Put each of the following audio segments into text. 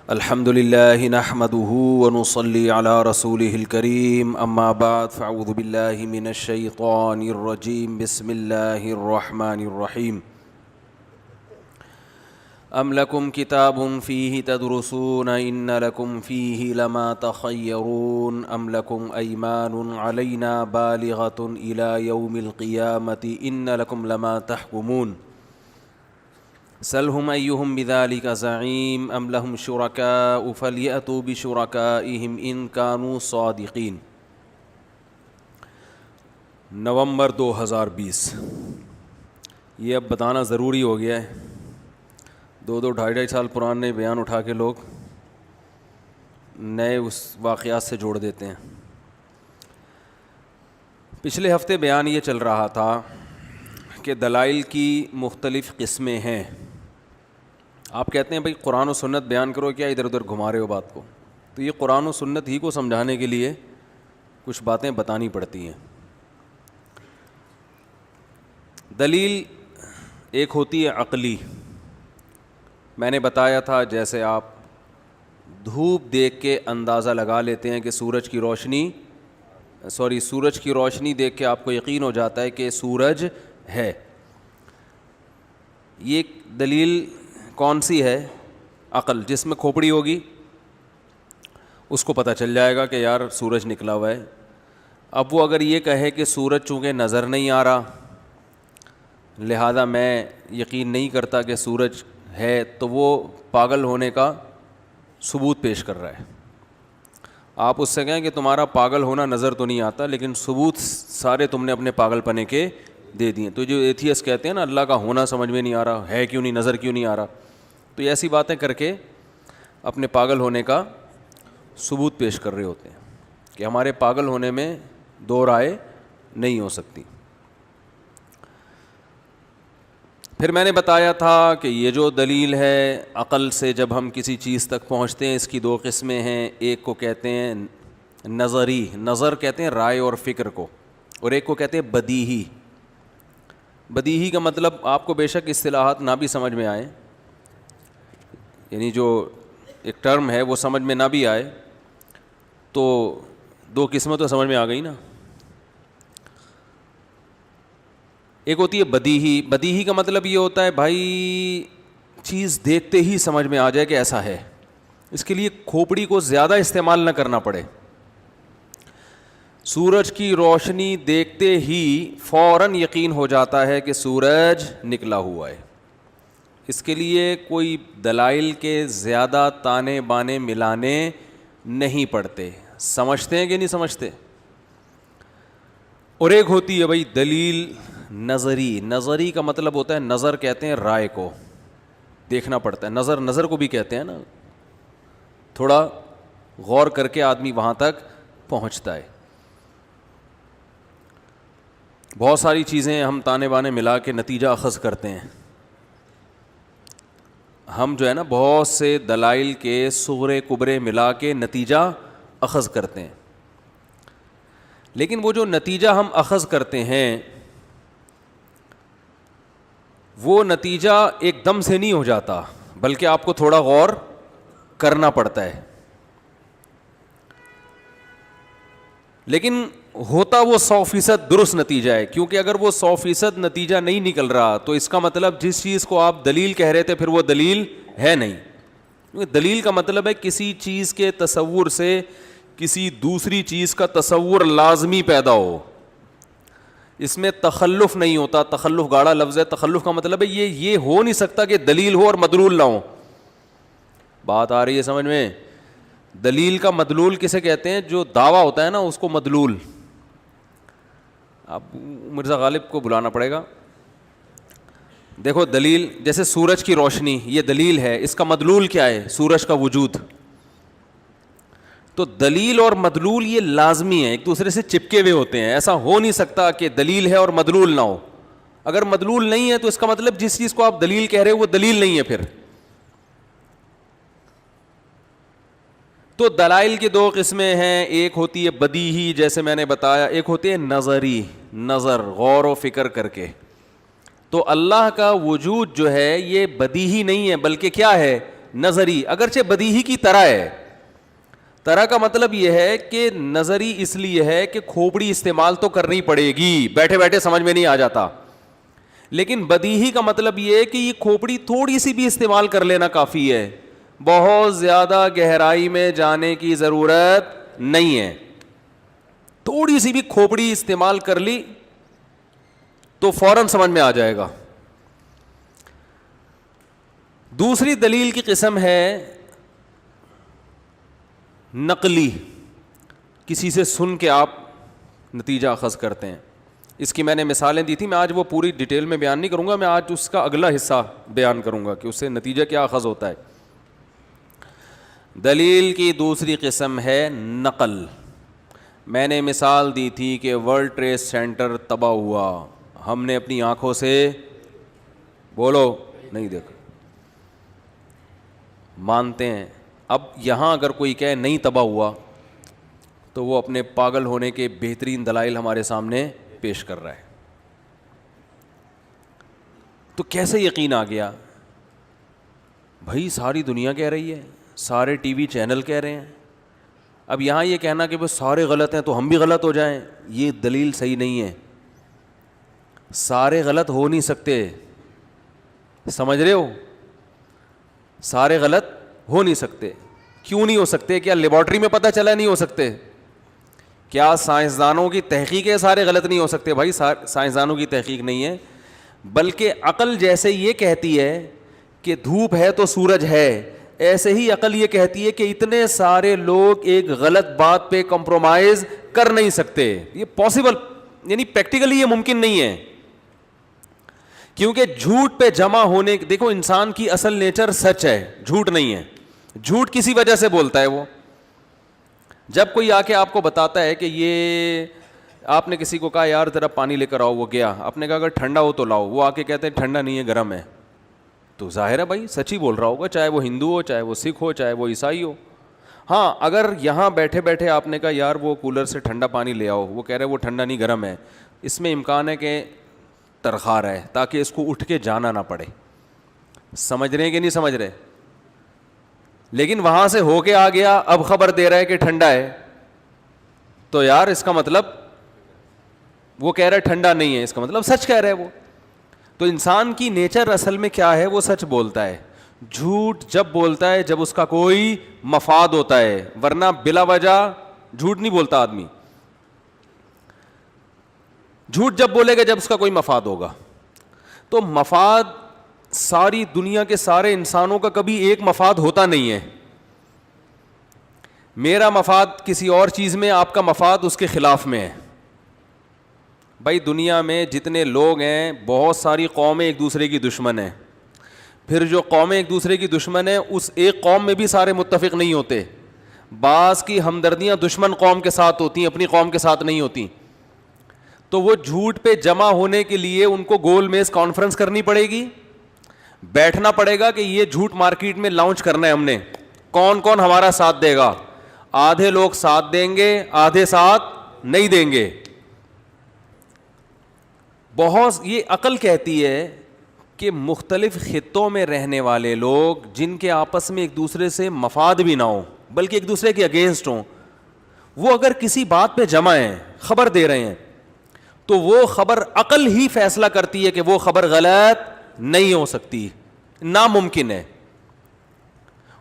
الحمد لله نحمده ونصلي على رسوله الكريم اما بعد فاعوذ بالله من الشيطان الرجيم بسم الله الرحمن الرحيم ام لكم كتاب فيه تدرسون ان لكم فيه لما تخيرون ام لكم ايمان علينا بالغة الى يوم القيامة ان لكم لما تحكمون سلهم أيهم بذلك زعيم ام لهم شركاء فليأتوا بشركائهم ان كانوا صادقين۔ نومبر 2020، یہ اب بتانا ضروری ہو گیا ہے۔ دو ڈھائی سال پرانے بیان اٹھا کے لوگ نئے اس واقعات سے جوڑ دیتے ہیں۔ پچھلے ہفتے بیان یہ چل رہا تھا کہ دلائل کی مختلف قسمیں ہیں۔ آپ کہتے ہیں بھائی قرآن و سنت بیان کرو، کیا ادھر ادھر گھما رہے ہو بات کو؟ تو یہ قرآن و سنت ہی کو سمجھانے کے لیے کچھ باتیں بتانی پڑتی ہیں۔ دلیل ایک ہوتی ہے عقلی، میں نے بتایا تھا جیسے آپ دھوپ دیکھ کے اندازہ لگا لیتے ہیں کہ سورج کی روشنی دیکھ کے آپ کو یقین ہو جاتا ہے کہ سورج ہے۔ یہ دلیل کون سی ہے؟ عقل۔ جس میں کھوپڑی ہوگی اس کو پتہ چل جائے گا کہ یار سورج نکلا ہوا ہے۔ اب وہ اگر یہ کہے کہ سورج چونکہ نظر نہیں آ رہا لہذا میں یقین نہیں کرتا کہ سورج ہے، تو وہ پاگل ہونے کا ثبوت پیش کر رہا ہے۔ آپ اس سے کہیں کہ تمہارا پاگل ہونا نظر تو نہیں آتا لیکن ثبوت سارے تم نے اپنے پاگل پنے کے دے دیے۔ تو جو ایتھیسٹ کہتے ہیں نا اللہ کا ہونا سمجھ میں نہیں آ رہا، ہے کیوں نہیں، نظر کیوں نہیں آ رہا، تو یہ ایسی باتیں کر کے اپنے پاگل ہونے کا ثبوت پیش کر رہے ہوتے ہیں کہ ہمارے پاگل ہونے میں دو رائے نہیں ہو سکتی۔ پھر میں نے بتایا تھا کہ یہ جو دلیل ہے عقل سے جب ہم کسی چیز تک پہنچتے ہیں اس کی دو قسمیں ہیں۔ ایک کو کہتے ہیں نظری، نظر کہتے ہیں رائے اور فکر کو، اور ایک کو کہتے ہیں بدیہی۔ بدیہی کا مطلب آپ کو بے شک اصطلاحات نہ بھی سمجھ میں آئیں، یعنی جو ایک ٹرم ہے وہ سمجھ میں نہ بھی آئے تو دو قسمیں تو سمجھ میں آ گئی نا۔ ایک ہوتی ہے بدیہی۔ بدیہی کا مطلب یہ ہوتا ہے بھائی چیز دیکھتے ہی سمجھ میں آ جائے کہ ایسا ہے، اس کے لیے کھوپڑی کو زیادہ استعمال نہ کرنا پڑے۔ سورج کی روشنی دیکھتے ہی فوراً یقین ہو جاتا ہے کہ سورج نکلا ہوا ہے۔ اس کے لیے کوئی دلائل کے زیادہ تانے بانے ملانے نہیں پڑتے۔ سمجھتے ہیں کہ نہیں سمجھتے؟ اور ایک ہوتی ہے بھائی دلیل نظری۔ نظری کا مطلب ہوتا ہے، نظر کہتے ہیں رائے کو، دیکھنا پڑتا ہے۔ نظر کو بھی کہتے ہیں نا، تھوڑا غور کر کے آدمی وہاں تک پہنچتا ہے۔ بہت ساری چیزیں ہم تانے بانے ملا کے نتیجہ اخذ کرتے ہیں۔ ہم جو ہے نا بہت سے دلائل کے صغرے کبرے ملا کے نتیجہ اخذ کرتے ہیں، لیکن وہ جو نتیجہ ہم اخذ کرتے ہیں وہ نتیجہ ایک دم سے نہیں ہو جاتا بلکہ آپ کو تھوڑا غور کرنا پڑتا ہے۔ لیکن ہوتا وہ 100% درست نتیجہ ہے، کیونکہ اگر وہ 100% نتیجہ نہیں نکل رہا تو اس کا مطلب جس چیز کو آپ دلیل کہہ رہے تھے پھر وہ دلیل ہے نہیں۔ کیونکہ دلیل کا مطلب ہے کسی چیز کے تصور سے کسی دوسری چیز کا تصور لازمی پیدا ہو، اس میں تخلف نہیں ہوتا۔ تخلف گاڑا لفظ ہے، تخلف کا مطلب ہے یہ ہو نہیں سکتا کہ دلیل ہو اور مدلول نہ ہو۔ بات آ رہی ہے سمجھ میں؟ دلیل کا مدلول کسے کہتے ہیں؟ جو دعویٰ ہوتا ہے نا اس کو مدلول۔ اب مرزا غالب کو بلانا پڑے گا۔ دیکھو دلیل جیسے سورج کی روشنی یہ دلیل ہے، اس کا مدلول کیا ہے؟ سورج کا وجود۔ تو دلیل اور مدلول یہ لازمی ہے، ایک دوسرے سے چپکے ہوئے ہوتے ہیں۔ ایسا ہو نہیں سکتا کہ دلیل ہے اور مدلول نہ ہو۔ اگر مدلول نہیں ہے تو اس کا مطلب جس چیز کو آپ دلیل کہہ رہے ہو وہ دلیل نہیں ہے۔ پھر تو دلائل کی دو قسمیں ہیں، ایک ہوتی ہے بدیہی جیسے میں نے بتایا، ایک ہوتی ہے نظری، نظر غور و فکر کر کے۔ تو اللہ کا وجود جو ہے یہ بدیہی نہیں ہے بلکہ کیا ہے؟ نظری، اگرچہ بدیہی کی طرح ہے. طرح کا مطلب یہ ہے کہ نظری اس لیے ہے کہ کھوپڑی استعمال تو کرنی پڑے گی، بیٹھے بیٹھے سمجھ میں نہیں آ جاتا. لیکن بدیہی کا مطلب یہ ہے کہ یہ کھوپڑی تھوڑی سی بھی استعمال کر لینا کافی ہے، بہت زیادہ گہرائی میں جانے کی ضرورت نہیں ہے. تھوڑی سی بھی کھوپڑی استعمال کر لی تو فوراً سمجھ میں آ جائے گا. دوسری دلیل کی قسم ہے نقلی، کسی سے سن کے آپ نتیجہ اخذ کرتے ہیں. اس کی میں نے مثالیں دی تھی، میں آج وہ پوری ڈیٹیل میں بیان نہیں کروں گا، میں آج اس کا اگلا حصہ بیان کروں گا کہ اس سے نتیجہ کیا اخذ ہوتا ہے. دلیل کی دوسری قسم ہے نقل. میں نے مثال دی تھی کہ ورلڈ ٹریڈ سینٹر تباہ ہوا، ہم نے اپنی آنکھوں سے بولو نہیں دیکھا، مانتے ہیں. اب یہاں اگر کوئی کہے نہیں تباہ ہوا تو وہ اپنے پاگل ہونے کے بہترین دلائل ہمارے سامنے پیش کر رہا ہے. تو کیسے یقین آ گیا؟ بھائی ساری دنیا کہہ رہی ہے، سارے ٹی وی چینل کہہ رہے ہیں. اب یہاں یہ کہنا کہ بس سارے غلط ہیں تو ہم بھی غلط ہو جائیں، یہ دلیل صحیح نہیں ہے. سارے غلط ہو نہیں سکتے، سمجھ رہے ہو؟ سارے غلط ہو نہیں سکتے. کیوں نہیں ہو سکتے؟ کیا لیبارٹری میں پتہ چلا نہیں ہو سکتے؟ کیا سائنسدانوں کی تحقیق ہے سارے غلط نہیں ہو سکتے؟ بھائی سائنسدانوں کی تحقیق نہیں ہے، بلکہ عقل جیسے یہ کہتی ہے کہ دھوپ ہے تو سورج ہے، ایسے ہی عقل یہ کہتی ہے کہ اتنے سارے لوگ ایک غلط بات پہ کمپرومائز کر نہیں سکتے. یہ پاسبل، یعنی پریکٹیکلی یہ ممکن نہیں ہے، کیونکہ جھوٹ پہ جمع ہونے، دیکھو انسان کی اصل نیچر سچ ہے، جھوٹ نہیں ہے. جھوٹ کسی وجہ سے بولتا ہے وہ. جب کوئی آ کے آپ کو بتاتا ہے کہ یہ، آپ نے کسی کو کہا یار ذرا پانی لے کر آؤ، وہ گیا، آپ نے کہا اگر ٹھنڈا ہو تو لاؤ، وہ آ کے کہتے ہیں ٹھنڈا نہیں ہے گرم ہے، تو ظاہر ہے بھائی سچ ہی بول رہا ہوگا، چاہے وہ ہندو ہو، چاہے وہ سکھ ہو، چاہے وہ عیسائی ہو. ہاں اگر یہاں بیٹھے بیٹھے آپ نے کہا یار وہ کولر سے ٹھنڈا پانی لے آؤ، وہ کہہ رہے وہ ٹھنڈا نہیں گرم ہے، اس میں امکان ہے کہ ترخار ہے تاکہ اس کو اٹھ کے جانا نہ پڑے. سمجھ رہے ہیں کہ نہیں سمجھ رہے؟ لیکن وہاں سے ہو کے آ گیا، اب خبر دے رہا ہے کہ ٹھنڈا ہے، تو یار اس کا مطلب وہ کہہ رہا ہے ٹھنڈا نہیں ہے، اس کا مطلب سچ کہہ رہا ہے وہ. تو انسان کی نیچر اصل میں کیا ہے؟ وہ سچ بولتا ہے. جھوٹ جب بولتا ہے جب اس کا کوئی مفاد ہوتا ہے، ورنہ بلا وجہ جھوٹ نہیں بولتا آدمی. جھوٹ جب بولے گا جب اس کا کوئی مفاد ہوگا. تو مفاد ساری دنیا کے سارے انسانوں کا کبھی ایک مفاد ہوتا نہیں ہے. میرا مفاد کسی اور چیز میں، آپ کا مفاد اس کے خلاف میں ہے. بھائی دنیا میں جتنے لوگ ہیں، بہت ساری قومیں ایک دوسرے کی دشمن ہیں. پھر جو قومیں ایک دوسرے کی دشمن ہیں، اس ایک قوم میں بھی سارے متفق نہیں ہوتے. بعض کی ہمدردیاں دشمن قوم کے ساتھ ہوتی ہیں، اپنی قوم کے ساتھ نہیں ہوتی. تو وہ جھوٹ پہ جمع ہونے کے لیے ان کو گول میز کانفرنس کرنی پڑے گی، بیٹھنا پڑے گا کہ یہ جھوٹ مارکیٹ میں لانچ کرنا ہے ہم نے، کون کون ہمارا ساتھ دے گا. آدھے لوگ ساتھ دیں گے، آدھے ساتھ نہیں دیں گے. بہت یہ عقل کہتی ہے کہ مختلف خطوں میں رہنے والے لوگ جن کے آپس میں ایک دوسرے سے مفاد بھی نہ ہو بلکہ ایک دوسرے کے اگینسٹ ہوں، وہ اگر کسی بات پہ جمع ہیں، خبر دے رہے ہیں، تو وہ خبر عقل ہی فیصلہ کرتی ہے کہ وہ خبر غلط نہیں ہو سکتی، ناممکن ہے.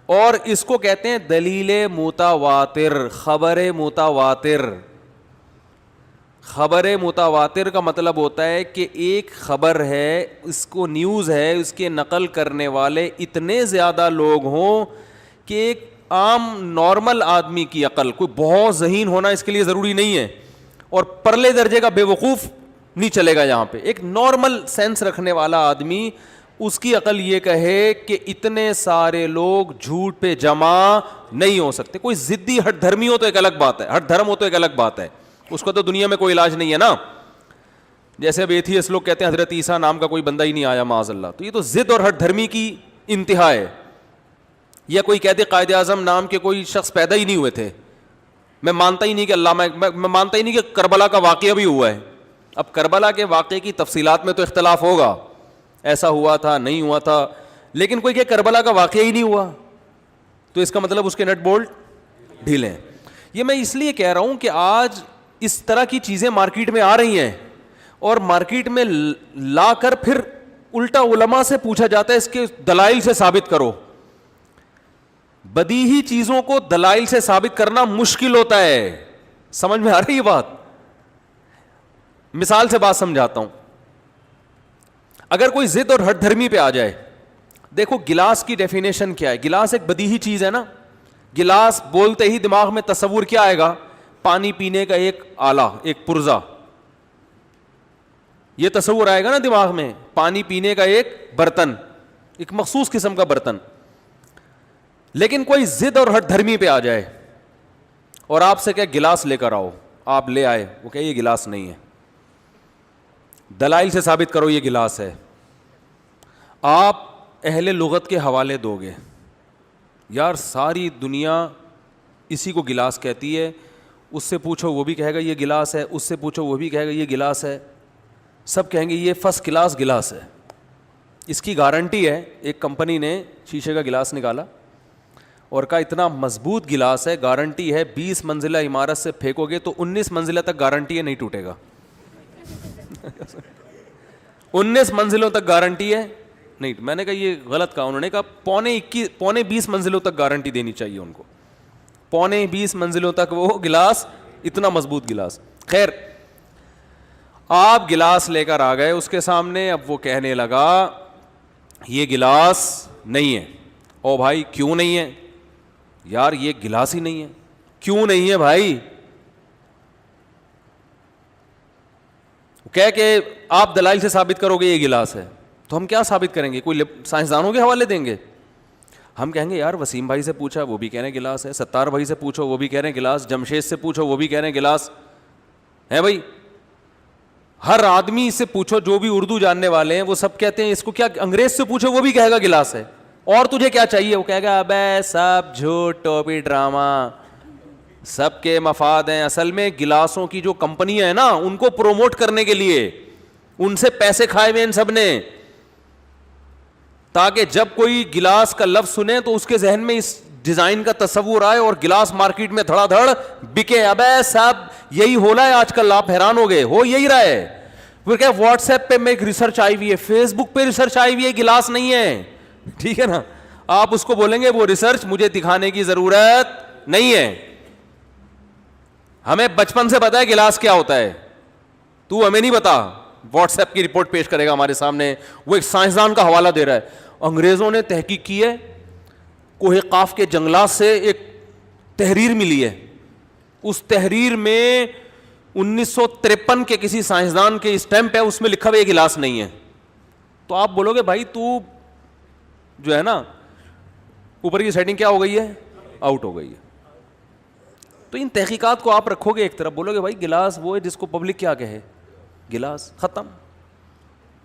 اور اس کو کہتے ہیں دلیل متواتر، خبر متواتر. خبر متواتر کا مطلب ہوتا ہے کہ ایک خبر ہے، اس کو نیوز ہے، اس کے نقل کرنے والے اتنے زیادہ لوگ ہوں کہ ایک عام نارمل آدمی کی عقل، کوئی بہت ذہین ہونا اس کے لیے ضروری نہیں ہے اور پرلے درجے کا بے وقوف نہیں چلے گا یہاں پہ. ایک نارمل سینس رکھنے والا آدمی، اس کی عقل یہ کہے کہ اتنے سارے لوگ جھوٹ پہ جمع نہیں ہو سکتے. کوئی ضدی ہٹ دھرمی ہو تو ایک الگ بات ہے، ہٹ دھرم ہو تو ایک الگ بات ہے، اس کو تو دنیا میں کوئی علاج نہیں ہے نا. جیسے اب ایتھیسٹ لوگ کہتے ہیں حضرت عیسیٰ نام کا کوئی بندہ ہی نہیں آیا معاذ اللہ، تو یہ تو ضد اور ہٹ دھرمی کی انتہا ہے. یا کوئی کہتے قائد اعظم نام کے کوئی شخص پیدا ہی نہیں ہوئے تھے. میں مانتا ہی نہیں کہ میں مانتا ہی نہیں کہ کربلا کا واقعہ بھی ہوا ہے. اب کربلا کے واقعے کی تفصیلات میں تو اختلاف ہوگا، ایسا ہوا تھا نہیں ہوا تھا، لیکن کوئی کہ کربلا کا واقعہ ہی نہیں ہوا. تو اس کا مطلب اس کے نٹ بولٹ ڈھیلے ہیں. یہ میں اس لیے کہہ رہا ہوں کہ آج اس طرح کی چیزیں مارکیٹ میں آ رہی ہیں اور مارکیٹ میں لا کر پھر الٹا علماء سے پوچھا جاتا ہے اس کے دلائل سے ثابت کرو. بدیہی چیزوں کو دلائل سے ثابت کرنا مشکل ہوتا ہے. سمجھ میں آ رہی ہے بات؟ مثال سے بات سمجھاتا ہوں. اگر کوئی ضد اور ہٹ دھرمی پہ آ جائے, دیکھو گلاس کی ڈیفینیشن کیا ہے؟ گلاس ایک بدیہی چیز ہے نا. گلاس بولتے ہی دماغ میں تصور کیا آئے گا؟ پانی پینے کا ایک آلہ, ایک پرزا, یہ تصور آئے گا نا دماغ میں. پانی پینے کا ایک برتن, ایک مخصوص قسم کا برتن. لیکن کوئی ضد اور ہٹ دھرمی پہ آ جائے اور آپ سے کہ گلاس لے کر آؤ, آپ لے آئے, وہ کہ یہ گلاس نہیں ہے, دلائل سے ثابت کرو یہ گلاس ہے. آپ اہل لغت کے حوالے دو گے, یار ساری دنیا اسی کو گلاس کہتی ہے, اس سے پوچھو وہ بھی کہے گا یہ گلاس ہے, اس سے پوچھو وہ بھی کہے گا یہ گلاس ہے, سب کہیں گے یہ فرسٹ کلاس گلاس ہے. اس کی گارنٹی ہے. ایک کمپنی نے شیشے کا گلاس نکالا اور کہا اتنا مضبوط گلاس ہے, گارنٹی ہے 20 منزلہ عمارت سے پھینکو گے تو 19 منزلہ تک گارنٹی ہے نہیں ٹوٹے گا. 19 منزلوں تک گارنٹی ہے نہیں. میں نے کہا یہ غلط کہا. انہوں نے کہا پونے 20 منزلوں تک گارنٹی دینی چاہیے ان کو. پونے 20 منزلوں تک وہ گلاس, اتنا مضبوط گلاس. خیر, آپ گلاس لے کر آ گئے اس کے سامنے. اب وہ کہنے لگا یہ گلاس نہیں ہے. او بھائی کیوں نہیں ہے؟ یار یہ گلاس ہی نہیں ہے. کیوں نہیں ہے بھائی؟ کہہ کہ آپ دلائل سے ثابت کرو گے یہ گلاس ہے. تو ہم کیا ثابت کریں گے؟ کوئی سائنسدانوں کے حوالے دیں گے؟ ہم کہیں گے یار وسیم بھائی سے پوچھا وہ بھی کہہ رہے ہیں گلاس ہے, ستار بھائی سے پوچھو وہ بھی کہہ رہے ہیں گلاس, جمشید سے پوچھو وہ بھی کہہ رہے ہیں گلاس ہے. بھائی ہر آدمی سے پوچھو جو بھی اردو جاننے والے ہیں وہ سب کہتے ہیں اس کو کیا. انگریز سے پوچھو وہ بھی کہے گا گلاس ہے. اور تجھے کیا چاہیے؟ وہ کہے گا ابے سب جھوٹ ٹوپی ڈرامہ, سب کے مفاد ہیں. اصل میں گلاسوں کی جو کمپنیاں ہیں نا ان کو پروموٹ کرنے کے لیے ان سے پیسے کھائے ہوئے ان سب نے, تاکہ جب کوئی گلاس کا لفظ سنے تو اس کے ذہن میں اس ڈیزائن کا تصور آئے اور گلاس مارکیٹ میں دھڑا دھڑ بکے. ابے سب یہی ہو رہا ہے آج کل, آپ حیران ہو گئے ہو, یہی رہا ہے. وہ کہ واٹس ایپ پہ میں ایک ریسرچ آئی ہوئی ہے, فیس بک پہ ریسرچ آئی ہوئی ہے, گلاس نہیں ہے. ٹھیک ہے نا, آپ اس کو بولیں گے وہ ریسرچ مجھے دکھانے کی ضرورت نہیں ہے, ہمیں بچپن سے پتا ہے گلاس کیا ہوتا ہے, تو ہمیں نہیں بتا. واٹس ایپ کی رپورٹ پیش کرے گا ہمارے سامنے, وہ ایک سائنسدان کا حوالہ دے رہا ہے. انگریزوں نے تحقیق کی ہے, کوہ قاف کے جنگلات سے ایک تحریر ملی ہے. اس تحریر میں 1953 کے کسی سائنسدان کے اسٹیمپ ہے, اس میں لکھا ہوا یہ گلاس نہیں ہے. تو آپ بولو گے بھائی تو جو ہے نا اوپر کی سیٹنگ کیا ہو گئی ہے, آؤٹ ہو گئی ہے. تو ان تحقیقات کو آپ رکھو گے ایک طرف, بولو گے بھائی گلاس وہ ہے جس کو پبلک کیا کہے, گلاس, ختم.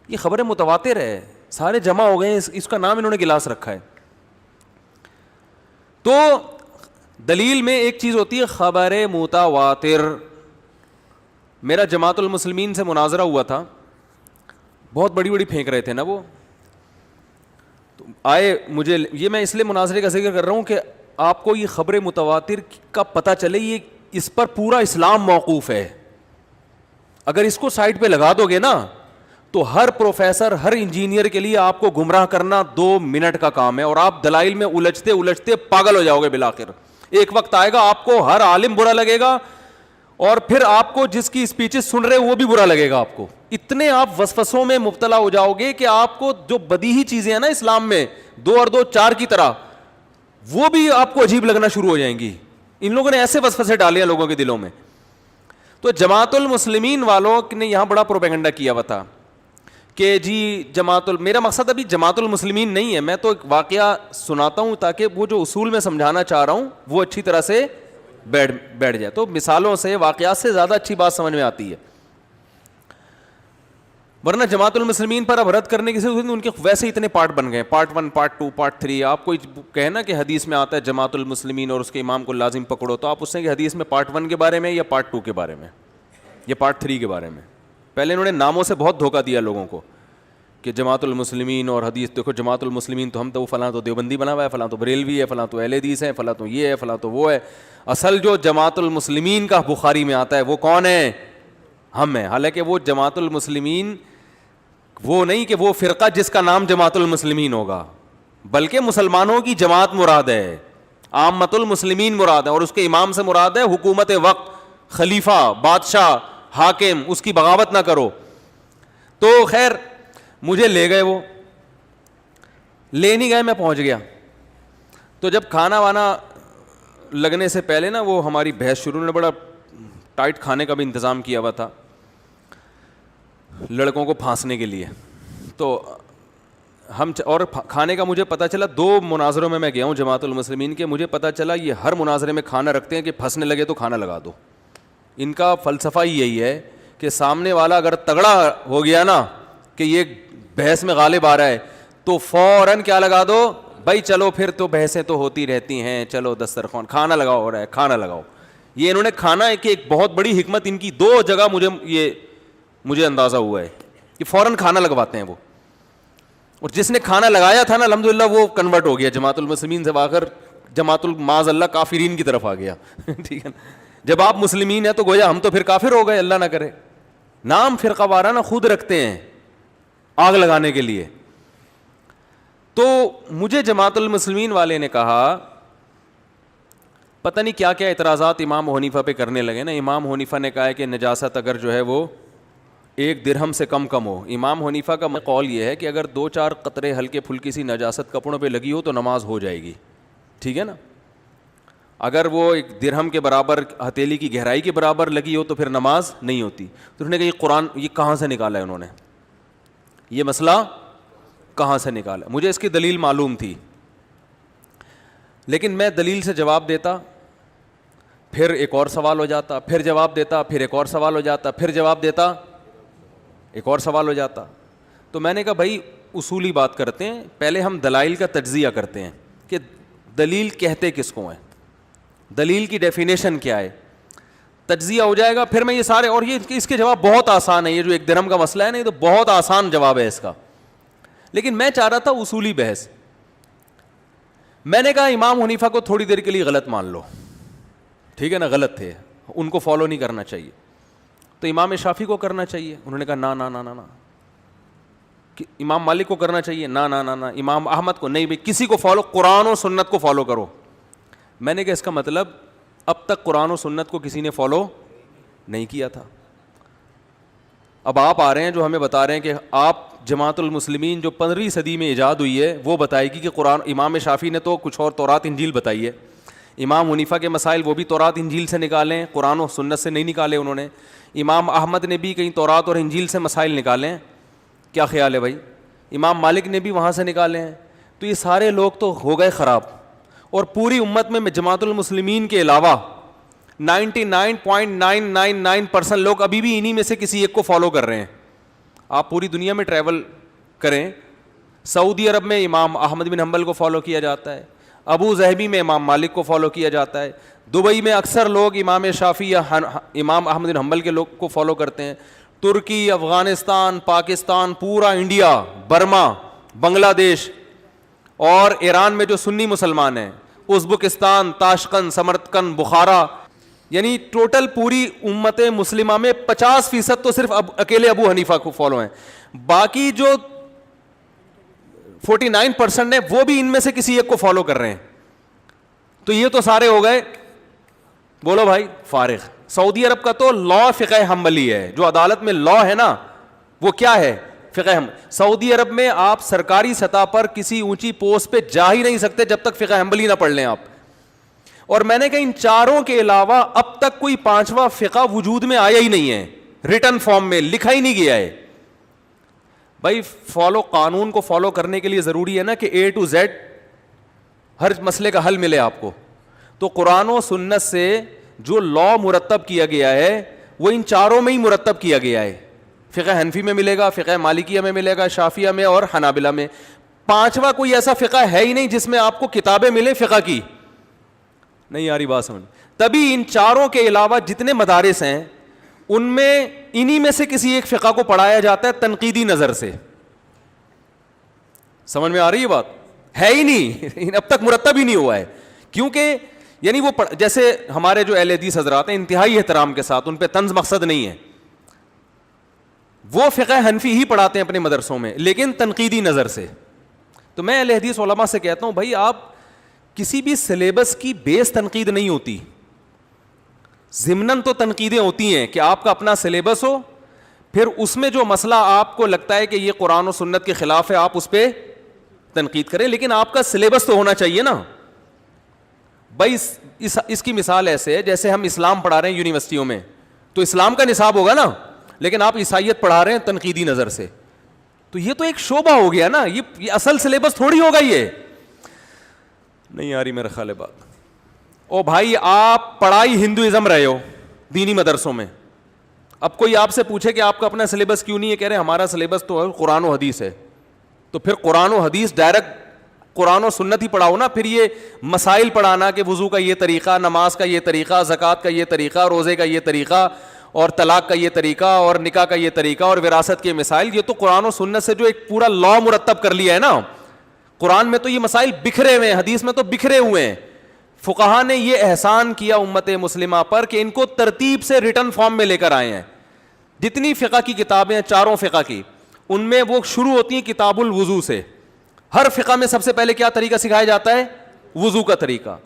یہ خبریں متواتر ہے, سارے جمع ہو گئے, اس کا نام انہوں نے گلاس رکھا ہے. تو دلیل میں ایک چیز ہوتی ہے خبر متواتر. میرا جماعت المسلمین سے مناظرہ ہوا تھا, بہت بڑی بڑی پھینک رہے تھے نا وہ, تو آئے مجھے, یہ میں اس لیے مناظرے کا ذکر کر رہا ہوں کہ آپ کو یہ خبر متواتر کا پتہ چلے, یہ اس پر پورا اسلام موقوف ہے. اگر اس کو سائڈ پہ لگا دو گے نا تو ہر پروفیسر, ہر انجینئر کے لیے آپ کو گمراہ کرنا 2 منٹ کا کام ہے, اور آپ دلائل میں الجھتے الجھتے پاگل ہو جاؤ گے بالآخر. ایک وقت آئے گا آپ کو ہر عالم برا لگے گا, اور پھر آپ کو جس کی اسپیچز سن رہے وہ بھی برا لگے گا آپ کو. اتنے آپ وسوسوں میں مبتلا ہو جاؤ گے کہ آپ کو جو بدیہی چیزیں ہیں نا اسلام میں 2 اور 2 4 کی طرح, وہ بھی آپ کو عجیب لگنا شروع ہو جائیں گی. ان لوگوں نے ایسے وسوسے ڈالے ہیں لوگوں کے دلوں میں. تو جماعت المسلمین والوں نے یہاں بڑا پروپیگنڈا کیا ہوا تھا کہ جی میرا مقصد ابھی جماعت المسلمین نہیں ہے, میں تو ایک واقعہ سناتا ہوں تاکہ وہ جو اصول میں سمجھانا چاہ رہا ہوں وہ اچھی طرح سے بیٹھ جائے. تو مثالوں سے, واقعات سے زیادہ اچھی بات سمجھ میں آتی ہے, ورنہ جماعت المسلمین پر اب رد کرنے کی ضرورت نہیں, ان کے ویسے اتنے پارٹ بن گئے, پارٹ 1, پارٹ 2, پارٹ 3. آپ کوئی کہنا کہ حدیث میں آتا ہے جماعت المسلمین اور اس کے امام کو لازم پکڑو, تو آپ اس سے کہ حدیث میں پارٹ 1 کے بارے میں یا پارٹ 2 کے بارے میں یا پارٹ 3 کے بارے میں. پہلے انہوں نے ناموں سے بہت دھوکہ دیا لوگوں کو کہ جماعت المسلمین اور حدیث. دیکھو جماعت المسلمین تو ہم تو فلاں تو دیوبندی بنا ہوا ہے, فلاں تو بریلوی ہے, فلاں تو اہل حدیث ہیں, فلاں تو یہ ہے, فلاں تو وہ ہے. اصل جو جماعت المسلمین کا بخاری میں آتا ہے وہ کون ہے؟ ہم ہیں. حالانکہ وہ جماعت المسلمین وہ نہیں کہ وہ فرقہ جس کا نام جماعت المسلمین ہوگا, بلکہ مسلمانوں کی جماعت مراد ہے, عامت المسلمین مراد ہے, اور اس کے امام سے مراد ہے حکومت وقت, خلیفہ, بادشاہ, حاکم, اس کی بغاوت نہ کرو. تو خیر مجھے لے گئے, وہ لے نہیں گئے, میں پہنچ گیا. تو جب کھانا وانا لگنے سے پہلے نا وہ ہماری بحث شروع, نے بڑا ٹائٹ کھانے کا بھی انتظام کیا ہوا تھا لڑکوں کو پھانسنے کے لیے. تو ہم اور کھانے کا مجھے پتہ چلا, 2 مناظروں میں گیا ہوں جماعت المسلمین کے, مجھے پتہ چلا یہ ہر مناظرے میں کھانا رکھتے ہیں کہ پھنسنے لگے تو کھانا لگا دو. ان کا فلسفہ ہی یہی ہے کہ سامنے والا اگر تگڑا ہو گیا نا کہ یہ بحث میں غالب آ رہا ہے تو فوراً کیا لگا دو, بھائی چلو پھر تو بحثیں تو ہوتی رہتی ہیں, چلو دسترخوان کھانا لگاؤ ہو رہا ہے, کھانا لگاؤ. یہ انہوں نے کھانا ہے کہ ایک بہت بڑی حکمت ان کی 2 جگہ مجھے اندازہ ہوا ہے کہ فوراً کھانا لگواتے ہیں وہ. اور جس نے کھانا لگایا تھا نا الحمدللہ وہ کنورٹ ہو گیا جماعت المسلمین سے, آ کر جماعت المعاذ اللہ کافرین کی طرف آ گیا. ٹھیک ہے نا, جب آپ مسلمین ہیں تو گویا ہم تو پھر کافر ہو گئے, اللہ نہ کرے. نام فرقہ وارانہ خود رکھتے ہیں آگ لگانے کے لیے. تو مجھے جماعت المسلمین والے نے کہا, پتہ نہیں کیا کیا اعتراضات امام حنیفہ پہ کرنے لگے نا. امام حنیفہ نے کہا ہے کہ نجاست اگر جو ہے وہ 1 درہم سے کم ہو. امام حنیفہ کا قول یہ ہے کہ اگر 2-4 قطرے ہلکے پھلکی سی نجاست کپڑوں پہ لگی ہو تو نماز ہو جائے گی. ٹھیک ہے نا, اگر وہ 1 درہم کے برابر, ہتھیلی کی گہرائی کے برابر لگی ہو تو پھر نماز نہیں ہوتی. تو انہوں نے کہا یہ قرآن یہ کہاں سے نکالا ہے انہوں نے, یہ مسئلہ کہاں سے نکالا؟ مجھے اس کی دلیل معلوم تھی, لیکن میں دلیل سے جواب دیتا, پھر ایک اور سوال ہو جاتا, پھر جواب دیتا, پھر ایک اور سوال ہو جاتا, پھر جواب دیتا, ایک اور سوال ہو جاتا. تو میں نے کہا بھائی اصولی بات کرتے ہیں, پہلے ہم دلائل کا تجزیہ کرتے ہیں کہ دلیل کہتے کس کو ہیں, دلیل کی ڈیفینیشن کیا ہے, تجزیہ ہو جائے گا. پھر میں یہ سارے, اور یہ اس کے جواب بہت آسان ہے, یہ جو 1 درہم کا مسئلہ ہے نا یہ تو بہت آسان جواب ہے اس کا, لیکن میں چاہ رہا تھا اصولی بحث. میں نے کہا امام حنیفہ کو تھوڑی دیر کے لیے غلط مان لو, ٹھیک ہے نا, غلط تھے, ان کو فالو نہیں کرنا چاہیے. تو امام شافعی کو کرنا چاہیے. انہوں نے کہا نا نا نا نا نا. امام مالک کو کرنا چاہیے, نا نا نا نا. امام احمد کو نہیں, بھائی کسی کو فالو, قرآن و سنت کو فالو کرو. میں نے کہا اس کا مطلب اب تک قرآن و سنت کو کسی نے فالو نہیں کیا تھا. اب آپ آ رہے ہیں جو ہمیں بتا رہے ہیں کہ آپ جماعت المسلمین جو 15ویں صدی میں ایجاد ہوئی ہے وہ بتائے گی کہ قرآن, امام شافعی نے تو کچھ اور تورات انجیل بتائی ہے, امام حنیفہ کے مسائل وہ بھی تورات انجیل سے نکالیں, قرآن و سنت سے نہیں نکالے انہوں نے. امام احمد نے بھی کہیں تورات اور انجیل سے مسائل نکالے ہیں, کیا خیال ہے بھائی؟ امام مالک نے بھی وہاں سے نکالے ہیں. تو یہ سارے لوگ تو ہو گئے خراب, اور پوری امت میں جماعت المسلمین کے علاوہ 99.999% لوگ ابھی بھی انہی میں سے کسی ایک کو فالو کر رہے ہیں. آپ پوری دنیا میں ٹریول کریں, سعودی عرب میں امام احمد بن حنبل کو فالو کیا جاتا ہے, ابو ظہبی میں امام مالک کو فالو کیا جاتا ہے, دبئی میں اکثر لوگ امام شافعی یا امام احمد بن حنبل کے لوگ کو فالو کرتے ہیں. ترکی, افغانستان, پاکستان, پورا انڈیا, برما, بنگلہ دیش اور ایران میں جو سنی مسلمان ہیں, ازبکستان, تاشقند, سمرقند, بخارا, یعنی ٹوٹل پوری امت مسلمہ میں 50% تو صرف اکیلے ابو حنیفہ کو فالو ہیں. باقی جو 49% ہے وہ بھی ان میں سے کسی ایک کو فالو کر رہے ہیں. تو یہ تو سارے ہو گئے, بولو بھائی, فارغ. سعودی عرب کا تو لا فقہ حنبلی ہے, جو عدالت میں لا ہے نا وہ کیا ہے, فقہ حنبلی. سعودی عرب میں آپ سرکاری سطح پر کسی اونچی پوسٹ پہ جا ہی نہیں سکتے جب تک فقہ حنبلی نہ پڑھ لیں آپ. اور میں نے کہا ان چاروں کے علاوہ اب تک کوئی 5واں فقہ وجود میں آیا ہی نہیں ہے, ریٹن فارم میں لکھا ہی نہیں گیا ہے. بھائی فالو, قانون کو فالو کرنے کے لیے ضروری ہے نا کہ A to Z ہر مسئلے کا حل ملے آپ کو. تو قرآن و سنت سے جو لا مرتب کیا گیا ہے وہ ان چاروں میں ہی مرتب کیا گیا ہے. فقہ حنفی میں ملے گا, فقہ مالکیہ میں ملے گا, شافعیہ میں اور حنابلہ میں. 5واں کوئی ایسا فقہ ہے ہی نہیں جس میں آپ کو کتابیں ملیں فقہ کی. نہیں یاری بات سمجھ. تبھی ان چاروں کے علاوہ جتنے مدارس ہیں ان میں انہی میں سے کسی ایک فقہ کو پڑھایا جاتا ہے تنقیدی نظر سے. سمجھ میں آ رہی ہے بات؟ ہے ہی نہیں اب تک مرتب ہی نہیں ہوا ہے. کیونکہ یعنی وہ جیسے ہمارے جو اہل حدیث حضرات ہیں انتہائی احترام کے ساتھ, ان پہ طنز مقصد نہیں ہے, وہ فقہ حنفی ہی پڑھاتے ہیں اپنے مدرسوں میں لیکن تنقیدی نظر سے. تو میں اہل حدیث علماء سے کہتا ہوں بھائی آپ کسی بھی سلیبس کی بیس تنقید نہیں ہوتی, ضمناً تو تنقیدیں ہوتی ہیں کہ آپ کا اپنا سلیبس ہو, پھر اس میں جو مسئلہ آپ کو لگتا ہے کہ یہ قرآن و سنت کے خلاف ہے آپ اس پہ تنقید کریں, لیکن آپ کا سلیبس تو ہونا چاہیے نا. بھائی اس کی مثال ایسے ہے جیسے ہم اسلام پڑھا رہے ہیں یونیورسٹیوں میں, تو اسلام کا نصاب ہوگا نا, لیکن آپ عیسائیت پڑھا رہے ہیں تنقیدی نظر سے, تو یہ تو ایک شعبہ ہو گیا نا, یہ اصل سلیبس تھوڑی ہوگا. یہ نہیں آ رہی میرا خیال ہے بات. او بھائی آپ پڑھائی ہندوازم رہے ہو دینی مدرسوں میں, اب کوئی آپ سے پوچھے کہ آپ کا اپنا سلیبس کیوں نہیں ہے, کہہ رہے ہمارا سلیبس تو قرآن و حدیث ہے. تو پھر قرآن و حدیث ڈائریکٹ قرآن و سنت ہی پڑھاؤ نا. پھر یہ مسائل پڑھانا کہ وضو کا یہ طریقہ, نماز کا یہ طریقہ, زکوٰۃ کا یہ طریقہ, روزے کا یہ طریقہ, اور طلاق کا یہ طریقہ, اور نکاح کا یہ طریقہ, اور وراثت کے مسائل, یہ تو قرآن و سنت سے جو ایک پورا لا مرتب کر لیا ہے نا. قرآن میں تو یہ مسائل بکھرے ہوئے ہیں, حدیث میں تو بکھرے ہوئے ہیں. فقہا نے یہ احسان کیا امت مسلمہ پر کہ ان کو ترتیب سے ریٹن فارم میں لے کر آئے ہیں. جتنی فقہ کی کتابیں ہیں, چاروں فقہ کی, ان میں وہ شروع ہوتی ہیں کتاب الوضو سے. ہر فقہ میں سب سے پہلے کیا طریقہ سکھایا جاتا ہے؟ وضو کا طریقہ.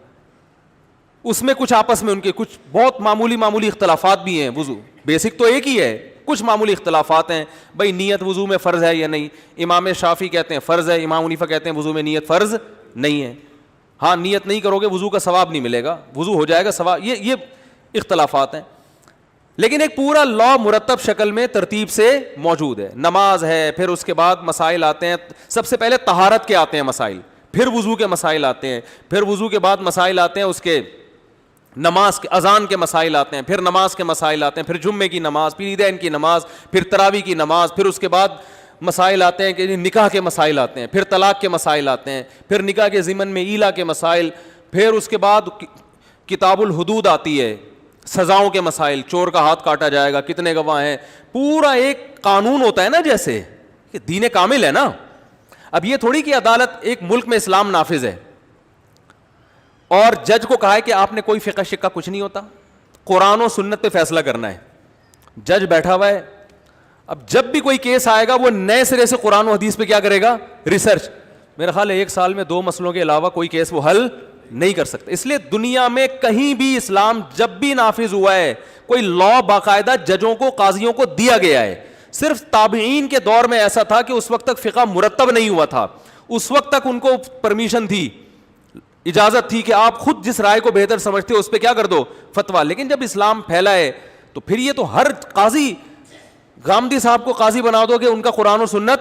اس میں کچھ آپس میں ان کے کچھ بہت معمولی اختلافات بھی ہیں. وضو بیسک تو ایک ہی ہے, کچھ معمولی اختلافات ہیں. بھائی نیت وضو میں فرض ہے یا نہیں؟ امام شافعی کہتے ہیں فرض ہے, امام حنیفہ کہتے ہیں وضو میں نیت فرض نہیں ہے. ہاں نیت نہیں کرو گے وضو کا ثواب نہیں ملے گا, وضو ہو جائے گا ثواب. یہ اختلافات ہیں, لیکن ایک پورا لا مرتب شکل میں ترتیب سے موجود ہے. نماز ہے, پھر اس کے بعد مسائل آتے ہیں. سب سے پہلے طہارت کے آتے ہیں مسائل, پھر وضو کے مسائل آتے ہیں, پھر وضو کے بعد مسائل آتے ہیں اس کے نماز کے اذان کے مسائل آتے ہیں, پھر نماز کے مسائل آتے ہیں, پھر جمعے کی نماز, پھر عیدین کی نماز, پھر تراویح کی نماز, پھر اس کے بعد مسائل آتے ہیں کہ نکاح کے مسائل آتے ہیں, پھر طلاق کے مسائل آتے ہیں, پھر نکاح کے ضمن میں ایلا کے مسائل, پھر اس کے بعد کتاب الحدود آتی ہے, سزاؤں کے مسائل, چور کا ہاتھ کاٹا جائے گا, کتنے گواہ ہیں, پورا ایک قانون ہوتا ہے نا, جیسے کہ دین کامل ہے نا. اب یہ تھوڑی کہ عدالت ایک ملک میں اسلام نافذ ہے اور جج کو کہا ہے کہ آپ نے کوئی فقہ شقہ کچھ نہیں ہوتا, قرآن و سنت پہ فیصلہ کرنا ہے. جج بیٹھا ہوا ہے, اب جب بھی کوئی کیس آئے گا وہ نئے سرے سے قرآن و حدیث پہ کیا کرے گا؟ ریسرچ. میرا خیال ہے 1 سال میں 2 مسئلوں کے علاوہ کوئی کیس وہ حل نہیں کر سکتے. اس لیے دنیا میں کہیں بھی اسلام جب بھی نافذ ہوا ہے, کوئی لا باقاعدہ ججوں کو, قاضیوں کو دیا گیا ہے. صرف تابعین کے دور میں ایسا تھا کہ اس وقت تک فقہ مرتب نہیں ہوا تھا, اس وقت تک ان کو پرمیشن تھی, اجازت تھی کہ آپ خود جس رائے کو بہتر سمجھتے ہو اس پہ کیا کر دو فتویٰ. لیکن جب اسلام پھیلا ہے تو پھر یہ تو ہر قاضی, گامدی صاحب کو قاضی بنا دو گے ان کا قرآن و سنت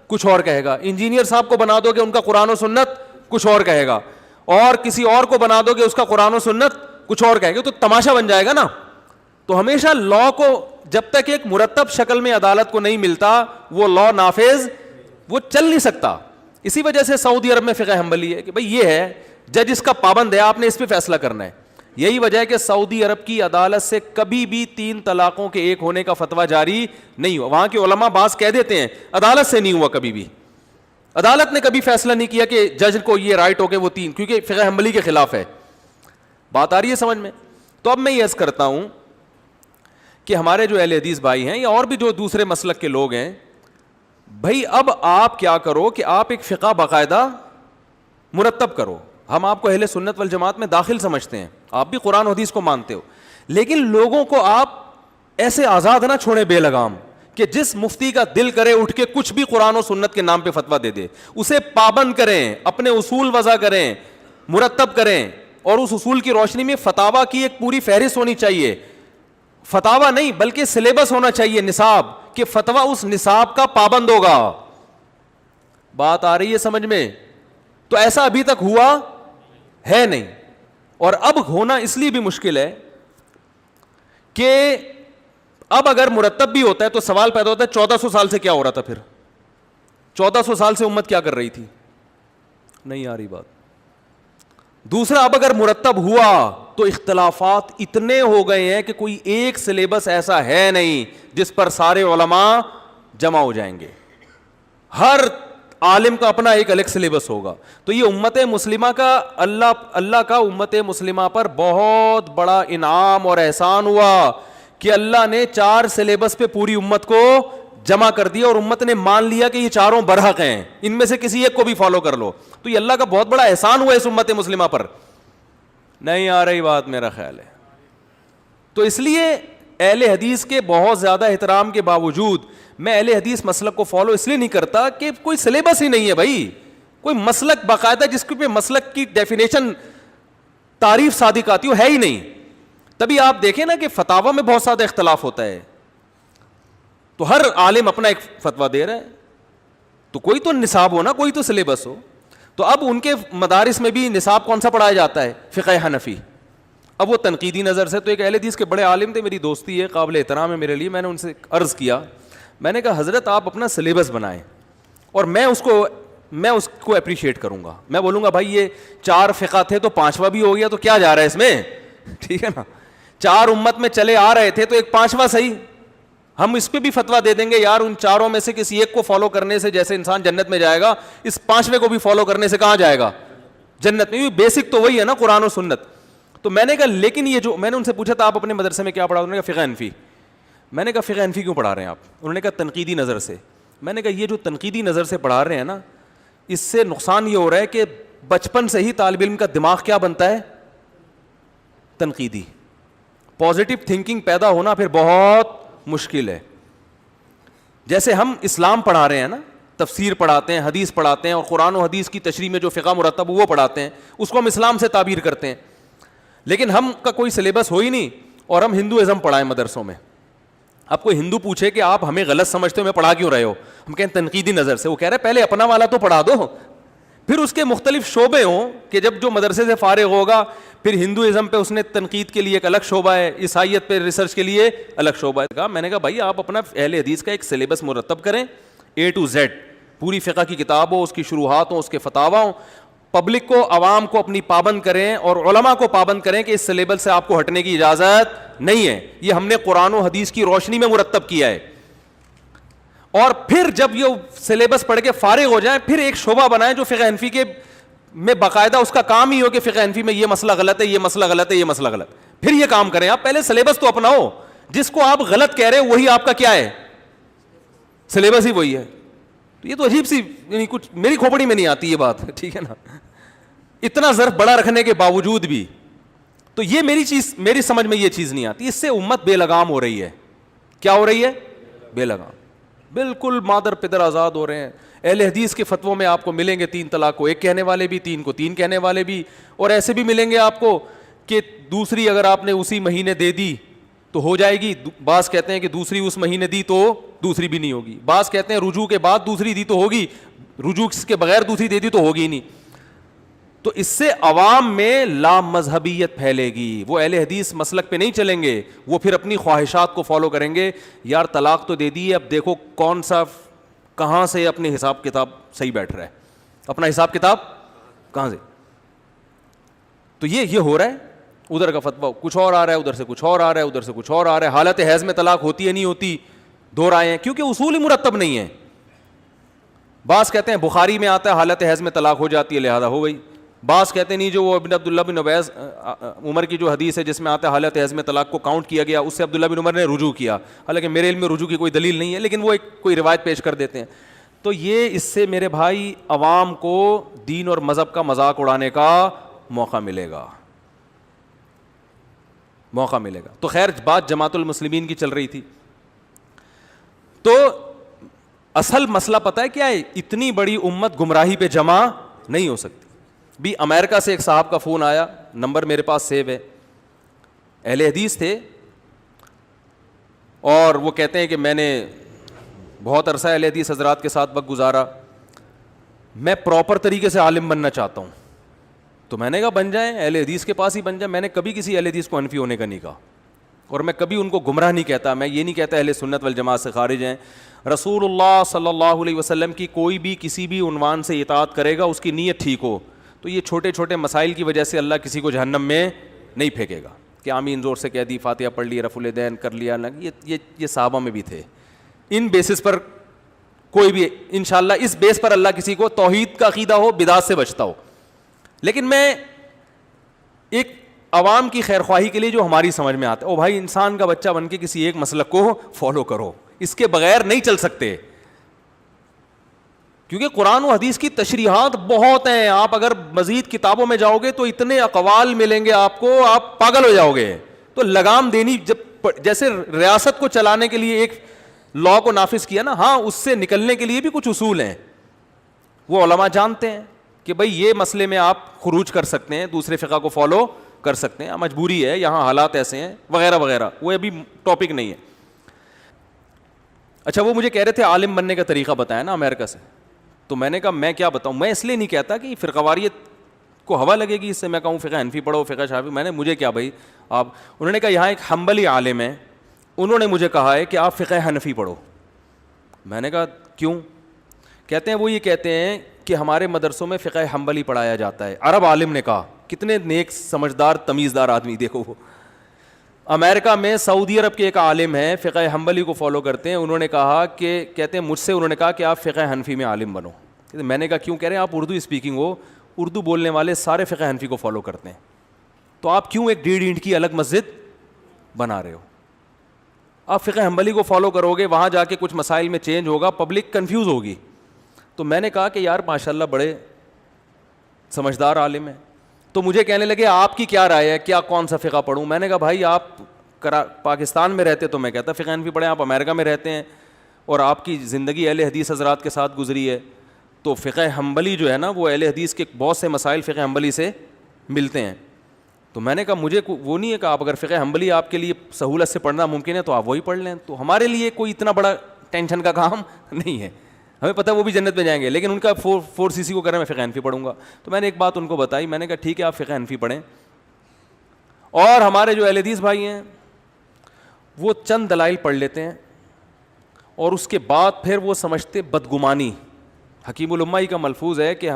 کچھ اور کہے گا, انجینئر صاحب کو بنا دو گے ان کا قرآن و سنت کچھ اور کہے گا, اور کسی اور کو بنا دو گے اس کا قرآن و سنت کچھ اور کہے گا, تو تماشا بن جائے گا نا. تو ہمیشہ لا کو جب تک ایک مرتب شکل میں عدالت کو نہیں ملتا وہ لا نافذ وہ چل نہیں سکتا. اسی وجہ سے سعودی عرب میں فقہ حنبلی ہے کہ بھئی یہ ہے, جج اس کا پابند ہے, آپ نے اس پہ فیصلہ کرنا ہے. یہی وجہ ہے کہ سعودی عرب کی عدالت سے کبھی بھی 3 طلاقوں کے ایک ہونے کا فتویٰ جاری نہیں ہوا. وہاں کے علماء بعض کہہ دیتے ہیں عدالت سے نہیں ہوا, کبھی بھی عدالت نے کبھی فیصلہ نہیں کیا کہ جج کو یہ رائٹ ہو کہ وہ 3, کیونکہ فقہ حنبلی کے خلاف ہے. بات آ رہی ہے سمجھ میں؟ تو اب میں یہ عرض کرتا ہوں کہ ہمارے جو اہل حدیث بھائی ہیں یا اور بھی جو دوسرے مسلک کے لوگ ہیں, بھائی اب آپ کیا کرو کہ آپ ایک فقہ باقاعدہ مرتب کرو. ہم آپ کو اہل سنت والجماعت میں داخل سمجھتے ہیں, آپ بھی قرآن و حدیث کو مانتے ہو, لیکن لوگوں کو آپ ایسے آزاد نہ چھوڑیں بے لگام کہ جس مفتی کا دل کرے اٹھ کے کچھ بھی قرآن و سنت کے نام پہ فتویٰ دے دے. اسے پابند کریں, اپنے اصول وضع کریں, مرتب کریں, اور اس اصول کی روشنی میں فتاویٰ کی ایک پوری فہرست ہونی چاہیے. فتاویٰ نہیں بلکہ سلیبس ہونا چاہیے, نصاب, کہ فتویٰ اس نصاب کا پابند ہوگا. بات آ رہی ہے سمجھ میں؟ تو ایسا ابھی تک ہوا ہے نہیں, اور اب ہونا اس لیے بھی مشکل ہے کہ اب اگر مرتب بھی ہوتا ہے تو سوال پیدا ہوتا ہے 1400 سال سے کیا ہو رہا تھا؟ پھر 1400 سال سے امت کیا کر رہی تھی؟ نہیں آ رہی بات. دوسرا, اب اگر مرتب ہوا تو اختلافات اتنے ہو گئے ہیں کہ کوئی ایک سلیبس ایسا ہے نہیں جس پر سارے علماء جمع ہو جائیں گے. ہر عالم کا اپنا ایک الگ سلیبس ہوگا. تو یہ امت مسلمہ کا اللہ کا امت مسلمہ پر بہت بڑا انعام اور احسان ہوا کہ اللہ نے 4 سلیبس پہ پوری امت کو جمع کر دیا اور امت نے مان لیا کہ یہ چاروں برحق ہیں, ان میں سے کسی ایک کو بھی فالو کر لو. تو یہ اللہ کا بہت بڑا احسان ہوا اس امت مسلمہ پر. نہیں آ رہی بات میرا خیال ہے. تو اس لیے اہل حدیث کے بہت زیادہ احترام کے باوجود میں اہل حدیث مسلک کو فالو اس لیے نہیں کرتا کہ کوئی سلیبس ہی نہیں ہے بھائی, کوئی مسلک باقاعدہ جس کے مسلک کی ڈیفینیشن تعریف صادق آتی ہو ہے ہی نہیں. تبھی آپ دیکھیں نا کہ فتاوا میں بہت زیادہ اختلاف ہوتا ہے, تو ہر عالم اپنا ایک فتوا دے رہا ہے, تو کوئی تو نصاب ہو نا, کوئی تو سلیبس ہو. تو اب ان کے مدارس میں بھی نصاب کون سا پڑھایا جاتا ہے؟ فقہ حنفی. اب وہ تنقیدی نظر سے, تو ایک اہل حدیث کے بڑے عالم تھے, میری دوستی ہے, قابل احترام ہے میرے لیے, میں نے ان سے عرض کیا, میں نے کہا حضرت آپ اپنا سلیبس بنائیں اور میں اس کو اپریشیٹ کروں گا. میں بولوں گا بھائی یہ 4 فقہ تھے تو 5واں بھی ہو گیا, تو کیا جا رہا ہے اس میں, ٹھیک ہے نا. 4 امت میں چلے آ رہے تھے تو ایک 5واں صحیح, ہم اس پہ بھی فتوا دے دیں گے یار ان 4 میں سے کسی ایک کو فالو کرنے سے جیسے انسان جنت میں جائے گا, اس 5ویں کو بھی فالو کرنے سے کہاں جائے گا؟ جنت میں. بیسک تو وہی ہے نا, قرآن و سنت. تو میں نے کہا لیکن یہ جو میں نے ان سے پوچھا تھا آپ اپنے مدرسے میں کیا پڑھا, انہوں نے کہا فقہ حنفی. میں نے کہا فقہ حنفی کیوں پڑھا رہے ہیں آپ؟ انہوں نے کہا تنقیدی نظر سے. میں نے کہا یہ جو تنقیدی نظر سے پڑھا رہے ہیں نا, اس سے نقصان یہ ہو رہا ہے کہ بچپن سے ہی طالب علم کا دماغ کیا بنتا ہے؟ تنقیدی. پازیٹیو تھنکنگ پیدا ہونا پھر بہت مشکل ہے. جیسے ہم اسلام پڑھا رہے ہیں نا, تفسیر پڑھاتے ہیں, حدیث پڑھاتے ہیں, اور قرآن و حدیث کی تشریح میں جو فقہ مرتب وہ پڑھاتے ہیں, اس کو ہم اسلام سے تعبیر کرتے ہیں. لیکن ہم کا کوئی سلیبس ہو ہی نہیں اور ہم ہندوازم پڑھائیں مدرسوں میں. آپ کوئی ہندو پوچھے کہ آپ ہمیں غلط سمجھتے ہو, میں پڑھا کیوں رہے ہو, ہم کہیں تنقیدی نظر سے. وہ کہہ رہے پہلے اپنا والا تو پڑھا دو, پھر اس کے مختلف شعبے ہوں کہ جب جو مدرسے سے فارغ ہوگا پھر ہندوازم پہ اس نے تنقید کے لیے ایک الگ شعبہ ہے, عیسائیت پہ ریسرچ کے لیے الگ شعبہ ہے. میں نے کہا بھائی آپ اپنا اہل حدیث کا ایک سلیبس مرتب کریں, A to Z پوری فقہ کی کتاب ہو, اس کی شروحات ہوں, اس کے فتاوا ہوں. پبلک کو, عوام کو اپنی پابند کریں اور علماء کو پابند کریں کہ اس سلیبس سے آپ کو ہٹنے کی اجازت نہیں ہے, یہ ہم نے قرآن و حدیث کی روشنی میں مرتب کیا ہے. اور پھر جب یہ سلیبس پڑھ کے فارغ ہو جائیں پھر ایک شعبہ بنائیں جو فقہ حنفی کے میں باقاعدہ اس کا کام ہی ہو کہ فقہ حنفی میں یہ مسئلہ غلط ہے, یہ مسئلہ غلط ہے, یہ مسئلہ غلط. پھر یہ کام کریں آپ. پہلے سلیبس تو اپنا ہو, جس کو آپ غلط کہہ رہے ہو وہی آپ کا کیا ہے, سلیبس ہی وہی ہے. یہ تو عجیب سی, یعنی کچھ میری کھوپڑی میں نہیں آتی یہ بات, ٹھیک ہے نا, اتنا ظرف بڑا رکھنے کے باوجود بھی. تو یہ میری سمجھ میں یہ چیز نہیں آتی. اس سے امت بے لگام ہو رہی ہے. کیا ہو رہی ہے؟ بے لگام. بالکل مادر پدر آزاد ہو رہے ہیں. اہل حدیث کے فتووں میں آپ کو ملیں گے 3 طلاق کو 1 کہنے والے بھی, 3 کو 3 کہنے والے بھی, اور ایسے بھی ملیں گے آپ کو کہ دوسری اگر آپ نے اسی مہینے دے دی تو ہو جائے گی. بعض کہتے ہیں کہ دوسری اس مہینے دی تو دوسری بھی نہیں ہوگی. بعض کہتے ہیں رجوع کے بعد دوسری دی تو ہوگی, رجوع کے بغیر دوسری دے دی تو ہوگی نہیں. تو اس سے عوام میں لا مذہبیت پھیلے گی. وہ اہل حدیث مسلک پہ نہیں چلیں گے, وہ پھر اپنی خواہشات کو فالو کریں گے. یار طلاق تو دے دی ہے, اب دیکھو کون سا کہاں سے اپنے حساب کتاب صحیح بیٹھ رہا ہے, اپنا حساب کتاب کہاں سے. تو یہ ہو رہا ہے. ادھر کا فتویٰ کچھ اور آ رہا ہے, ادھر سے کچھ اور آ رہا ہے, ادھر سے کچھ اور آ رہا ہے. حالت حیض میں طلاق ہوتی ہے نہیں ہوتی, 2 رائے ہیں, کیونکہ اصول ہی مرتب نہیں ہے. بعض کہتے ہیں بخاری میں آتا ہے حالت حیض میں طلاق ہو جاتی ہے لہذا ہو گئی. بعض کہتے نہیں جو وہ ابن عبداللہ بن عبیس عمر کی جو حدیث ہے جس میں آتا ہے حالت حیض میں طلاق کو کاؤنٹ کیا گیا, اس سے عبداللہ بن عمر نے رجوع کیا. حالانکہ میرے علم میں رجوع کی کوئی دلیل نہیں ہے, لیکن وہ کوئی روایت پیش کر دیتے ہیں. تو یہ اس سے میرے بھائی عوام کو دین اور مذہب کا مذاق اڑانے کا موقع ملے گا, موقع ملے گا. تو خیر بات جماعت المسلمین کی چل رہی تھی. تو اصل مسئلہ پتہ ہے کیا ہے؟ اتنی بڑی امت گمراہی پہ جمع نہیں ہو سکتی. بھی امریکہ سے ایک صاحب کا فون آیا, نمبر میرے پاس سیو ہے, اہل حدیث تھے, اور وہ کہتے ہیں کہ میں نے بہت عرصہ اہل حدیث حضرات کے ساتھ وقت گزارا, میں پراپر طریقے سے عالم بننا چاہتا ہوں. تو میں نے کہا بن جائیں, اہل حدیث کے پاس ہی بن جائیں. میں نے کبھی کسی اہل حدیث کو حنفی ہونے کا نہیں کہا, اور میں کبھی ان کو گمراہ نہیں کہتا. میں یہ نہیں کہتا اہل سنت والجماعت سے خارج ہیں. رسول اللہ صلی اللہ علیہ وسلم کی کوئی بھی کسی بھی عنوان سے اطاعت کرے گا, اس کی نیت ٹھیک ہو, تو یہ چھوٹے چھوٹے مسائل کی وجہ سے اللہ کسی کو جہنم میں نہیں پھینکے گا کہ آمین زور سے کہہ دی, فاتحہ پڑھ لی, رفع الیدین کر لیا. یہ صحابہ میں بھی تھے. ان بیسس پر کوئی بھی انشاءاللہ اس بیس پر اللہ کسی کو توحید کا عقیدہ ہو, بدعت سے بچتا ہو. لیکن میں ایک عوام کی خیر خواہی کے لیے جو ہماری سمجھ میں آتا ہے, او بھائی انسان کا بچہ بن کے کسی ایک مسلک کو فالو کرو, اس کے بغیر نہیں چل سکتے, کیونکہ قرآن و حدیث کی تشریحات بہت ہیں. آپ اگر مزید کتابوں میں جاؤ گے تو اتنے اقوال ملیں گے آپ کو, آپ پاگل ہو جاؤ گے. تو لگام دینی, جب جیسے ریاست کو چلانے کے لیے ایک لا کو نافذ کیا نا, ہاں اس سے نکلنے کے لیے بھی کچھ اصول ہیں. وہ علماء جانتے ہیں کہ بھئی یہ مسئلے میں آپ خروج کر سکتے ہیں, دوسرے فقہ کو فالو کر سکتے ہیں, مجبوری ہے, یہاں حالات ایسے ہیں وغیرہ وغیرہ. وہ ابھی ٹاپک نہیں ہے. اچھا, وہ مجھے کہہ رہے تھے عالم بننے کا طریقہ بتایا نا امریکہ سے, تو میں نے کہا میں کیا بتاؤں. میں اس لیے نہیں کہتا کہ فرقواریت کو ہوا لگے گی اس سے میں کہوں فقہ حنفی پڑھو, فقہ شافعی. میں نے مجھے کیا بھائی آپ, انہوں نے کہا یہاں ایک حنبلی عالم ہے, انہوں نے مجھے کہا ہے کہ آپ فقہ حنفی پڑھو. میں نے کہا کیوں؟ کہتے ہیں وہ یہ کہتے ہیں کہ ہمارے مدرسوں میں فقہ حنبلی پڑھایا جاتا ہے. عرب عالم نے کہا, کتنے نیک سمجھدار تمیزدار آدمی, دیکھو وہ امریکہ میں سعودی عرب کے ایک عالم ہیں فقہ حنبلی کو فالو کرتے ہیں. انہوں نے کہا کہ کہتے ہیں مجھ سے انہوں نے کہا کہ آپ فقہ حنفی میں عالم بنو. میں نے کہا کیوں؟ کہہ رہے ہیں آپ اردو اسپیکنگ ہو, اردو بولنے والے سارے فقہ حنفی کو فالو کرتے ہیں, تو آپ کیوں ایک 1.5 اینٹ کی الگ مسجد بنا رہے ہو؟ آپ فقہ حنبلی کو فالو کرو گے, وہاں جا کے کچھ مسائل میں چینج ہوگا, پبلک کنفیوز ہوگی. تو میں نے کہا کہ یار ماشاءاللہ بڑے سمجھدار عالم ہیں. تو مجھے کہنے لگے آپ کی کیا رائے ہے, کیا کون سا فقہ پڑھوں؟ میں نے کہا بھائی آپ پاکستان میں رہتے تو میں کہتا فقہ حنفی پڑھیں, آپ امریکہ میں رہتے ہیں اور آپ کی زندگی اہل حدیث حضرات کے ساتھ گزری ہے, تو فقہ حنبلی جو ہے نا وہ اہل حدیث کے بہت سے مسائل فقہ حنبلی سے ملتے ہیں. تو میں نے کہا مجھے وہ نہیں ہے کہ آپ اگر فقہ حنبلی آپ کے لیے سہولت سے پڑھنا ممکن ہے تو آپ وہی پڑھ لیں, تو ہمارے لیے کوئی اتنا بڑا ٹینشن کا کام نہیں ہے, ہمیں پتہ ہے وہ بھی جنت میں جائیں گے. لیکن ان کا 4cc کو کریں میں فقہ حنفی پڑھوں گا. تو میں نے ایک بات ان کو بتائی, میں نے کہا ٹھیک ہے آپ فقہ حنفی پڑھیں, اور ہمارے جو اہل حدیث بھائی ہیں وہ چند دلائل پڑھ لیتے ہیں اور اس کے بعد پھر وہ سمجھتے بدگمانی. حکیم الامہ کا ملفوظ ہے کہ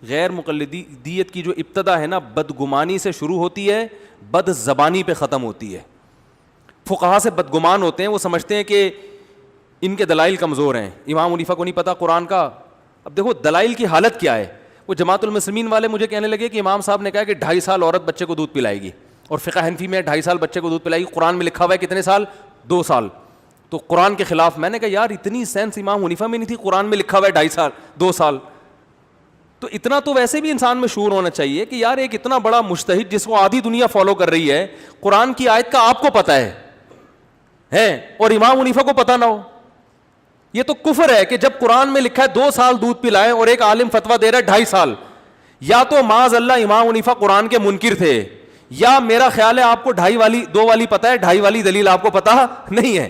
غیر مقلدیت کی جو ابتدا ہے نا بدگمانی سے شروع ہوتی ہے, بد زبانی پہ ختم ہوتی ہے. فقہا سے بدگمان ہوتے ہیں, وہ سمجھتے ہیں کہ ان کے دلائل کمزور ہیں. امام حنیفہ کو نہیں پتا قرآن کا. اب دیکھو دلائل کی حالت کیا ہے. وہ جماعت المسلمین والے مجھے کہنے لگے کہ امام صاحب نے کہا کہ 2.5 سال عورت بچے کو دودھ پلائے گی, اور فقہ حنفی میں 2.5 سال بچے کو دودھ پلائے گی, قرآن میں لکھا ہوا ہے کتنے سال, 2 سال, تو قرآن کے خلاف. میں نے کہا یار اتنی سینس امام حنیفہ میں نہیں تھی, قرآن میں لکھا ہوا ہے 2.5 سال 2 سال. تو اتنا تو ویسے بھی انسان میں شعور ہونا چاہیے کہ یار ایک اتنا بڑا مجتہد جس کو آدھی دنیا فالو کر رہی ہے, قرآن کی آیت کا آپ کو پتہ ہے اور امام حنیفہ کو پتہ نہ ہو. یہ تو کفر ہے کہ جب قرآن میں لکھا ہے 2 سال دودھ پلائیں اور ایک عالم فتویٰ دے رہا ہے 2.5 سال. یا تو معاذ اللہ امام حنیفہ قرآن کے منکر تھے, یا میرا خیال ہے آپ کو 2.5 والی پتہ ہے, 2.5 والی دلیل آپ کو پتہ نہیں ہے.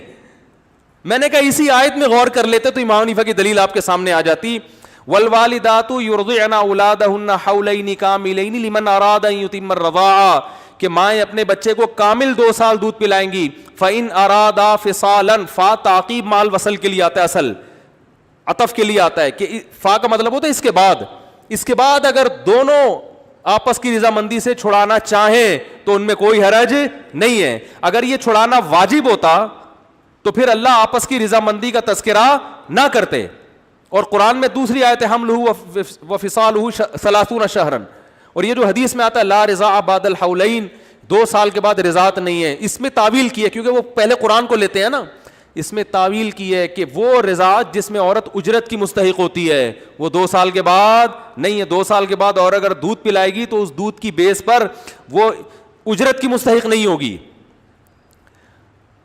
میں نے کہا اسی آیت میں غور کر لیتے تو امام حنیفہ کی دلیل آپ کے سامنے آ جاتی. والوالدات یرضعن اولادهن حولین کاملین لمن اراد ان یتم الرضاعہ, کہ مائیں اپنے بچے کو کامل 2 سال دودھ پلائیں گی. فإن ارادا فصالا, فا تعقیب مال وصل کے لیے آتا ہے, اصل عطف کے لیے آتا ہے, کہ فا کا مطلب ہوتا ہے اس کے بعد اگر دونوں آپس کی رضامندی سے چھڑانا چاہیں تو ان میں کوئی حرج نہیں ہے. اگر یہ چھڑانا واجب ہوتا تو پھر اللہ آپس کی رضامندی کا تذکرہ نہ کرتے. اور قرآن میں دوسری آیت ہے حملہ وفصالہ 30 شہرا, اور یہ جو حدیث میں آتا ہے لا رضاع بعد الحولین, 2 سال کے بعد رضاعت نہیں ہے, اس میں تعویل کی ہے کیونکہ وہ پہلے قرآن کو لیتے ہیں نا, اس میں تعویل کی ہے کہ وہ رضاعت جس میں عورت اجرت کی مستحق ہوتی ہے وہ 2 سال کے بعد نہیں ہے. 2 سال کے بعد اور اگر دودھ پلائے گی تو اس دودھ کی بیس پر وہ اجرت کی مستحق نہیں ہوگی.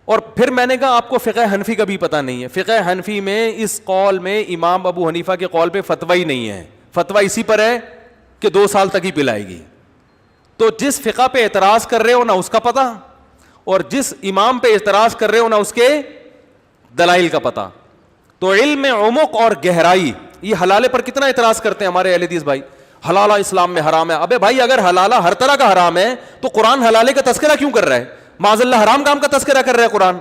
اور پھر میں نے کہا آپ کو فقہ حنفی کا بھی پتہ نہیں ہے. فقہ حنفی میں اس قول میں امام ابو حنیفہ کے قول پہ فتویٰ ہی نہیں ہے, فتویٰ اسی پر ہے کہ 2 سال تک ہی پلائے گی. تو جس فقہ پہ اعتراض کر رہے ہو نہ اس کا پتہ, اور جس امام پہ اعتراض کر رہے ہو نہ اس کے دلائل کا پتہ. تو علم عمق اور گہرائی, یہ حلالے پر کتنا اعتراض کرتے ہیں ہمارے اہل حدیث بھائی, حلالہ اسلام میں حرام ہے. ابے بھائی اگر حلالہ ہر طرح کا حرام ہے تو قرآن حلالے کا تذکرہ کیوں کر رہا ہے؟ معاذ اللہ حرام کام کا تذکرہ کر رہا ہے قرآن.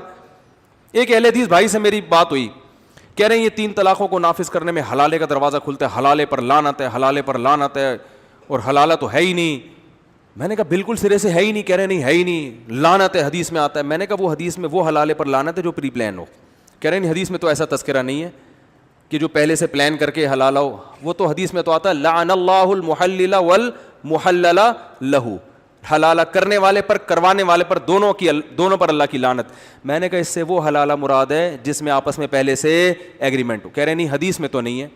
ایک اہل حدیث بھائی سے میری بات ہوئی, کہہ رہے ہیں یہ 3 طلاقوں کو نافذ کرنے میں حلالے کا دروازہ کھلتا ہے, حلالے پر لعنت ہے, حلالے پر لعنت ہے, اور حلالہ تو ہے ہی نہیں. میں نے کہا بالکل سرے سے ہے ہی نہیں. کہہ رہے نہیں ہے ہی نہیں, لعنت ہے, حدیث میں آتا ہے. میں نے کہا وہ حدیث میں وہ حلالے پر لعنت ہے جو پری پلان ہو. کہہ رہے نہیں حدیث میں تو ایسا تذکرہ نہیں ہے. کہ جو پہلے سے پلان کر کے حلال ہو. وہ تو حدیث میں تو آتا ہے لعن اللہ المحلل والمحلل لہ, حلالہ کرنے والے پر کروانے والے پر دونوں پر اللہ کی لعنت. میں نے کہا اس سے وہ حلالہ مراد ہے جس میں آپس میں پہلے سے ایگریمنٹ ہو. کہہ رہے نہیں حدیث میں تو نہیں ہے.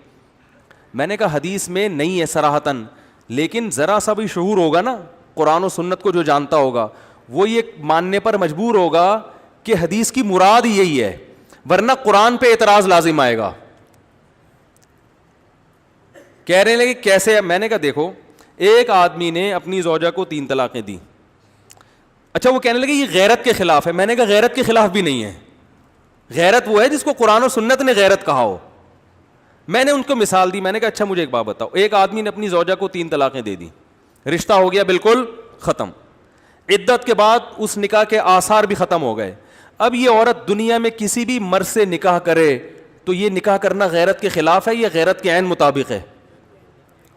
میں نے کہا حدیث میں نہیں ہے صراحتاً, لیکن ذرا سا بھی شعور ہوگا نا, قرآن و سنت کو جو جانتا ہوگا وہ یہ ماننے پر مجبور ہوگا کہ حدیث کی مراد یہی ہے, ورنہ قرآن پہ اعتراض لازم آئے گا. کہہ رہے ہیں کہ کیسے؟ میں نے کہا دیکھو, ایک آدمی نے اپنی زوجہ کو 3 طلاقیں دی. اچھا وہ کہنے لگے یہ غیرت کے خلاف ہے. میں نے کہا غیرت کے خلاف بھی نہیں ہے. غیرت وہ ہے جس کو قرآن و سنت نے غیرت کہا ہو. میں نے ان کو مثال دی. میں نے کہا اچھا مجھے ایک بات بتاؤ, ایک آدمی نے اپنی زوجہ کو 3 طلاقیں دے دی, رشتہ ہو گیا بالکل ختم, عدت کے بعد اس نکاح کے آثار بھی ختم ہو گئے. اب یہ عورت دنیا میں کسی بھی مرد سے نکاح کرے تو یہ نکاح کرنا غیرت کے خلاف ہے یا غیرت کے عین مطابق ہے؟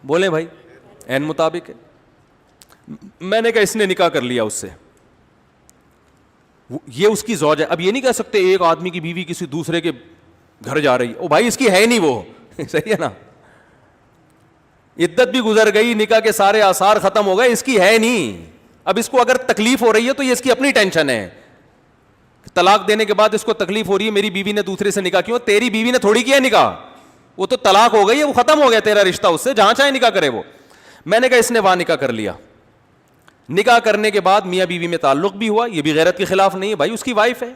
بولیں بھائی, عین مطابق ہے. میں نے کہا اس نے نکاح کر لیا اس سے, یہ اس کی زوج ہے. اب یہ نہیں کہہ سکتے ایک آدمی کی بیوی کسی دوسرے کے گھر جا رہی ہے, او بھائی اس کی ہے نہیں وہ صحیح ہے نا, عدت بھی گزر گئی, نکاح کے سارے آثار ختم ہو گئے, اس کی ہے نہیں. اب اس کو اگر تکلیف ہو رہی ہے تو یہ اس کی اپنی ٹینشن ہے. طلاق دینے کے بعد اس کو تکلیف ہو رہی ہے میری بیوی نے دوسرے سے نکاح کیوں؟ تیری بیوی نے تھوڑی کیا نکاح, وہ تو طلاق ہو گئی ہے, وہ ختم ہو گیا تیرا رشتہ اس سے, جہاں چاہے نکاح کرے وہ. میں نے کہا اس نے وہاں نکاح کر لیا, نکاح کرنے کے بعد میاں بیوی میں تعلق بھی ہوا, یہ بھی غیرت کے خلاف نہیں ہے بھائی, اس کی وائف ہے.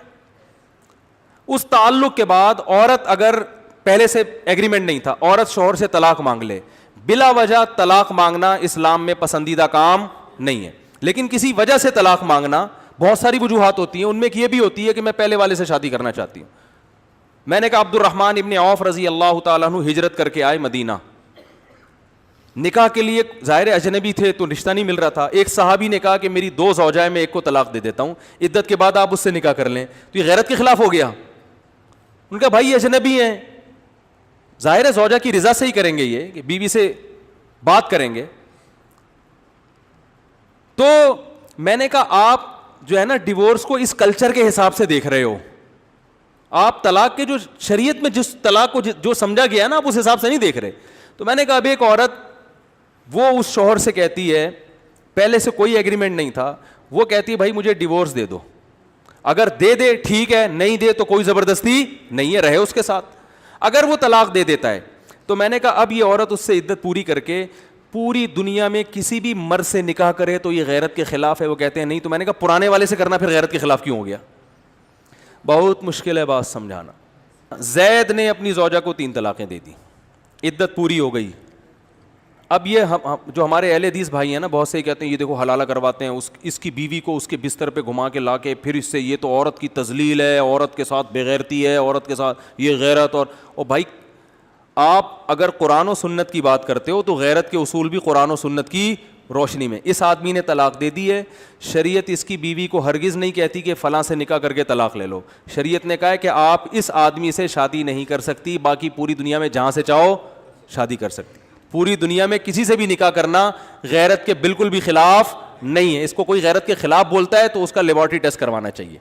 اس تعلق کے بعد عورت اگر پہلے سے ایگریمنٹ نہیں تھا, عورت شوہر سے طلاق مانگ لے, بلا وجہ طلاق مانگنا اسلام میں پسندیدہ کام نہیں ہے. لیکن کسی وجہ سے طلاق مانگنا, بہت ساری وجوہات ہوتی ہیں, ان میں یہ بھی ہوتی ہے کہ میں پہلے والے سے شادی کرنا چاہتی ہوں. میں نے کہا عبد الرحمن ابن عوف رضی اللہ تعالیٰ عنہ ہجرت کر کے آئے مدینہ, نکاح کے لیے ظاہر اجنبی تھے تو رشتہ نہیں مل رہا تھا. ایک صحابی نے کہا کہ میری 2 زوجائیں, میں ایک کو طلاق دے دیتا ہوں, عدت کے بعد آپ اس سے نکاح کر لیں. تو یہ غیرت کے خلاف ہو گیا. ان کا بھائی اجنبی ہیں, ظاہر ہے زوجہ کی رضا سے ہی کریں گے, یہ کہ بیوی سے بات کریں گے. تو میں نے کہا آپ جو ہے نا ڈیورس کو اس کلچر کے حساب سے دیکھ رہے ہو, آپ طلاق کے جو شریعت میں جس طلاق کو جو سمجھا گیا نا آپ اس حساب سے نہیں دیکھ رہے. تو میں نے کہا اب ایک عورت وہ اس شوہر سے کہتی ہے, پہلے سے کوئی ایگریمنٹ نہیں تھا, وہ کہتی ہے بھائی مجھے ڈیورس دے دو, اگر دے دے ٹھیک ہے, نہیں دے تو کوئی زبردستی نہیں ہے, رہے اس کے ساتھ. اگر وہ طلاق دے دیتا ہے تو میں نے کہا اب یہ عورت اس سے عدت پوری کر کے پوری دنیا میں کسی بھی مرد سے نکاح کرے تو یہ غیرت کے خلاف ہے. وہ کہتے ہیں نہیں. تو میں نے کہا پرانے والے سے کرنا پھر غیرت کے خلاف کیوں ہو گیا؟ بہت مشکل ہے بات سمجھانا. زید نے اپنی زوجہ کو 3 طلاقیں دے دی, عدت پوری ہو گئی. اب یہ جو ہمارے اہل حدیث بھائی ہیں نا, بہت سے کہتے ہیں یہ دیکھو حلالہ کرواتے ہیں, اس کی بیوی کو اس کے بستر پہ گھما کے لا کے پھر اس سے, یہ تو عورت کی تذلیل ہے, عورت کے ساتھ بے غیرتی ہے, عورت کے ساتھ یہ غیرت. اور بھائی آپ اگر قرآن و سنت کی بات کرتے ہو تو غیرت کے اصول بھی قرآن و سنت کی روشنی میں. اس آدمی نے طلاق دے دی ہے, شریعت اس کی بیوی کو ہرگز نہیں کہتی کہ فلاں سے نکاح کر کے طلاق لے لو. شریعت نے کہا ہے کہ آپ اس آدمی سے شادی نہیں کر سکتی, باقی پوری دنیا میں جہاں سے چاہو شادی کر سکتی. پوری دنیا میں کسی سے بھی نکاح کرنا غیرت کے بالکل بھی خلاف نہیں ہے. اس کو کوئی غیرت کے خلاف بولتا ہے تو اس کا لیبارٹری ٹیسٹ کروانا چاہیے.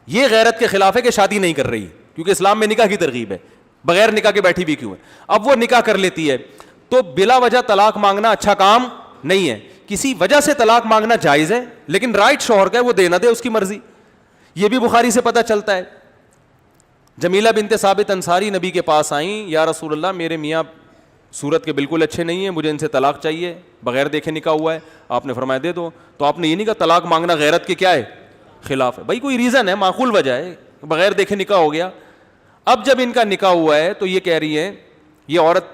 یہ غیرت کے خلاف ہے کہ شادی نہیں کر رہی, کیونکہ اسلام میں نکاح کی ترغیب ہے, بغیر نکاح کے بیٹھی بھی کیوں ہے. اب وہ نکاح کر لیتی ہے تو بلا وجہ طلاق مانگنا اچھا کام نہیں ہے. کسی وجہ سے طلاق مانگنا جائز ہے, لیکن رائٹ شوہر کا ہے, وہ دے نہ دے اس کی مرضی. یہ بھی بخاری سے پتہ چلتا ہے. جمیلہ بنت ثابت انصاری نبی کے پاس آئیں, یا رسول اللہ میرے میاں صورت کے بالکل اچھے نہیں ہیں, مجھے ان سے طلاق چاہیے, بغیر دیکھے نکاح ہوا ہے. آپ نے فرمایا دے دو. تو آپ نے یہ نہیں کہا طلاق مانگنا غیرت کے کیا ہے خلاف ہے. بھائی کوئی ریزن ہے, معقول وجہ ہے, بغیر دیکھے نکاح ہو گیا. اب جب ان کا نکاح ہوا ہے تو یہ کہہ رہی ہے, یہ عورت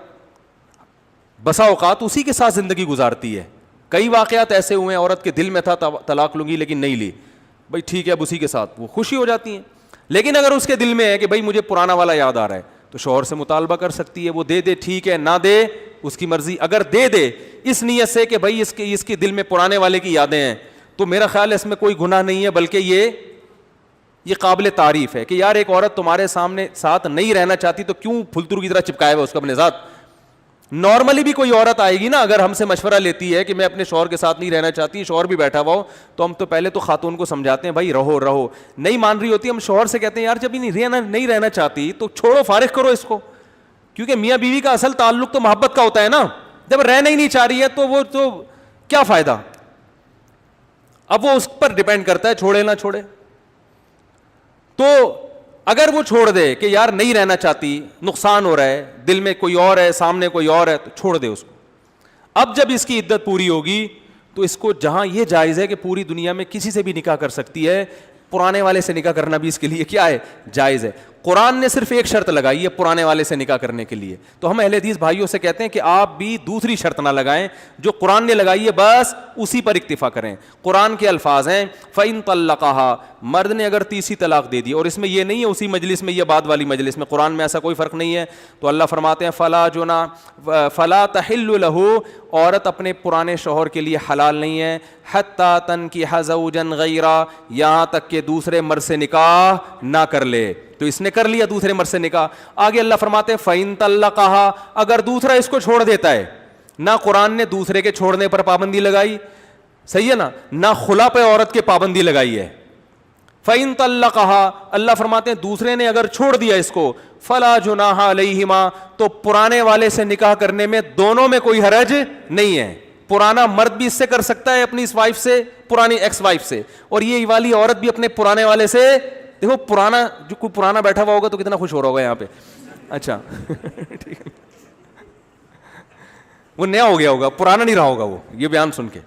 بسا اوقات اسی کے ساتھ زندگی گزارتی ہے. کئی واقعات ایسے ہوئے ہیں عورت کے دل میں تھا طلاق لوں گی لیکن نہیں لی, بھائی ٹھیک ہے اب اسی کے ساتھ وہ خوشی ہو جاتی ہیں. لیکن اگر اس کے دل میں ہے کہ بھائی مجھے پرانا والا یاد آ رہا ہے تو شوہر سے مطالبہ کر سکتی ہے, وہ دے دے ٹھیک ہے, نہ دے اس کی مرضی. اگر دے دے اس نیت سے کہ بھائی اس کے دل میں پرانے والے کی یادیں ہیں تو میرا خیال ہے اس میں کوئی گناہ نہیں ہے, بلکہ یہ قابل تعریف ہے کہ یار ایک عورت تمہارے سامنے ساتھ نہیں رہنا چاہتی تو کیوں پھلترو کی طرح چپکائے ہوا اس کو اپنے ساتھ. نارملی بھی کوئی عورت آئے گی نا, اگر ہم سے مشورہ لیتی ہے کہ میں اپنے شوہر کے ساتھ نہیں رہنا چاہتی, شوہر بھی بیٹھا ہوا ہو, تو ہم تو پہلے تو خاتون کو سمجھاتے ہیں بھائی رہو رہو. نہیں مان رہی ہوتی, ہم شوہر سے کہتے ہیں یار جب نہیں رہنا چاہتی تو چھوڑو, فارغ کرو اس کو. کیونکہ میاں بیوی کا اصل تعلق تو محبت کا ہوتا ہے نا. جب رہنا ہی نہیں چاہ رہی ہے تو وہ تو کیا فائدہ. اب وہ اس پر ڈیپینڈ کرتا ہے چھوڑے نہ چھوڑے. تو اگر وہ چھوڑ دے کہ یار نہیں رہنا چاہتی, نقصان ہو رہا ہے, دل میں کوئی اور ہے, سامنے کوئی اور ہے, تو چھوڑ دے اس کو. اب جب اس کی عدت پوری ہوگی تو اس کو جہاں یہ جائز ہے کہ پوری دنیا میں کسی سے بھی نکاح کر سکتی ہے, پرانے والے سے نکاح کرنا بھی اس کے لیے کیا ہے, جائز ہے. قرآن نے صرف ایک شرط لگائی ہے پرانے والے سے نکاح کرنے کے لیے. تو ہم اہل حدیث بھائیوں سے کہتے ہیں کہ آپ بھی دوسری شرط نہ لگائیں, جو قرآن نے لگائی ہے بس اسی پر اکتفا کریں. قرآن کے الفاظ ہیں فَإِن طَلَّقَهَا, مرد نے اگر تیسری طلاق دے دی, اور اس میں یہ نہیں ہے اسی مجلس میں یا بعد والی مجلس میں, قرآن میں ایسا کوئی فرق نہیں ہے. تو اللہ فرماتے ہیں فَلَا تَحِلُّ لَهُ, عورت اپنے پرانے شوہر کے لیے حلال نہیں ہے, حَتَّى تَنْكِحَ زَوْجًا غَيْرَهُ, یہاں تک کہ دوسرے مرد سے نکاح نہ کر لے. تو اس نے کر لیا دوسرے مرد سے نکاح. آگے اللہ فرماتے ہیں فَإِن طَلَّقَهَا, اگر دوسرا اس کو چھوڑ دیتا ہے. نہ قرآن نے دوسرے کے چھوڑنے پر پابندی لگائی, صحیح ہے نا, نہ خلا پہ عورت کے پابندی لگائی ہے. فَإِن طَلَّقَهَا, اللہ فرماتے ہیں دوسرے نے اگر چھوڑ دیا اس کو, فَلَا جُنَاحَ عَلَيْهِمَا, تو پرانے والے سے نکاح کرنے میں دونوں میں کوئی حرج نہیں ہے. پرانا مرد بھی اس سے کر سکتا ہے اپنی اس وائف سے, پرانی ایکس وائف سے, اور یہ والی عورت بھی اپنے پرانے والے سے. دیکھو پرانا, جو کوئی پرانا بیٹھا ہوا ہوگا تو کتنا خوش ہو رہا ہوگا یہاں پہ. اچھا ٹھیک ہے, وہ نیا ہو گیا ہوگا, پرانا نہیں رہا ہوگا وہ یہ بیان سن کے.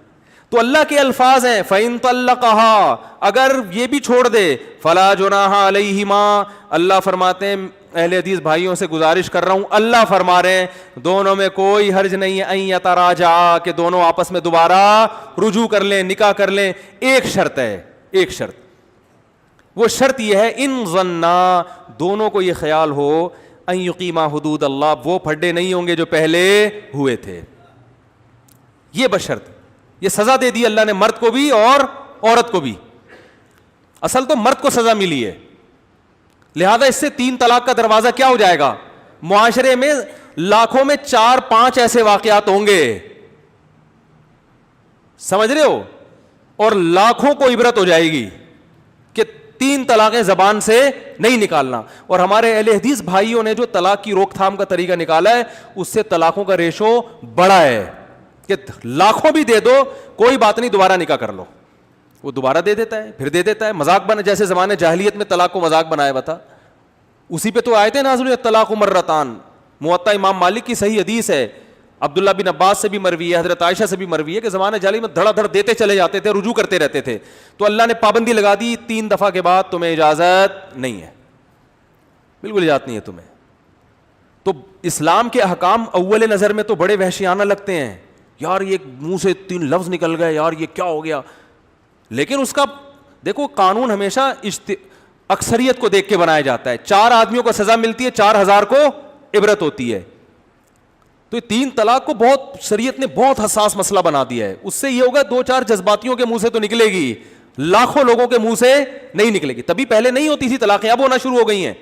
تو اللہ کے الفاظ ہیں فَإِن طَلَّقَهَا, اگر یہ بھی چھوڑ دے, فَلَا جُنَاحَ عَلَيْهِمَا, اللہ فرماتے ہیں اہل حدیث بھائیوں سے گزارش کر رہا ہوں, اللہ فرما رہے ہیں دونوں میں کوئی حرج نہیں ہے ان یتراجعا, کہ دونوں آپس میں دوبارہ رجوع کر لیں, نکاح کر لیں. ایک شرط ہے, ایک شرط, وہ شرط یہ ہے ان ظنا, دونوں کو یہ خیال ہو ان یقیما حدود اللہ, وہ پھڈے نہیں ہوں گے جو پہلے ہوئے تھے. یہ بس شرط. یہ سزا دے دی اللہ نے مرد کو بھی اور عورت کو بھی. اصل تو مرد کو سزا ملی ہے, لہذا اس سے 3 طلاق کا دروازہ کیا ہو جائے گا. معاشرے میں لاکھوں میں 4-5 ایسے واقعات ہوں گے, سمجھ رہے ہو, اور لاکھوں کو عبرت ہو جائے گی کہ 3 طلاقیں زبان سے نہیں نکالنا. اور ہمارے اہل حدیث بھائیوں نے جو طلاق کی روک تھام کا طریقہ نکالا ہے, اس سے طلاقوں کا ریشو بڑا ہے کہ لاکھوں بھی دے دو کوئی بات نہیں, دوبارہ نکاح کر لو. وہ دوبارہ دے دیتا ہے, پھر دے دیتا ہے, مذاق بنا, جیسے زمانے جاہلیت میں طلاق کو مذاق بنایا ہوا تھا, اسی پہ تو آئے تھے نازل الطلاق مرتان. موطا امام مالک کی صحیح حدیث ہے, عبداللہ بن عباس سے بھی مروی ہے, حضرت عائشہ سے بھی مروی ہے, کہ زمانے جاہلی میں دھڑا دھڑ دیتے چلے جاتے تھے, رجوع کرتے رہتے تھے. تو اللہ نے پابندی لگا دی 3 دفعہ کے بعد تمہیں اجازت نہیں ہے, بالکل اجازت نہیں ہے تمہیں. تو اسلام کے احکام اول نظر میں تو بڑے وحشیانہ لگتے ہیں, یار یہ منہ سے 3 لفظ نکل گئے, یار یہ کیا ہو گیا. لیکن اس کا دیکھو قانون ہمیشہ اکثریت کو دیکھ کے بنایا جاتا ہے. 4 آدمیوں کو سزا ملتی ہے, 4000 کو عبرت ہوتی ہے. تو یہ 3 طلاق کو بہت شریعت نے بہت حساس مسئلہ بنا دیا ہے. اس سے یہ ہوگا 2-4 جذباتیوں کے منہ سے تو نکلے گی, لاکھوں لوگوں کے منہ سے نہیں نکلے گی. تبھی پہلے نہیں ہوتی تھی طلاقیں, اب ہونا شروع ہو گئی ہیں.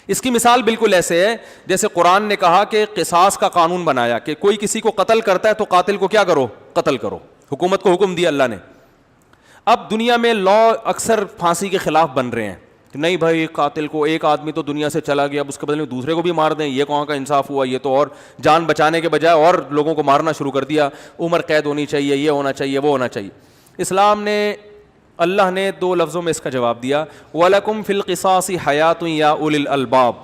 اس کی مثال بالکل ایسے ہے جیسے قرآن نے کہا کہ قصاص کا قانون بنایا کہ کوئی کسی کو قتل کرتا ہے تو قاتل کو کیا کرو, قتل کرو. حکومت کو حکم دیا اللہ نے. اب دنیا میں لا اکثر پھانسی کے خلاف بن رہے ہیں کہ نہیں بھائی قاتل کو, ایک آدمی تو دنیا سے چلا گیا, اب اس کے بدلے میں دوسرے کو بھی مار دیں, یہ کہاں کا انصاف ہوا. یہ تو اور جان بچانے کے بجائے اور لوگوں کو مارنا شروع کر دیا. عمر قید ہونی چاہیے, یہ ہونا چاہیے, وہ ہونا چاہیے. اسلام نے, اللہ نے 2 لفظوں میں اس کا جواب دیا, وَلَكُمْ فِي الْقِصَاصِ حَيَاتٌ يَا أُولِي الْأَلْبَابِ,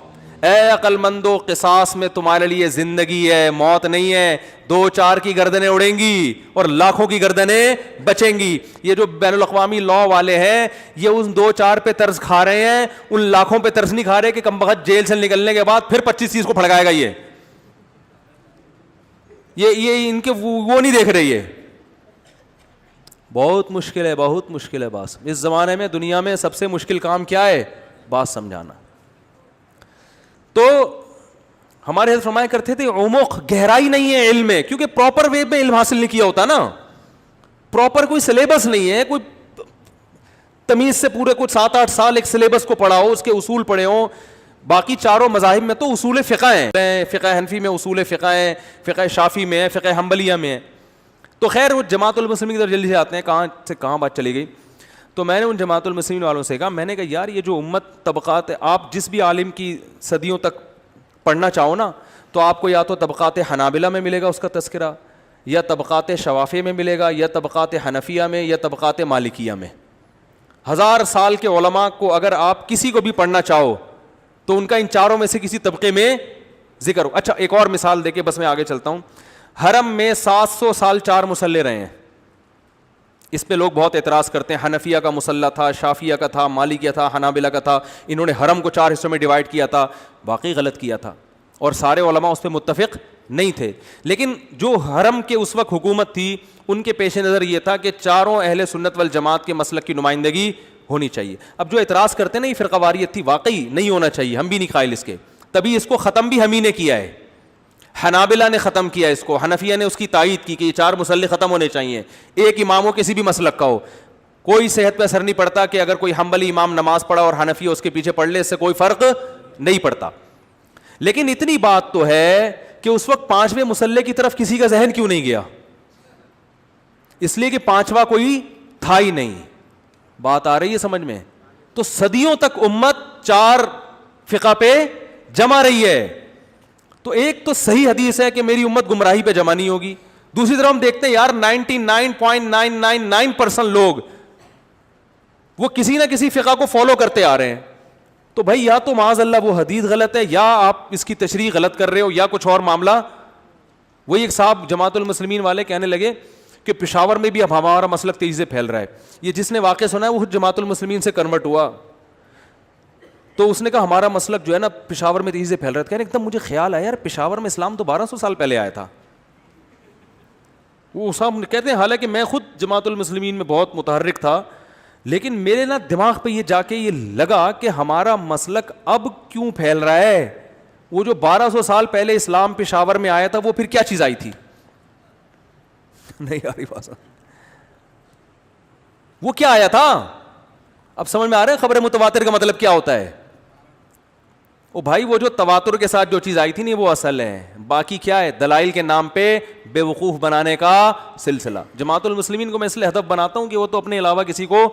اے عقل مندو قصاص میں تمہارے لیے زندگی ہے, موت نہیں ہے. 2-4 کی گردنیں اڑیں گی اور لاکھوں کی گردنیں بچیں گی. یہ جو بین الاقوامی لا والے ہیں یہ ان 2-4 پہ طرز کھا رہے ہیں, ان لاکھوں پہ طرز نہیں کھا رہے کہ کم بخت جیل سے نکلنے کے بعد پھر 25-30 کو پھڑکائے گا. یہ ان کے وہ نہیں دیکھ رہی ہے. بہت مشکل ہے, بہت مشکل ہے. بات اس زمانے میں دنیا میں سب سے مشکل کام کیا ہے, بات سمجھانا. تو ہمارے حضرت فرمایا کرتے تھے عمق, گہرائی نہیں ہے علم میں, کیونکہ پراپر وے میں علم حاصل نہیں کیا ہوتا نا, پراپر کوئی سلیبس نہیں ہے, کوئی تمیز سے پورے کچھ 7-8 سال ایک سلیبس کو پڑھا ہو, اس کے اصول پڑھے ہوں. باقی چاروں مذاہب میں تو اصول فقہ ہیں, فقہ حنفی میں اصول فقہ ہیں, فقہ شافی میں ہے, فقہ حنبلیہ میں ہے. تو خیر وہ جماعت المسلمین کی طرف جلدی سے آتے ہیں, کہاں سے کہاں بات چلی گئی. تو میں نے ان جماعت المسلمین والوں سے کہا, میں نے کہا یار یہ جو امت طبقات ہے, آپ جس بھی عالم کی صدیوں تک پڑھنا چاہو نا تو آپ کو یا تو طبقات حنابلہ میں ملے گا اس کا تذکرہ, یا طبقات شوافیہ میں ملے گا, یا طبقات حنفیہ میں, یا طبقات مالکیہ میں. 1000 سال کے علماء کو اگر آپ کسی کو بھی پڑھنا چاہو تو ان کا ان چاروں میں سے کسی طبقے میں ذکر ہو. اچھا ایک اور مثال دے کے بس میں آگے چلتا ہوں. حرم میں 700 سال 4 مصلے رہے ہیں. اس پہ لوگ بہت اعتراض کرتے ہیں, حنفیہ کا مصلی تھا, شافیہ کا تھا, مالکیہ تھا, حنابلہ کا تھا, انہوں نے حرم کو 4 حصوں میں ڈیوائڈ کیا تھا. واقعی غلط کیا تھا اور سارے علماء اس پہ متفق نہیں تھے. لیکن جو حرم کے اس وقت حکومت تھی ان کے پیش نظر یہ تھا کہ چاروں اہل سنت والجماعت کے مسلک کی نمائندگی ہونی چاہیے. اب جو اعتراض کرتے ہیں نا یہ فرقہ واریت تھی, واقعی نہیں ہونا چاہیے, ہم بھی نہیں قائل اس کے, تبھی اس کو ختم بھی ہم ہی نے کیا ہے. حنابلہ نے ختم کیا اس کو, حنفیہ نے اس کی تائید کی کہ یہ 4 مصلی ختم ہونے چاہیے. ایک امام ہو کسی بھی مسلک کا ہو, کوئی صحت پہ اثر نہیں پڑتا کہ اگر کوئی حنبلی امام نماز پڑھا اور حنفی اس کے پیچھے پڑھ لے, اس سے کوئی فرق نہیں پڑتا. لیکن اتنی بات تو ہے کہ اس وقت 5ویں مصلی کی طرف کسی کا ذہن کیوں نہیں گیا؟ اس لیے کہ 5واں کوئی تھا ہی نہیں. بات آ رہی ہے سمجھ میں؟ تو صدیوں تک امت 4 فقہ پہ جمع رہی ہے. تو ایک تو صحیح حدیث ہے کہ میری امت گمراہی پہ جمع نہیں ہوگی. دوسری طرف ہم دیکھتے ہیں یار 99.999% لوگ وہ کسی نہ کسی فقہ کو فالو کرتے آ رہے ہیں. تو بھائی یا تو معاذ اللہ وہ حدیث غلط ہے, یا آپ اس کی تشریح غلط کر رہے ہو, یا کچھ اور معاملہ. وہی ایک صاحب جماعت المسلمین والے کہنے لگے کہ پشاور میں بھی اب ہمارا مسلک تیزی سے پھیل رہا ہے. یہ جس نے واقعہ سنا ہے وہ جماعت المسلمین سے کنورٹ ہوا, تو اس نے کہا ہمارا مسلک جو ہے نا پشاور میں تیزی سے پھیل رہا ہے. کہنے ایک دم مجھے خیال آیا یار پشاور میں اسلام تو 1200 سال پہلے آیا تھا. وہ صاحب کہتے ہیں حالانکہ میں خود جماعت المسلمین میں بہت متحرک تھا, لیکن میرے نا دماغ پہ یہ جا کے یہ لگا کہ ہمارا مسلک اب کیوں پھیل رہا ہے. وہ جو 1200 سال پہلے اسلام پشاور میں آیا تھا وہ پھر کیا چیز آئی تھی؟ نہیں آ رہی بات, وہ کیا آیا تھا؟ اب سمجھ میں آ رہا ہے خبر متواتر کا مطلب کیا ہوتا ہے؟ او بھائی وہ جو تواتر کے ساتھ جو چیز آئی تھی نہیں وہ اصل ہے, باقی کیا ہے دلائل کے نام پہ بے وقوف بنانے کا سلسلہ. جماعت المسلمین کو میں اس لیے ہدف بناتا ہوں کہ وہ تو اپنے علاوہ کسی کو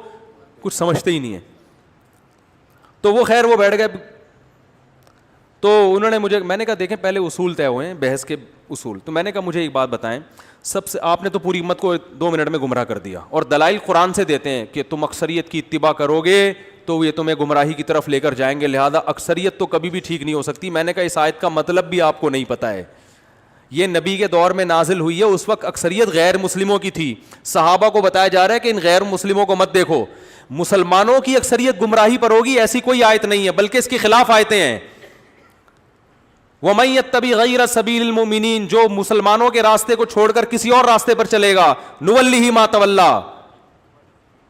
کچھ سمجھتے ہی نہیں ہے. تو وہ خیر وہ بیٹھ گئے, تو انہوں نے مجھے, میں نے کہا دیکھیں پہلے اصول طے ہوئے ہیں بحث کے اصول, تو میں نے کہا مجھے ایک بات بتائیں, سب سے آپ نے تو پوری امت کو 2 منٹ میں گمراہ کر دیا, اور دلائل قرآن سے دیتے ہیں کہ تم اکثریت کی اتباع کرو گے تو یہ تمہیں گمراہی کی طرف لے کر جائیں گے, لہذا اکثریت تو کبھی بھی ٹھیک نہیں ہو سکتی. میں نے کہا اس آیت کا مطلب بھی آپ کو نہیں پتہ ہے. یہ نبی کے دور میں نازل ہوئی ہے, اس وقت اکثریت غیر مسلموں کی تھی. صحابہ کو بتایا جا رہا ہے کہ ان غیر مسلموں کو مت دیکھو, مسلمانوں کی اکثریت گمراہی پر ہوگی, ایسی کوئی آیت نہیں ہے, بلکہ اس کے خلاف آیتیں ہیں. وَمَن يَتَّبِعْ غَيْرَ سَبِيلِ الْمُؤْمِنِينَ, جو مسلمانوں کے راستے کو چھوڑ کر کسی اور راستے پر چلے گا, نُوَلِّهِ مَا تَوَلَّىٰ,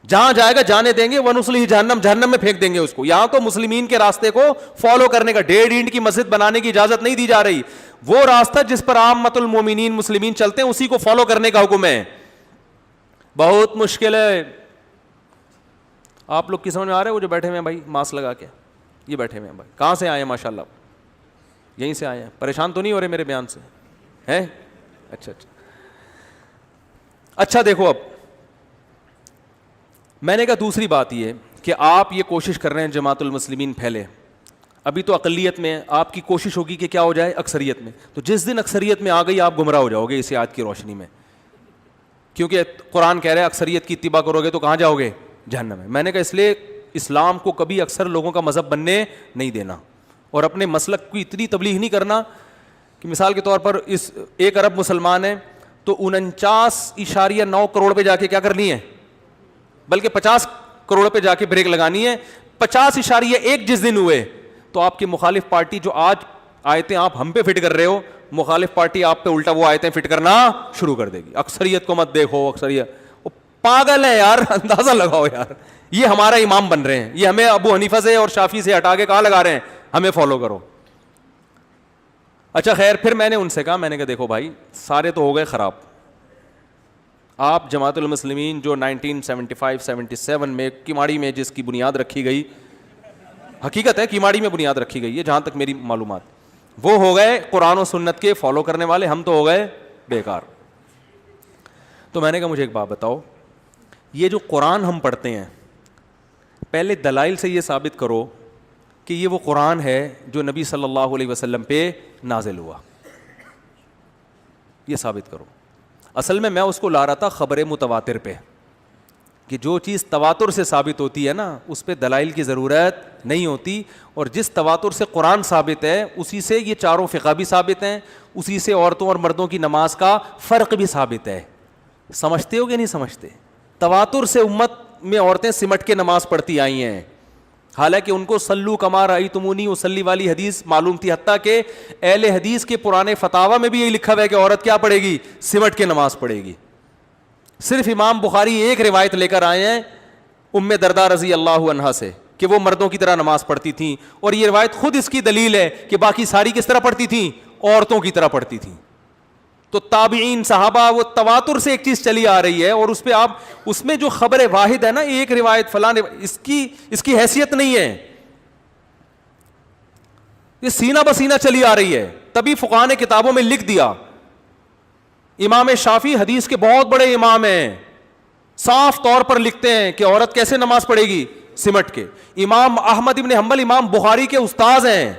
جہاں جائے گا جانے دیں گے, وَنُصْلِهِ جہنم, جہنم میں پھینک دیں گے اس کو. یہاں تو مسلمین کے راستے کو فالو کرنے کا, 1.5 اینٹ کی مسجد بنانے کی اجازت نہیں دی جا رہی. وہ راستہ جس پر عامۃ المومنین مسلمین چلتے ہیں اسی کو فالو کرنے کا حکم ہے. بہت مشکل ہے. آپ لوگ کی سمجھ میں آ رہے ہیں؟ وہ جو بیٹھے ہوئے ہیں بھائی ماسک لگا کے, یہ بیٹھے ہوئے ہیں بھائی, کہاں سے آئے ہیں؟ ماشاء اللہ یہیں سے آئے ہیں. پریشان تو نہیں ہو رہے میرے بیان سے ہیں؟ اچھا اچھا اچھا. دیکھو اب میں نے کہا دوسری بات یہ کہ آپ یہ کوشش کر رہے ہیں جماعت المسلمین پھیلے, ابھی تو اقلیت میں, آپ کی کوشش ہوگی کہ کیا ہو جائے اکثریت میں. تو جس دن اکثریت میں آ گئی آپ گمراہ ہو جاؤ گے اس آیت کی روشنی میں, کیونکہ قرآن کہہ رہا ہے اکثریت کی اتباع کرو گے تو کہاں جاؤ گے؟ جہنم میں. میں نے کہا اس لیے اسلام کو کبھی اکثر لوگوں کا مذہب بننے نہیں دینا, اور اپنے مسلک کی اتنی تبلیغ نہیں کرنا کہ مثال کے طور پر اس 1 ارب مسلمان ہیں تو 49.9 کروڑ پہ جا کے کیا کرنی ہے, بلکہ 50 کروڑ پہ جا کے بریک لگانی ہے. 50.1 جس دن ہوئے تو آپ کی مخالف پارٹی جو آج آیتیں آپ ہم پہ فٹ کر رہے ہو, مخالف پارٹی آپ پہ الٹا وہ آیتیں فٹ کرنا شروع کر دے گی. اکثریت کو مت دیکھو, اکثریت وہ پاگل ہے یار, اندازہ لگاؤ یار, یہ ہمارا امام بن رہے ہیں, یہ ہمیں ابو حنیفہ سے اور شافعی سے ہٹا کے کہاں لگا رہے ہیں, ہمیں فالو کرو. اچھا خیر, پھر میں نے ان سے کہا, میں نے کہا دیکھو بھائی سارے تو ہو گئے خراب, آپ جماعت المسلمین جو 1975-77 میں کیماڑی میں جس کی بنیاد رکھی گئی, حقیقت ہے کیماڑی میں بنیاد رکھی گئی ہے جہاں تک میری معلومات, وہ ہو گئے قرآن و سنت کے فالو کرنے والے, ہم تو ہو گئے بیکار. تو میں نے کہا مجھے ایک بات بتاؤ, یہ جو قرآن ہم پڑھتے ہیں پہلے دلائل سے یہ ثابت کرو کہ یہ وہ قرآن ہے جو نبی صلی اللہ علیہ وسلم پہ نازل ہوا. یہ ثابت کرو. اصل میں اس کو لا رہا تھا خبر متواتر پہ, کہ جو چیز تواتر سے ثابت ہوتی ہے نا اس پہ دلائل کی ضرورت نہیں ہوتی, اور جس تواتر سے قرآن ثابت ہے اسی سے یہ چاروں فقہ بھی ثابت ہیں, اسی سے عورتوں اور مردوں کی نماز کا فرق بھی ثابت ہے. سمجھتے ہو کہ نہیں سمجھتے؟ تواتر سے امت میں عورتیں سمٹ کے نماز پڑھتی آئی ہیں, حالانکہ ان کو سلو کما رأیتمونی اصلی والی حدیث معلوم تھی, حتیٰ کہ اہل حدیث کے پرانے فتاوی میں بھی یہی لکھا ہوا ہے کہ عورت کیا پڑھے گی؟ سمٹ کے نماز پڑھے گی. صرف امام بخاری ایک روایت لے کر آئے ہیں ام درداء رضی اللہ عنہا سے کہ وہ مردوں کی طرح نماز پڑھتی تھیں, اور یہ روایت خود اس کی دلیل ہے کہ باقی ساری کس طرح پڑھتی تھیں؟ عورتوں کی طرح پڑھتی تھیں. تو تابعین صحابہ وہ تواتر سے ایک چیز چلی آ رہی ہے, اور اس پہ آپ اس میں جو خبر واحد ہے نا, ایک روایت فلاں اس کی حیثیت نہیں ہے, یہ سینہ بسینہ چلی آ رہی ہے. تبھی فقہاء نے کتابوں میں لکھ دیا. امام شافعی حدیث کے بہت بڑے امام ہیں, صاف طور پر لکھتے ہیں کہ عورت کیسے نماز پڑھے گی؟ سمٹ کے. امام احمد ابن حنبل امام بخاری کے استاذ ہیں,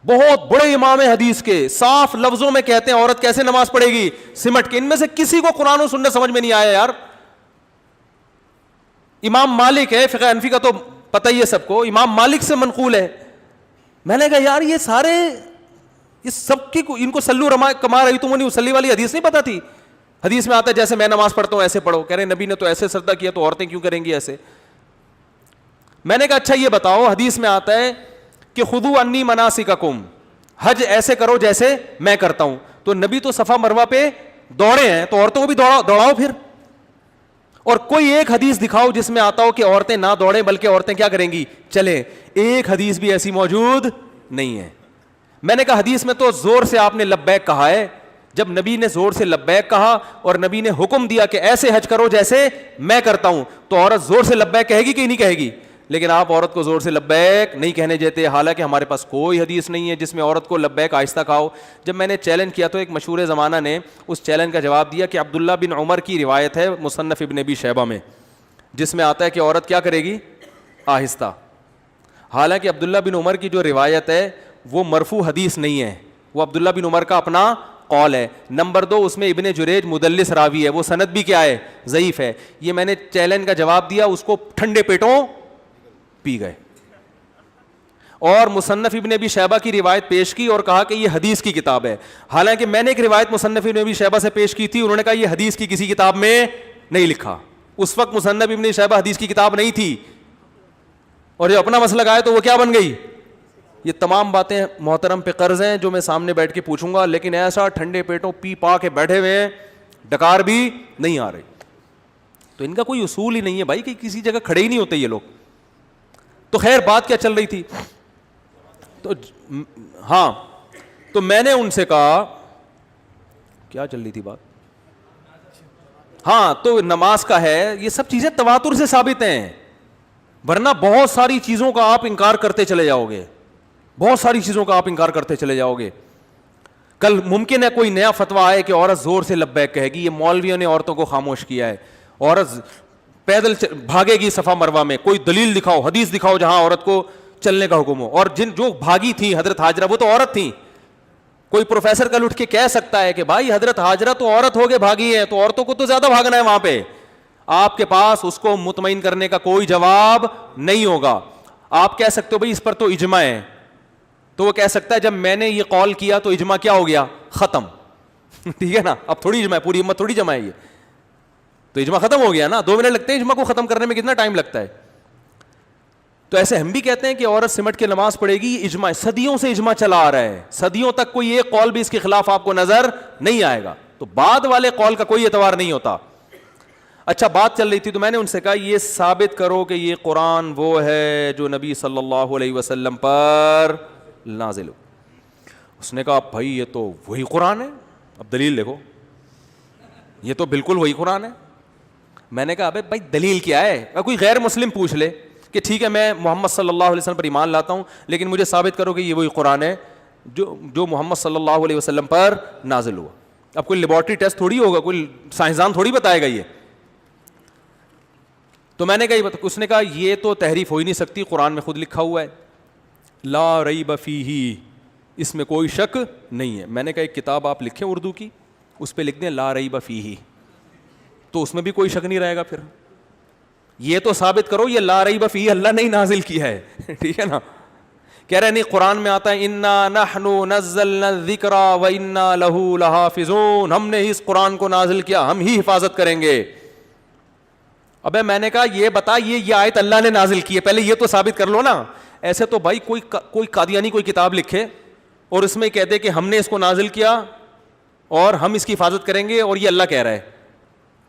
بہت بڑے امام حدیث کے, صاف لفظوں میں کہتے ہیں عورت کیسے نماز پڑھے گی؟ سمٹ کے. ان میں سے کسی کو قرآن و سنت سمجھ میں نہیں آیا یار. امام مالک ہے, فقہ حنفی کا تو پتہ ہی ہے سب کو, امام مالک سے منقول ہے. میں نے کہا یار یہ سارے اس سب کی ان کو سلو کما رہی تم اسلی والی حدیث نہیں پتہ تھی. حدیث میں آتا ہے جیسے میں نماز پڑھتا ہوں ایسے پڑھو, کہہ رہے نبی نے تو ایسے سجدہ کیا تو عورتیں کیوں کریں گی ایسے؟ میں نے کہا اچھا یہ بتاؤ, حدیث میں آتا ہے کہ خذوا انی مناسککم, حج ایسے کرو جیسے میں کرتا ہوں, تو نبی تو صفا مروہ پہ دوڑے ہیں, تو عورتوں کو بھی دوڑاؤ پھر. اور کوئی ایک حدیث دکھاؤ جس میں آتا ہو کہ عورتیں نہ دوڑیں بلکہ عورتیں کیا کریں گی؟ چلیں. ایک حدیث بھی ایسی موجود نہیں ہے. میں نے کہا حدیث میں تو زور سے آپ نے لبیک کہا ہے. جب نبی نے زور سے لبیک کہا اور نبی نے حکم دیا کہ ایسے حج کرو جیسے میں کرتا ہوں, تو عورت زور سے لبیک کہے گی کہ نہیں کہے گی؟ لیکن آپ عورت کو زور سے لبیک نہیں کہنے دیتے, حالانکہ ہمارے پاس کوئی حدیث نہیں ہے جس میں عورت کو لبیک آہستہ کہو. جب میں نے چیلنج کیا تو ایک مشہور زمانہ نے اس چیلنج کا جواب دیا کہ عبداللہ بن عمر کی روایت ہے مصنف ابن ابی شیبہ میں, جس میں آتا ہے کہ عورت کیا کرے گی؟ آہستہ. حالانکہ عبداللہ بن عمر کی جو روایت ہے وہ مرفوع حدیث نہیں ہے, وہ عبداللہ بن عمر کا اپنا قول ہے. نمبر 2, اس میں ابن جریج مدلس راوی ہے, وہ سند بھی کیا ہے؟ ضعیف ہے. یہ میں نے چیلنج کا جواب دیا, اس کو ٹھنڈے پیٹوں پی گئے. اور مصنف ابن ابی شیبہ کی روایت پیش کی اور کہا کہ یہ حدیث کی کتاب ہے. حالانکہ میں نے ایک روایت مصنف ابن ابی شیبہ سے پیش کی تھی, انہوں نے کہا یہ حدیث کی کسی کتاب میں نہیں لکھا. اس وقت مصنف ابن شیبہ حدیث کی کتاب نہیں تھی, اور جو اپنا مسلک آیا تو وہ کیا بن گئی؟ یہ تمام باتیں محترم پہ قرض ہیں جو میں سامنے بیٹھ کے پوچھوں گا, لیکن ایسا ٹھنڈے پیٹوں پی پا کے بیٹھے ہوئے ہیں, ڈکار بھی نہیں آ رہی. تو ان کا کوئی اصول ہی نہیں ہے بھائی, کہ کسی جگہ کھڑے ہی نہیں ہوتے یہ لوگ. تو خیر بات کیا چل رہی تھی؟ تو ہاں, تو میں نے ان سے کہا کیا چل رہی تھی بات؟ ہاں, تو نماز کا ہے, یہ سب چیزیں تواتر سے ثابت ہیں, ورنہ بہت ساری چیزوں کا آپ انکار کرتے چلے جاؤ گے, بہت ساری چیزوں کا آپ انکار کرتے چلے جاؤ گے. کل ممکن ہے کوئی نیا فتویٰ آئے کہ عورت زور سے لبیک کہے گی, یہ مولویوں نے عورتوں کو خاموش کیا ہے. عورت پیدل بھاگے گی صفا مروہ میں, کوئی دلیل دکھاؤ, حدیث دکھاؤ جہاں عورت کو چلنے کا حکم ہو. اور جو بھاگی تھی حضرت ہاجرہ, وہ تو عورت تھیں. کوئی پروفیسر کل اٹھ کے کہہ سکتا ہے کہ بھائی حضرت ہاجرہ تو عورت ہو کے بھاگی ہے, تو عورتوں کو تو زیادہ بھاگنا ہے وہاں پہ. آپ کے پاس اس کو مطمئن کرنے کا کوئی جواب نہیں ہوگا. آپ کہہ سکتے ہو بھائی اس پر تو اجماع ہے, تو وہ کہہ سکتا ہے جب میں نے یہ قول کیا تو اجماع کیا ہو گیا؟ ختم. ٹھیک ہے نا, اب تھوڑی اجماع ہے, پوری امت تھوڑی جمع ہے, یہ تو اجماع ختم ہو گیا نا. 2 منٹ لگتے ہیں اجماع کو ختم کرنے میں, کتنا ٹائم لگتا ہے؟ تو ایسے ہم بھی کہتے ہیں کہ عورت سمٹ کے نماز پڑھے گی, یہ اجماع, صدیوں سے اجماع چلا آ رہا ہے, صدیوں تک کوئی ایک قول بھی اس کے خلاف آپ کو نظر نہیں آئے گا. تو بعد والے قول کا کوئی اعتبار نہیں ہوتا. اچھا بات چل رہی تھی, تو میں نے ان سے کہا یہ ثابت کرو کہ یہ قرآن وہ ہے جو نبی صلی اللہ علیہ وسلم پر نازل ہو. اس نے کہا بھائی یہ تو وہی قرآن ہے, اب دلیل دیکھو, یہ تو بالکل وہی قرآن ہے. میں نے کہا ابے بھائی دلیل کیا ہے؟ کوئی غیر مسلم پوچھ لے کہ ٹھیک ہے میں محمد صلی اللہ علیہ وسلم پر ایمان لاتا ہوں, لیکن مجھے ثابت کرو کہ یہ وہی قرآن ہے جو محمد صلی اللہ علیہ وسلم پر نازل ہوا. اب کوئی لیبارٹری ٹیسٹ تھوڑی ہوگا, کوئی سائنسدان تھوڑی بتائے گا یہ. تو میں نے کہا, اس نے کہا یہ تو تحریف ہو ہی نہیں سکتی, قرآن میں خود لکھا ہوا ہے. لا ریب فیہ, اس میں کوئی شک نہیں ہے. میں نے کہا ایک کتاب آپ لکھیں اردو کی, اس پہ لکھ دیں لا ریب فیہ, تو اس میں بھی کوئی شک نہیں رہے گا. پھر یہ تو ثابت کرو یہ لا ریب فیہ اللہ نے ہی نازل کیا ہے. ٹھیک ہے نا. کہہ رہے نہیں قرآن میں آتا ہے انا نحن نزلنا الذکر و انا لہ لحافظون, ہم نے اس قرآن کو نازل کیا, ہم ہی حفاظت کریں گے. ابے میں نے کہا یہ بتا یہ آیت اللہ نے نازل کی ہے, پہلے یہ تو ثابت کر لو نا. ایسے تو بھائی کوئی قادیانی کوئی کتاب لکھے اور اس میں کہتے کہ ہم نے اس کو نازل کیا اور ہم اس کی حفاظت کریں گے اور یہ اللہ کہہ رہا ہے,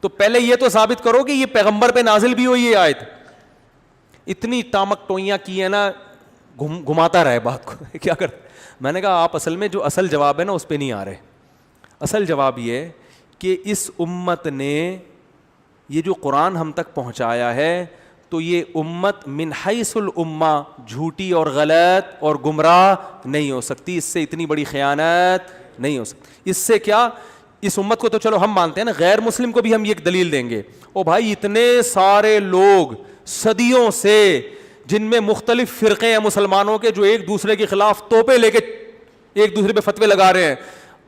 تو پہلے یہ تو ثابت کرو کہ یہ پیغمبر پہ نازل بھی ہوئی ہے آیت. اتنی ٹامک ٹوئیاں کی ہے نا, گھماتا رہے بات کو. کیا کر, میں نے کہا آپ اصل میں جو اصل جواب ہے نا اس پہ نہیں آ رہے. اصل جواب یہ کہ اس امت نے یہ جو قرآن ہم تک پہنچایا ہے تو یہ امت من حیث الامہ جھوٹی اور غلط اور گمراہ نہیں ہو سکتی, اس سے اتنی بڑی خیانت نہیں ہو سکتی. اس سے کیا, اس امت کو تو چلو ہم مانتے ہیں نا, غیر مسلم کو بھی ہم یہ دلیل دیں گے. او بھائی اتنے سارے لوگ صدیوں سے جن میں مختلف فرقے ہیں مسلمانوں کے, جو ایک دوسرے کے خلاف توپے لے کے ایک دوسرے پہ فتوے لگا رہے ہیں,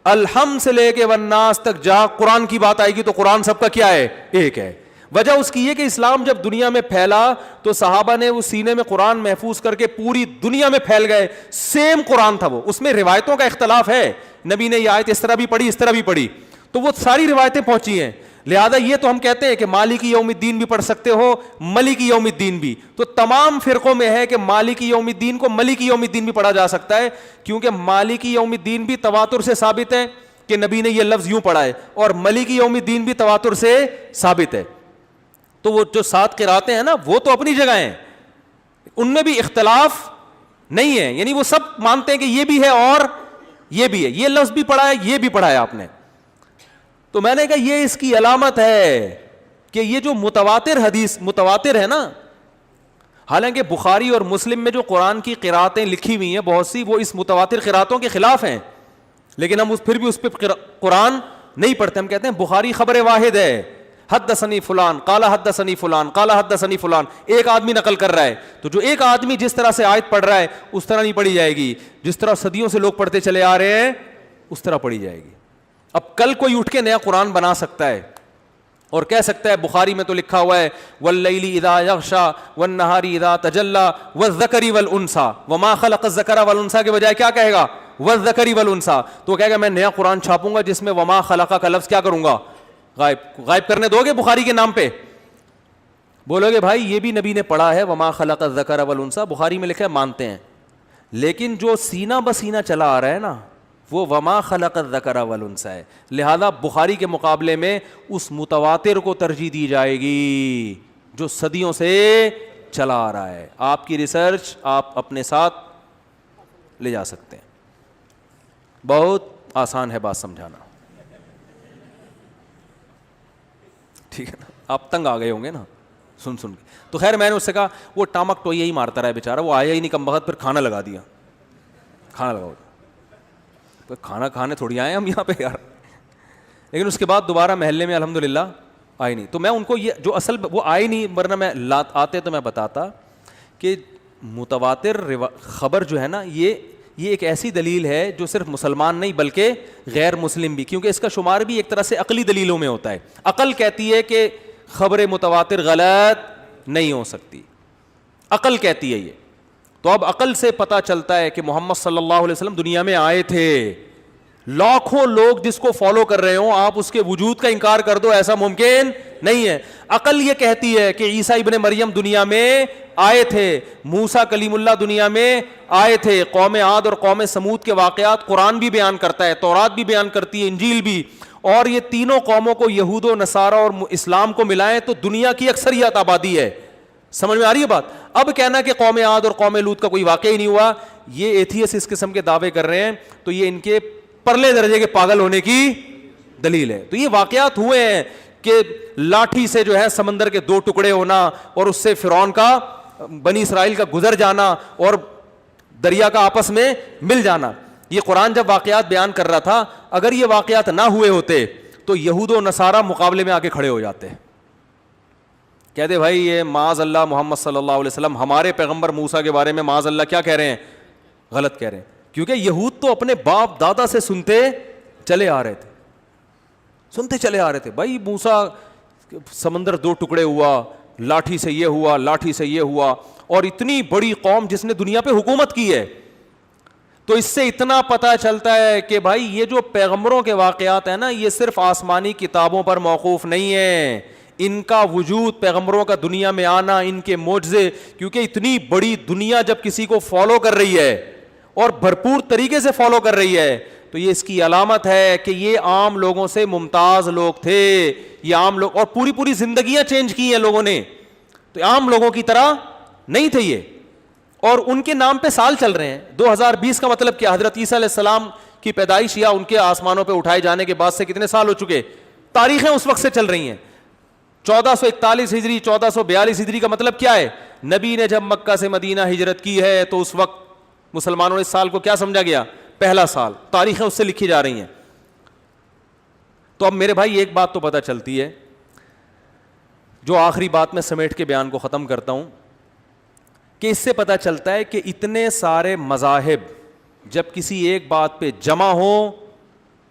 الحمد سے لے کے والناس تک جا قرآن کی بات آئے گی تو قرآن سب کا کیا ہے, ایک ہے. وجہ اس کی یہ کہ اسلام جب دنیا میں پھیلا تو صحابہ نے اس سینے میں قرآن محفوظ کر کے پوری دنیا میں پھیل گئے. سیم قرآن تھا وہ, اس میں روایتوں کا اختلاف ہے, نبی نے یہ آیت اس طرح بھی پڑھی اس طرح بھی پڑھی, تو وہ ساری روایتیں پہنچی ہیں. لہذا یہ تو ہم کہتے ہیں کہ مالکی یوم الدین بھی پڑھ سکتے ہو, ملکی یوم الدین بھی, تو تمام فرقوں میں ہے کہ مالکی یوم الدین کو ملکی یوم الدین بھی پڑھا جا سکتا ہے, کیونکہ مالکی یوم الدین بھی تواتر سے ثابت ہے کہ نبی نے یہ لفظ یوں پڑھا ہے, اور ملکی یوم الدین بھی تواتر سے ثابت ہے. تو وہ جو 7 قراتیں ہیں نا وہ تو اپنی جگہ ہیں, ان میں بھی اختلاف نہیں ہے, یعنی وہ سب مانتے ہیں کہ یہ بھی ہے اور یہ بھی ہے, یہ لفظ بھی پڑھا ہے یہ بھی پڑھا ہے آپ نے. تو میں نے کہا یہ اس کی علامت ہے کہ یہ جو متواتر حدیث متواتر ہے نا, حالانکہ بخاری اور مسلم میں جو قرآن کی قراتیں لکھی ہوئی ہیں بہت سی, وہ اس متواتر قراتوں کے خلاف ہیں, لیکن ہم پھر بھی اس پہ قرآن نہیں پڑھتے. ہم کہتے ہیں بخاری خبر واحد ہے, حدثنی فلان قال حدثنی فلان قال حدثنی فلان, ایک آدمی نقل کر رہا ہے, تو جو ایک آدمی جس طرح سے آیت پڑھ رہا ہے اس طرح نہیں پڑھی جائے گی, جس طرح صدیوں سے لوگ پڑھتے چلے آ رہے ہیں اس طرح پڑھی جائے گی. اب کل کوئی اٹھ کے نیا قرآن بنا سکتا ہے اور کہہ سکتا ہے بخاری میں تو لکھا ہوا ہے واللیل اذا یغشا والنہار اذا تجلی والذکر والانثی, وما خلق الذکر والانثی کے بجائے کیا کہے گا, والذکر والانثی. تو کہے گا میں نیا قرآن چھاپوں گا جس میں وما خلق کا لفظ کیا کروں گا, غائب کرنے دو گے بخاری کے نام پہ. بولو گے بھائی یہ بھی نبی نے پڑھا ہے وما خلق الذکر والانثی, بخاری میں لکھا ہے, مانتے ہیں, لیکن جو سینہ بسینہ چلا آ رہا ہے نا وہ وما خلق الذکر والانثی ہے. لہذا بخاری کے مقابلے میں اس متواتر کو ترجیح دی جائے گی جو صدیوں سے چلا آ رہا ہے. آپ کی ریسرچ آپ اپنے ساتھ لے جا سکتے ہیں, بہت آسان ہے بات سمجھانا. ٹھیک ہے نا, آپ تنگ آ گئے ہوں گے نا سن کے. تو خیر میں نے اس سے کہا وہ ٹامک ٹوئی ہی مارتا رہا ہے بیچارہ, وہ آیا ہی نہیں کم بخت, پھر کھانا لگا دیا. کھانا لگاؤ, کھانا کھانے تھوڑی آئے ہم یہاں پہ یار. لیکن اس کے بعد دوبارہ محلے میں الحمدللہ آئی نہیں. تو میں ان کو یہ جو اصل وہ آئی نہیں, ورنہ میں آتے تو میں بتاتا کہ متواتر خبر جو ہے نا یہ ایک ایسی دلیل ہے جو صرف مسلمان نہیں بلکہ غیر مسلم بھی, کیونکہ اس کا شمار بھی ایک طرح سے عقلی دلیلوں میں ہوتا ہے. عقل کہتی ہے کہ خبر متواتر غلط نہیں ہو سکتی, عقل کہتی ہے یہ. تو اب عقل سے پتہ چلتا ہے کہ محمد صلی اللہ علیہ وسلم دنیا میں آئے تھے, لاکھوں لوگ جس کو فالو کر رہے ہوں, آپ اس کے وجود کا انکار کر دو ایسا ممکن نہیں ہے. عقل یہ کہتی ہے کہ عیسیٰ ابن مریم دنیا میں آئے تھے, موسیٰ کلیم اللہ دنیا میں آئے تھے, قوم عاد اور قوم سمود کے واقعات قرآن بھی بیان کرتا ہے, تورات بھی بیان کرتی ہے, انجیل بھی, اور یہ تینوں قوموں کو یہود و نصارہ اور اسلام کو ملائیں تو دنیا کی اکثریت آبادی ہے. سمجھ میں آ رہی ہے بات؟ اب کہنا کہ قوم عاد اور قوم لوط کا کوئی واقعہ ہی نہیں ہوا, یہ ایتھیس اس قسم کے دعوے کر رہے ہیں, تو یہ ان کے پرلے درجے کے پاگل ہونے کی دلیل ہے. تو یہ واقعات ہوئے ہیں کہ لاٹھی سے جو ہے سمندر کے 2 ٹکڑے ہونا, اور اس سے فرعون کا بنی اسرائیل کا گزر جانا اور دریا کا آپس میں مل جانا. یہ قرآن جب واقعات بیان کر رہا تھا, اگر یہ واقعات نہ ہوئے ہوتے تو یہود و نصارہ مقابلے میں آ کے کھڑے ہو جاتے, کہتے بھائی یہ معاذ اللہ محمد صلی اللہ علیہ وسلم ہمارے پیغمبر موسیٰ کے بارے میں معاذ اللہ کیا کہہ رہے ہیں, غلط کہہ رہے ہیں، کیونکہ یہود تو اپنے باپ دادا سے سنتے چلے آ رہے تھے بھائی موسیٰ سمندر 2 ٹکڑے ہوا، لاٹھی سے یہ ہوا، لاٹھی سے یہ ہوا، اور اتنی بڑی قوم جس نے دنیا پہ حکومت کی ہے. تو اس سے اتنا پتہ چلتا ہے کہ بھائی یہ جو پیغمبروں کے واقعات ہیں نا، یہ صرف آسمانی کتابوں پر موقوف نہیں ہے، ان کا وجود، پیغمبروں کا دنیا میں آنا، ان کے معجزے، کیونکہ اتنی بڑی دنیا جب کسی کو فالو کر رہی ہے اور بھرپور طریقے سے فالو کر رہی ہے تو یہ اس کی علامت ہے کہ یہ عام لوگوں سے ممتاز لوگ تھے، یہ عام لوگ، اور پوری زندگیاں چینج کی ہیں لوگوں نے، تو عام لوگوں کی طرح نہیں تھے یہ. اور ان کے نام پہ سال چل رہے ہیں. 2020 کا مطلب کیا؟ حضرت عیسیٰ علیہ السلام کی پیدائش یا ان کے آسمانوں پہ اٹھائے جانے کے بعد سے کتنے سال ہو چکے؟ تاریخیں اس وقت سے چل رہی ہیں. 1441 ہجری، 1442 ہجری کا مطلب کیا ہے؟ نبی نے جب مکہ سے مدینہ ہجرت کی ہے تو اس وقت مسلمانوں نے اس سال کو کیا سمجھا گیا؟ پہلا سال. تاریخیں اس سے لکھی جا رہی ہیں. تو اب میرے بھائی ایک بات تو پتہ چلتی ہے، جو آخری بات میں سمیٹ کے بیان کو ختم کرتا ہوں، کہ اس سے پتہ چلتا ہے کہ اتنے سارے مذاہب جب کسی ایک بات پہ جمع ہوں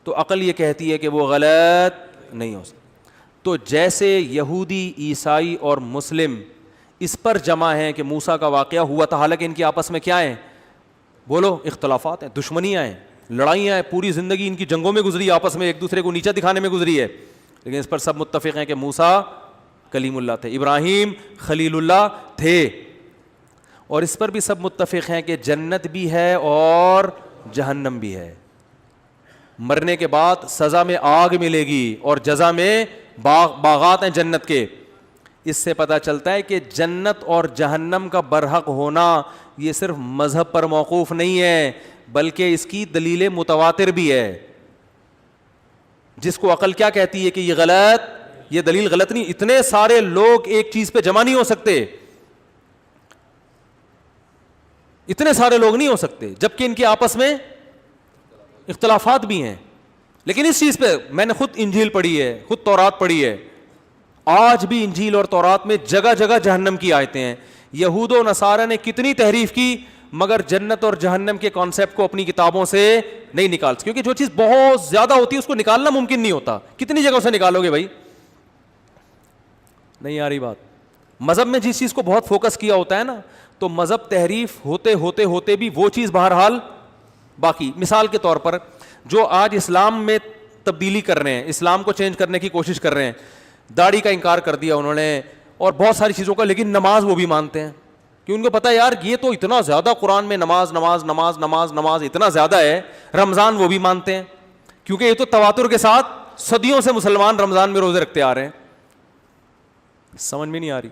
تو عقل یہ کہتی ہے کہ وہ غلط نہیں ہو سکتا. تو جیسے یہودی، عیسائی اور مسلم اس پر جمع ہیں کہ موسیٰ کا واقعہ ہوا تھا، حالانکہ ان کی آپس میں کیا ہیں؟ بولو، اختلافات ہیں، دشمنیاں ہیں، لڑائیاں ہیں، پوری زندگی ان کی جنگوں میں گزری، آپس میں ایک دوسرے کو نیچا دکھانے میں گزری ہے، لیکن اس پر سب متفق ہیں کہ موسیٰ کلیم اللہ تھے، ابراہیم خلیل اللہ تھے. اور اس پر بھی سب متفق ہیں کہ جنت بھی ہے اور جہنم بھی ہے، مرنے کے بعد سزا میں آگ ملے گی اور جزا میں باغات ہیں جنت کے. اس سے پتہ چلتا ہے کہ جنت اور جہنم کا برحق ہونا یہ صرف مذہب پر موقوف نہیں ہے، بلکہ اس کی دلیل متواتر بھی ہے. جس کو عقل کیا کہتی ہے کہ یہ غلط، یہ دلیل غلط نہیں. اتنے سارے لوگ ایک چیز پہ جمع نہیں ہو سکتے، اتنے سارے لوگ نہیں ہو سکتے، جبکہ ان کے آپس میں اختلافات بھی ہیں. لیکن اس چیز پہ میں نے خود انجیل پڑھی ہے، خود تورات پڑھی ہے، آج بھی انجیل اور تورات میں جگہ جگہ جہنم کی آیتیں ہیں. یہود و نصارہ نے کتنی تحریف کی مگر جنت اور جہنم کے کانسیپٹ کو اپنی کتابوں سے نہیں نکال سکتے، کیونکہ جو چیز بہت زیادہ ہوتی ہے اس کو نکالنا ممکن نہیں ہوتا. کتنی جگہوں سے نکالو گے بھائی؟ نہیں آ رہی بات. مذہب میں جس چیز کو بہت فوکس کیا ہوتا ہے نا، تو مذہب تحریف ہوتے بھی وہ چیز بہرحال باقی. مثال کے طور پر جو آج اسلام میں تبدیلی کر رہے ہیں، اسلام کو چینج کرنے کی کوشش کر رہے ہیں، داڑھی کا انکار کر دیا انہوں نے اور بہت ساری چیزوں کا، لیکن نماز وہ بھی مانتے ہیں، کہ ان کو پتہ ہے یار یہ تو اتنا زیادہ قرآن میں نماز نماز نماز نماز نماز اتنا زیادہ ہے. رمضان وہ بھی مانتے ہیں، کیونکہ یہ تو تواتر کے ساتھ صدیوں سے مسلمان رمضان میں روزے رکھتے آ رہے ہیں. سمجھ میں نہیں آ رہی.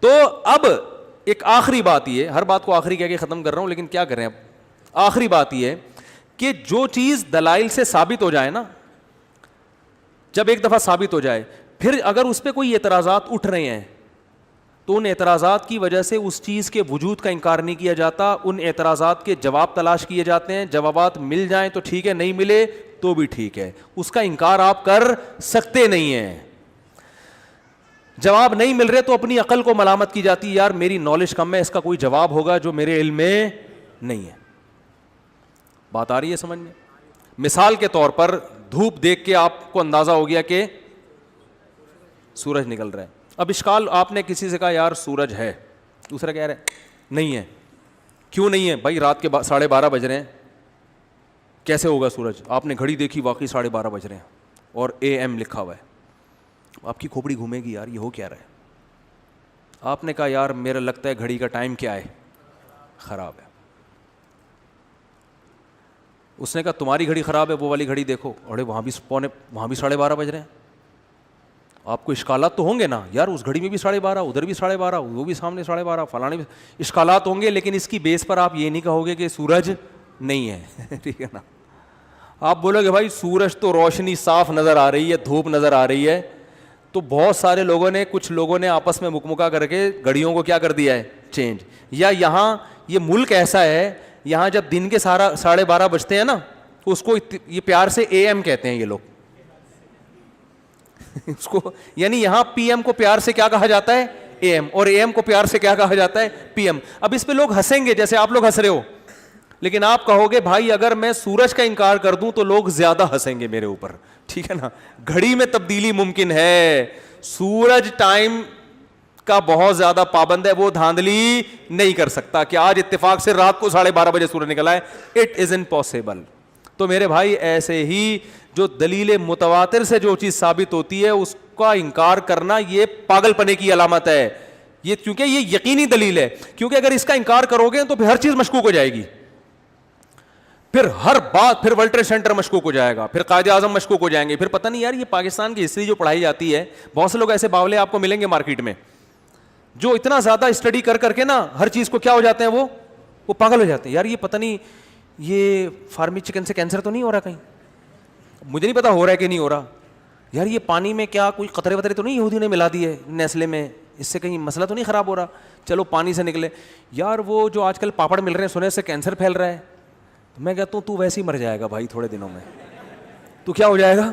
تو اب ایک آخری بات یہ، ہر بات کو آخری کہہ کے ختم کر رہا ہوں، لیکن کیا کریں اب آخری بات یہ ہے کہ جو چیز دلائل سے ثابت ہو جائے نا، جب ایک دفعہ ثابت ہو جائے، پھر اگر اس پہ کوئی اعتراضات اٹھ رہے ہیں تو ان اعتراضات کی وجہ سے اس چیز کے وجود کا انکار نہیں کیا جاتا، ان اعتراضات کے جواب تلاش کیے جاتے ہیں. جوابات مل جائیں تو ٹھیک ہے، نہیں ملے تو بھی ٹھیک ہے، اس کا انکار آپ کر سکتے نہیں ہیں. جواب نہیں مل رہے تو اپنی عقل کو ملامت کی جاتی ہے، یار میری نالج کم ہے، اس کا کوئی جواب ہوگا جو میرے علم میں نہیں ہے. بات آ رہی ہے سمجھ میں؟ مثال کے طور پر دھوپ دیکھ کے آپ کو اندازہ ہو گیا کہ سورج نکل رہا ہے. اب اشکال، آپ نے کسی سے کہا یار سورج ہے، دوسرا کہہ رہا ہے نہیں ہے. کیوں نہیں ہے؟ بھائی رات کے 12:30 بج رہے ہیں، کیسے ہوگا سورج؟ آپ نے گھڑی دیکھی، واقعی 12:30 بج رہے ہیں اور AM لکھا ہوا ہے. آپ کی کھوپڑی گھومے گی، یار یہ ہو کیا رہا ہے. آپ نے کہا یار میرا لگتا ہے گھڑی کا ٹائم کیا ہے، خراب ہے. اس نے کہا تمہاری گھڑی خراب ہے، وہ والی گھڑی دیکھو، اڑے وہاں بھی 12:30 بج رہے ہیں. آپ کو اشکالات تو ہوں گے نا، یار اس گھڑی میں بھی 12:30، ادھر بھی 12:30، وہ بھی سامنے 12:30، فلانے بھی اشکالات ہوں گے. لیکن اس کی بیس پر آپ یہ نہیں کہو گے کہ سورج نہیں ہے. ٹھیک ہے نا؟ آپ بولو گے بھائی سورج تو روشنی صاف نظر آ رہی ہے، دھوپ نظر آ رہی ہے. تو بہت سارے لوگوں نے، کچھ لوگوں نے آپس میں مکمکا کر کے گھڑیوں کو کیا کر دیا ہے، چینج. یا یہاں یہ ملک ایسا ہے، یہاں جب دن کے 12:30 بجتے ہیں نا، اس کو یہ پیار سے AM کہتے ہیں یہ لوگ. اس کو یعنی یہاں PM کو پیار سے کیا کہا جاتا ہے، اے ایم, اور اے ایم کو پیار سے کیا کہا جاتا ہے؟ P M. اب اس پہ لوگ ہنسیں گے جیسے آپ لوگ ہنس رہے ہو, لیکن آپ کہو گے بھائی اگر میں سورج کا انکار کر دوں تو لوگ زیادہ ہنسیں گے میرے اوپر, ٹھیک ہے نا. گھڑی میں تبدیلی ممکن ہے, سورج ٹائم کا بہت زیادہ پابند ہے, وہ دھاندلی نہیں کر سکتا کہ آج اتفاق سے رات کو 12:30 بجے سورج نکلا ہے. It is impossible. تو میرے بھائی ایسے ہی جو دلیل متواتر سے جو چیز ثابت ہوتی ہے اس کا انکار کرنا یہ پاگل پنے کی علامت ہے. یہ کیونکہ یہ یقینی دلیل ہے, کیونکہ اگر اس کا انکار کرو گے تو پھر ہر چیز مشکوک ہو جائے گی, پھر ہر بات, پھر ورلڈ ٹریڈ سینٹر مشکوک ہو جائے گا, پھر قائد اعظم مشکوک ہو جائیں گے, پھر پتہ نہیں یار یہ پاکستان کی ہسٹری جو پڑھائی جاتی ہے, بہت سے لوگ ایسے باولے آپ کو ملیں گے مارکیٹ میں جو اتنا زیادہ اسٹڈی کر کر کے نا ہر چیز کو کیا ہو جاتے ہیں, وہ پاگل ہو جاتے ہیں. یار یہ پتہ نہیں یہ فارمی چکن سے کینسر تو نہیں ہو رہا کہیں, مجھے نہیں پتا ہو رہا ہے کہ نہیں ہو رہا. یار یہ پانی میں کیا کوئی قطرے وطرے تو نہیں یہودیوں نے ملا دیے نیسلے میں, اس سے کہیں مسئلہ تو نہیں خراب ہو رہا, چلو پانی سے نکلے. یار وہ جو آج کل پاپڑ مل رہے ہیں سنے سے کینسر پھیل رہا ہے, میں کہتا ہوں تو ویسے ہی مر جائے گا بھائی, تھوڑے دنوں میں تو کیا ہو جائے گا,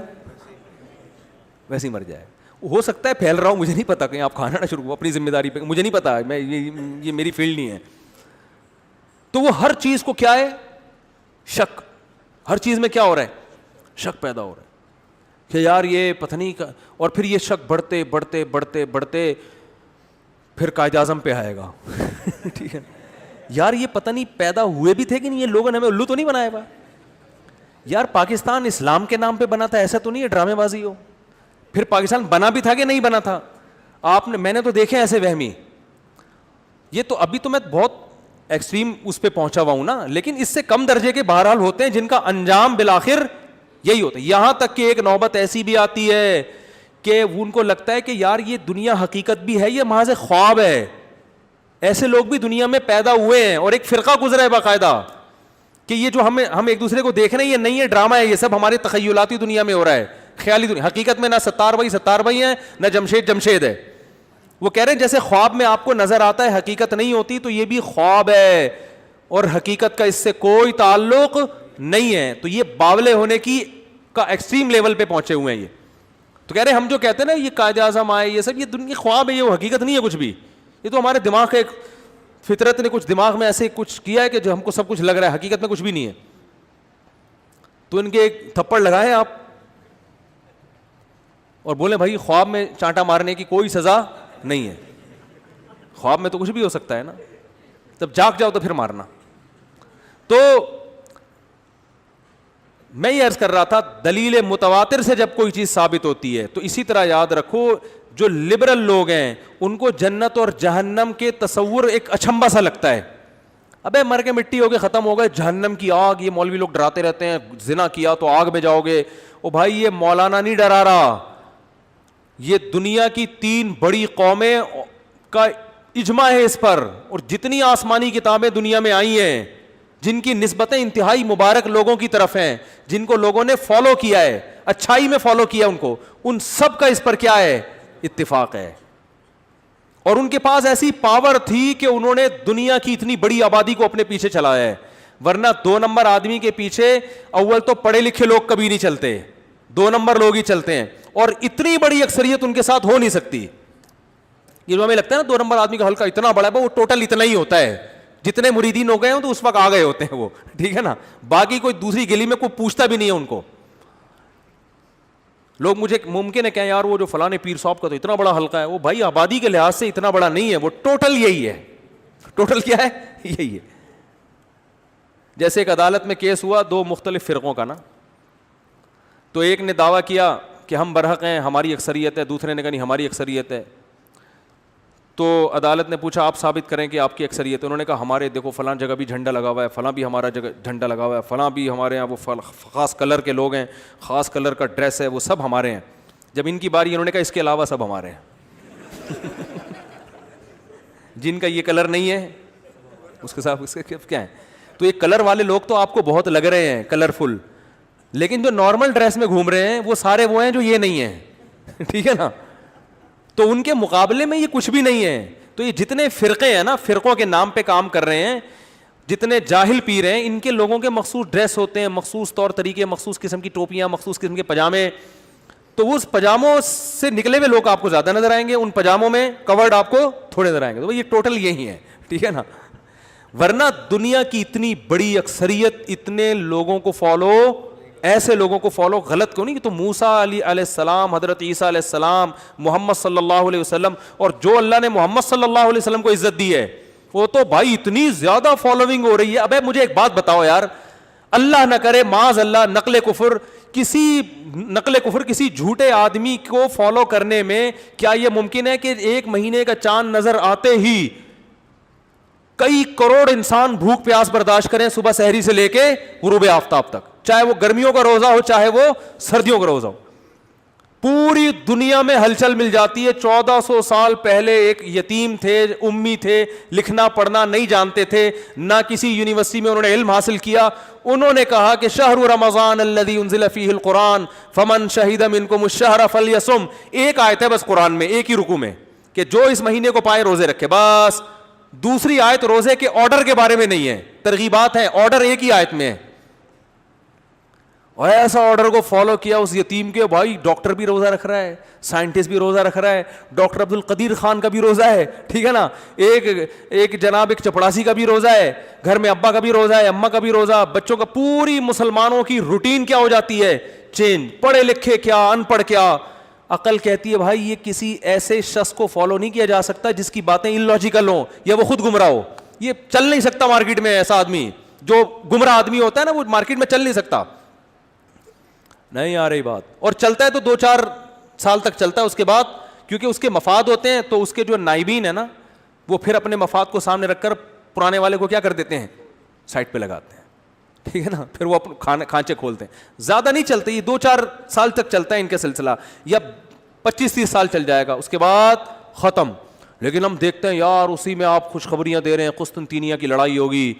ویسے ہی مر جائے گا. ہو سکتا ہے پھیل رہا ہوں, مجھے نہیں پتا, کہیں آپ کھانا نہ شروع ہو اپنی ذمہ داری پہ, مجھے نہیں پتا, میں یہ میری فیلڈ نہیں ہے. تو وہ ہر چیز کو کیا ہے, شک, ہر چیز میں کیا ہو رہا ہے, شک پیدا ہو رہا ہے کہ یار یہ پتہ نہیں, اور پھر یہ شک بڑھتے بڑھتے بڑھتے بڑھتے پھر قائد اعظم پہ آئے گا. ٹھیک ہے, یار یہ پتہ نہیں پیدا ہوئے بھی تھے کہ نہیں, یہ لوگوں نے ہمیں الو تو نہیں بنایا ہوا. یار پاکستان اسلام کے نام پہ بنا تھا, ایسا تو نہیں ہے ڈرامے بازی ہو. پھر پاکستان بنا بھی تھا کہ نہیں بنا تھا, آپ نے, میں نے تو دیکھے ایسے وہمی. یہ تو ابھی تو میں بہت ایکسٹریم اس پہ پہنچا ہوا ہوں نا, لیکن اس سے کم درجے کے بہرحال ہوتے ہیں جن کا انجام بالآخر یہی ہوتا ہے. یہاں تک کہ ایک نوبت ایسی بھی آتی ہے کہ ان کو لگتا ہے کہ یار یہ دنیا حقیقت بھی ہے, یہ محض خواب ہے. ایسے لوگ بھی دنیا میں پیدا ہوئے ہیں, اور ایک فرقہ گزرا ہے باقاعدہ کہ یہ جو ہم ایک دوسرے کو دیکھ رہے ہیں یہ نہیں ہے, ڈرامہ ہے, یہ سب ہمارے تخیلاتی دنیا میں ہو رہا ہے, خیالی دنیا. حقیقت میں نہ ستار بھائی ہیں, نہ جمشید ہے. وہ کہہ رہے ہیں جیسے خواب میں آپ کو نظر آتا ہے حقیقت نہیں ہوتی, تو یہ بھی خواب ہے اور حقیقت کا اس سے کوئی تعلق نہیں ہے. تو یہ باولے ہونے کی کا ایکسٹریم لیول پہ پہنچے ہوئے ہیں یہ. تو کہہ رہے ہم جو کہتے ہیں نا یہ قائد اعظم آئے, یہ سب یہ دنیا خواب ہے, یہ وہ حقیقت نہیں ہے کچھ بھی. یہ تو ہمارے دماغ کا ایک فطرت نے کچھ دماغ میں ایسے کچھ کیا ہے کہ جو ہم کو سب کچھ لگ رہا ہے, حقیقت میں کچھ بھی نہیں ہے. تو ان کے ایک تھپڑ لگائیں آپ اور بولیں بھائی خواب میں چانٹا مارنے کی کوئی سزا نہیں ہے, خواب میں تو کچھ بھی ہو سکتا ہے نا, تب جاگ جاؤ تو پھر مارنا. تو میں یہ عرض کر رہا تھا دلیل متواتر سے جب کوئی چیز ثابت ہوتی ہے تو اسی طرح یاد رکھو جو لبرل لوگ ہیں ان کو جنت اور جہنم کے تصور ایک اچھمبا سا لگتا ہے. ابے مر کے مٹی ہو گئے, ختم ہو گئے, جہنم کی آگ, یہ مولوی لوگ ڈراتے رہتے ہیں زنا کیا تو آگ میں جاؤ گے. او بھائی یہ مولانا نہیں ڈرا رہا, یہ دنیا کی 3 بڑی قومیں کا اجماع ہے اس پر, اور جتنی آسمانی کتابیں دنیا میں آئی ہیں جن کی نسبتیں انتہائی مبارک لوگوں کی طرف ہیں, جن کو لوگوں نے فالو کیا ہے, اچھائی میں فالو کیا ان کو, ان سب کا اس پر کیا ہے, اتفاق ہے. اور ان کے پاس ایسی پاور تھی کہ انہوں نے دنیا کی اتنی بڑی آبادی کو اپنے پیچھے چلایا ہے. ورنہ 2 نمبر آدمی کے پیچھے اول تو پڑھے لکھے لوگ کبھی نہیں چلتے, 2 نمبر لوگ ہی چلتے ہیں, اور اتنی بڑی اکثریت ان کے ساتھ ہو نہیں سکتی. یہ جو ہمیں لگتا ہے نا 2 نمبر آدمی کا حلقہ اتنا بڑا ہے, وہ ٹوٹل اتنا ہی ہوتا ہے, جتنے مریدین ہو گئے ہوں تو اس وقت آ گئے ہوتے ہیں وہ, ٹھیک ہے نا. باقی کوئی دوسری گلی میں کوئی پوچھتا بھی نہیں ہے ان کو. لوگ مجھے ممکن ہے کہ یار وہ جو فلاں پیر صاحب کا تو اتنا بڑا حلقہ ہے, وہ بھائی آبادی کے لحاظ سے اتنا بڑا نہیں ہے, وہ ٹوٹل یہی ہے. ٹوٹل کیا ہے, یہی ہے. جیسے ایک عدالت میں کیس ہوا 2 مختلف فرقوں کا نا, تو ایک نے دعویٰ کیا کہ ہم برحق ہیں, ہماری اکثریت ہے, دوسرے نے کہا نہیں ہماری اکثریت ہے. تو عدالت نے پوچھا آپ ثابت کریں کہ آپ کی اکثریت ہے. انہوں نے کہا ہمارے دیکھو فلاں جگہ بھی جھنڈا لگا ہوا ہے, فلاں بھی ہمارا جگہ جھنڈا لگا ہوا ہے, فلاں بھی ہمارے یہاں وہ خاص کلر کے لوگ ہیں, خاص کلر کا ڈریس ہے, وہ سب ہمارے ہیں. جب ان کی باری انہوں نے کہا اس کے علاوہ سب ہمارے ہیں. جن کا یہ کلر نہیں ہے اس کے ساتھ اس کے کیا ہے. تو یہ کلر والے لوگ تو آپ کو بہت لگ رہے ہیں کلرفل, لیکن جو نارمل ڈریس میں گھوم رہے ہیں وہ سارے وہ ہیں جو یہ نہیں ہیں. ٹھیک ہے نا, تو ان کے مقابلے میں یہ کچھ بھی نہیں ہے. تو یہ جتنے فرقے ہیں نا, فرقوں کے نام پہ کام کر رہے ہیں, جتنے جاہل پیر ہیں, ان کے لوگوں کے مخصوص ڈریس ہوتے ہیں, مخصوص طور طریقے, مخصوص قسم کی ٹوپیاں, مخصوص قسم کے پجامے. تو اس پجاموں سے نکلے ہوئے لوگ آپ کو زیادہ نظر آئیں گے, ان پجاموں میں کورڈ آپ کو تھوڑے نظر آئیں گے. تو یہ ٹوٹل یہی ہے, ٹھیک ہے نا. ورنہ دنیا کی اتنی بڑی اکثریت اتنے لوگوں کو فالو, ایسے لوگوں کو فالو غلط کیوں نہیں, کہ تو موسیٰ علیہ السلام, حضرت عیسیٰ علیہ السلام, محمد صلی اللہ علیہ وسلم, اور جو اللہ نے محمد صلی اللہ علیہ وسلم کو عزت دی ہے, وہ تو بھائی اتنی زیادہ فالوئنگ ہو رہی ہے. ابے مجھے ایک بات بتاؤ یار, اللہ نہ کرے معاذ اللہ نقل کفر کسی جھوٹے آدمی کو فالو کرنے میں کیا یہ ممکن ہے کہ ایک مہینے کا چاند نظر آتے ہی کئی کروڑ انسان بھوک پیاس برداشت کریں صبح سحری سے لے کے غروب آفتاب تک, چاہے وہ گرمیوں کا روزہ ہو چاہے وہ سردیوں کا روزہ ہو. پوری دنیا میں ہلچل مل جاتی ہے. 1400 سال پہلے ایک یتیم تھے, امی تھے, لکھنا پڑھنا نہیں جانتے تھے, نہ کسی یونیورسٹی میں انہوں نے علم حاصل کیا. انہوں نے کہا کہ شہر رمضان الذی انزل فیہ القرآن فمن شہد منکم الشہر فلیصم. ایک آیت ہے بس قرآن میں, ایک ہی رکوع میں, کہ جو اس مہینے کو پائے روزے رکھے, بس. دوسری آیت روزے کے آرڈر کے بارے میں نہیں ہے, ترغیبات ہیں, آرڈر ایک ہی آیت میں ہے. اور ایسا آرڈر کو فالو کیا اس یتیم کے, بھائی ڈاکٹر بھی روزہ رکھ رہا ہے, سائنٹسٹ بھی روزہ رکھ رہا ہے, ڈاکٹر عبد القدیر خان کا بھی روزہ ہے, ٹھیک ہے نا, ایک جناب ایک چپڑاسی کا بھی روزہ ہے, گھر میں ابا کا بھی روزہ ہے, اماں کا بھی روزہ, بچوں کا. پوری مسلمانوں کی روٹین کیا ہو جاتی ہے, چینج. پڑھے لکھے کیا, ان پڑھ کیا. عقل کہتی ہے بھائی یہ کسی ایسے شخص کو فالو نہیں کیا جا سکتا جس کی باتیں ان لاجیکل ہوں یا وہ خود گمراہ ہو. یہ چل نہیں سکتا مارکیٹ میں. ایسا آدمی جو گمراہ آدمی ہوتا ہے نا, وہ مارکیٹ میں چل نہیں سکتا. نہیں آ رہی بات. اور چلتا ہے تو 2-4 سال تک چلتا ہے, اس کے بعد کیونکہ اس کے مفاد ہوتے ہیں تو اس کے جو نائبین ہیں نا, وہ پھر اپنے مفاد کو سامنے رکھ کر پرانے والے کو کیا کر دیتے ہیں, سائٹ پہ لگاتے ہیں, ٹھیک ہے نا. پھر وہ اپنے کھانچے کھولتے ہیں. زیادہ نہیں چلتے, یہ 2-4 سال تک چلتا ہے ان کا سلسلہ, یا 25-30 سال چل جائے گا, اس کے بعد ختم. لیکن ہم دیکھتے ہیں یار اسی میں آپ خوشخبریاں دے رہے ہیں, قسطنطینیہ کی لڑائی ہوگی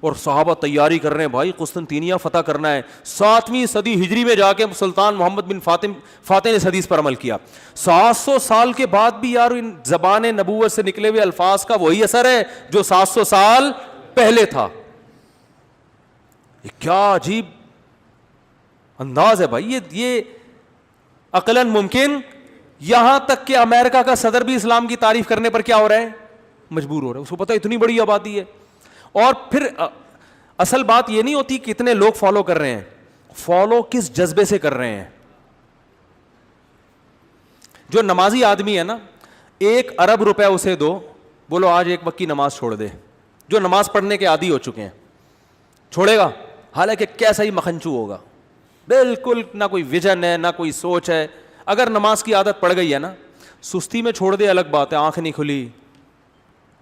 اور صحابہ تیاری کر رہے ہیں, بھائی قسطنطینیہ فتح کرنا ہے. 7ویں صدی ہجری میں جا کے سلطان محمد بن فاتح نے اس حدیث پر عمل کیا. 700 سال کے بعد بھی یار ان زبان نبوت سے نکلے ہوئے الفاظ کا وہی اثر ہے جو 700 سال پہلے تھا. یہ کیا عجیب انداز ہے بھائی. یہ عقلاً ممکن, یہاں تک کہ امریکہ کا صدر بھی اسلام کی تعریف کرنے پر کیا ہو رہا ہے, مجبور ہو رہا ہے. اس کو پتہ اتنی بڑی آبادی ہے. اور پھر اصل بات یہ نہیں ہوتی کتنے لوگ فالو کر رہے ہیں, فالو کس جذبے سے کر رہے ہیں. جو نمازی آدمی ہے نا, 1 ارب روپے اسے دو, بولو آج ایک وقت کی نماز چھوڑ دے. جو نماز پڑھنے کے عادی ہو چکے ہیں, چھوڑے گا, حالانکہ کیسا ہی مکھنچو ہوگا, بالکل نہ کوئی ویژن ہے نہ کوئی سوچ ہے. اگر نماز کی عادت پڑ گئی ہے نا, سستی میں چھوڑ دے الگ بات ہے, آنکھ نہیں کھلی,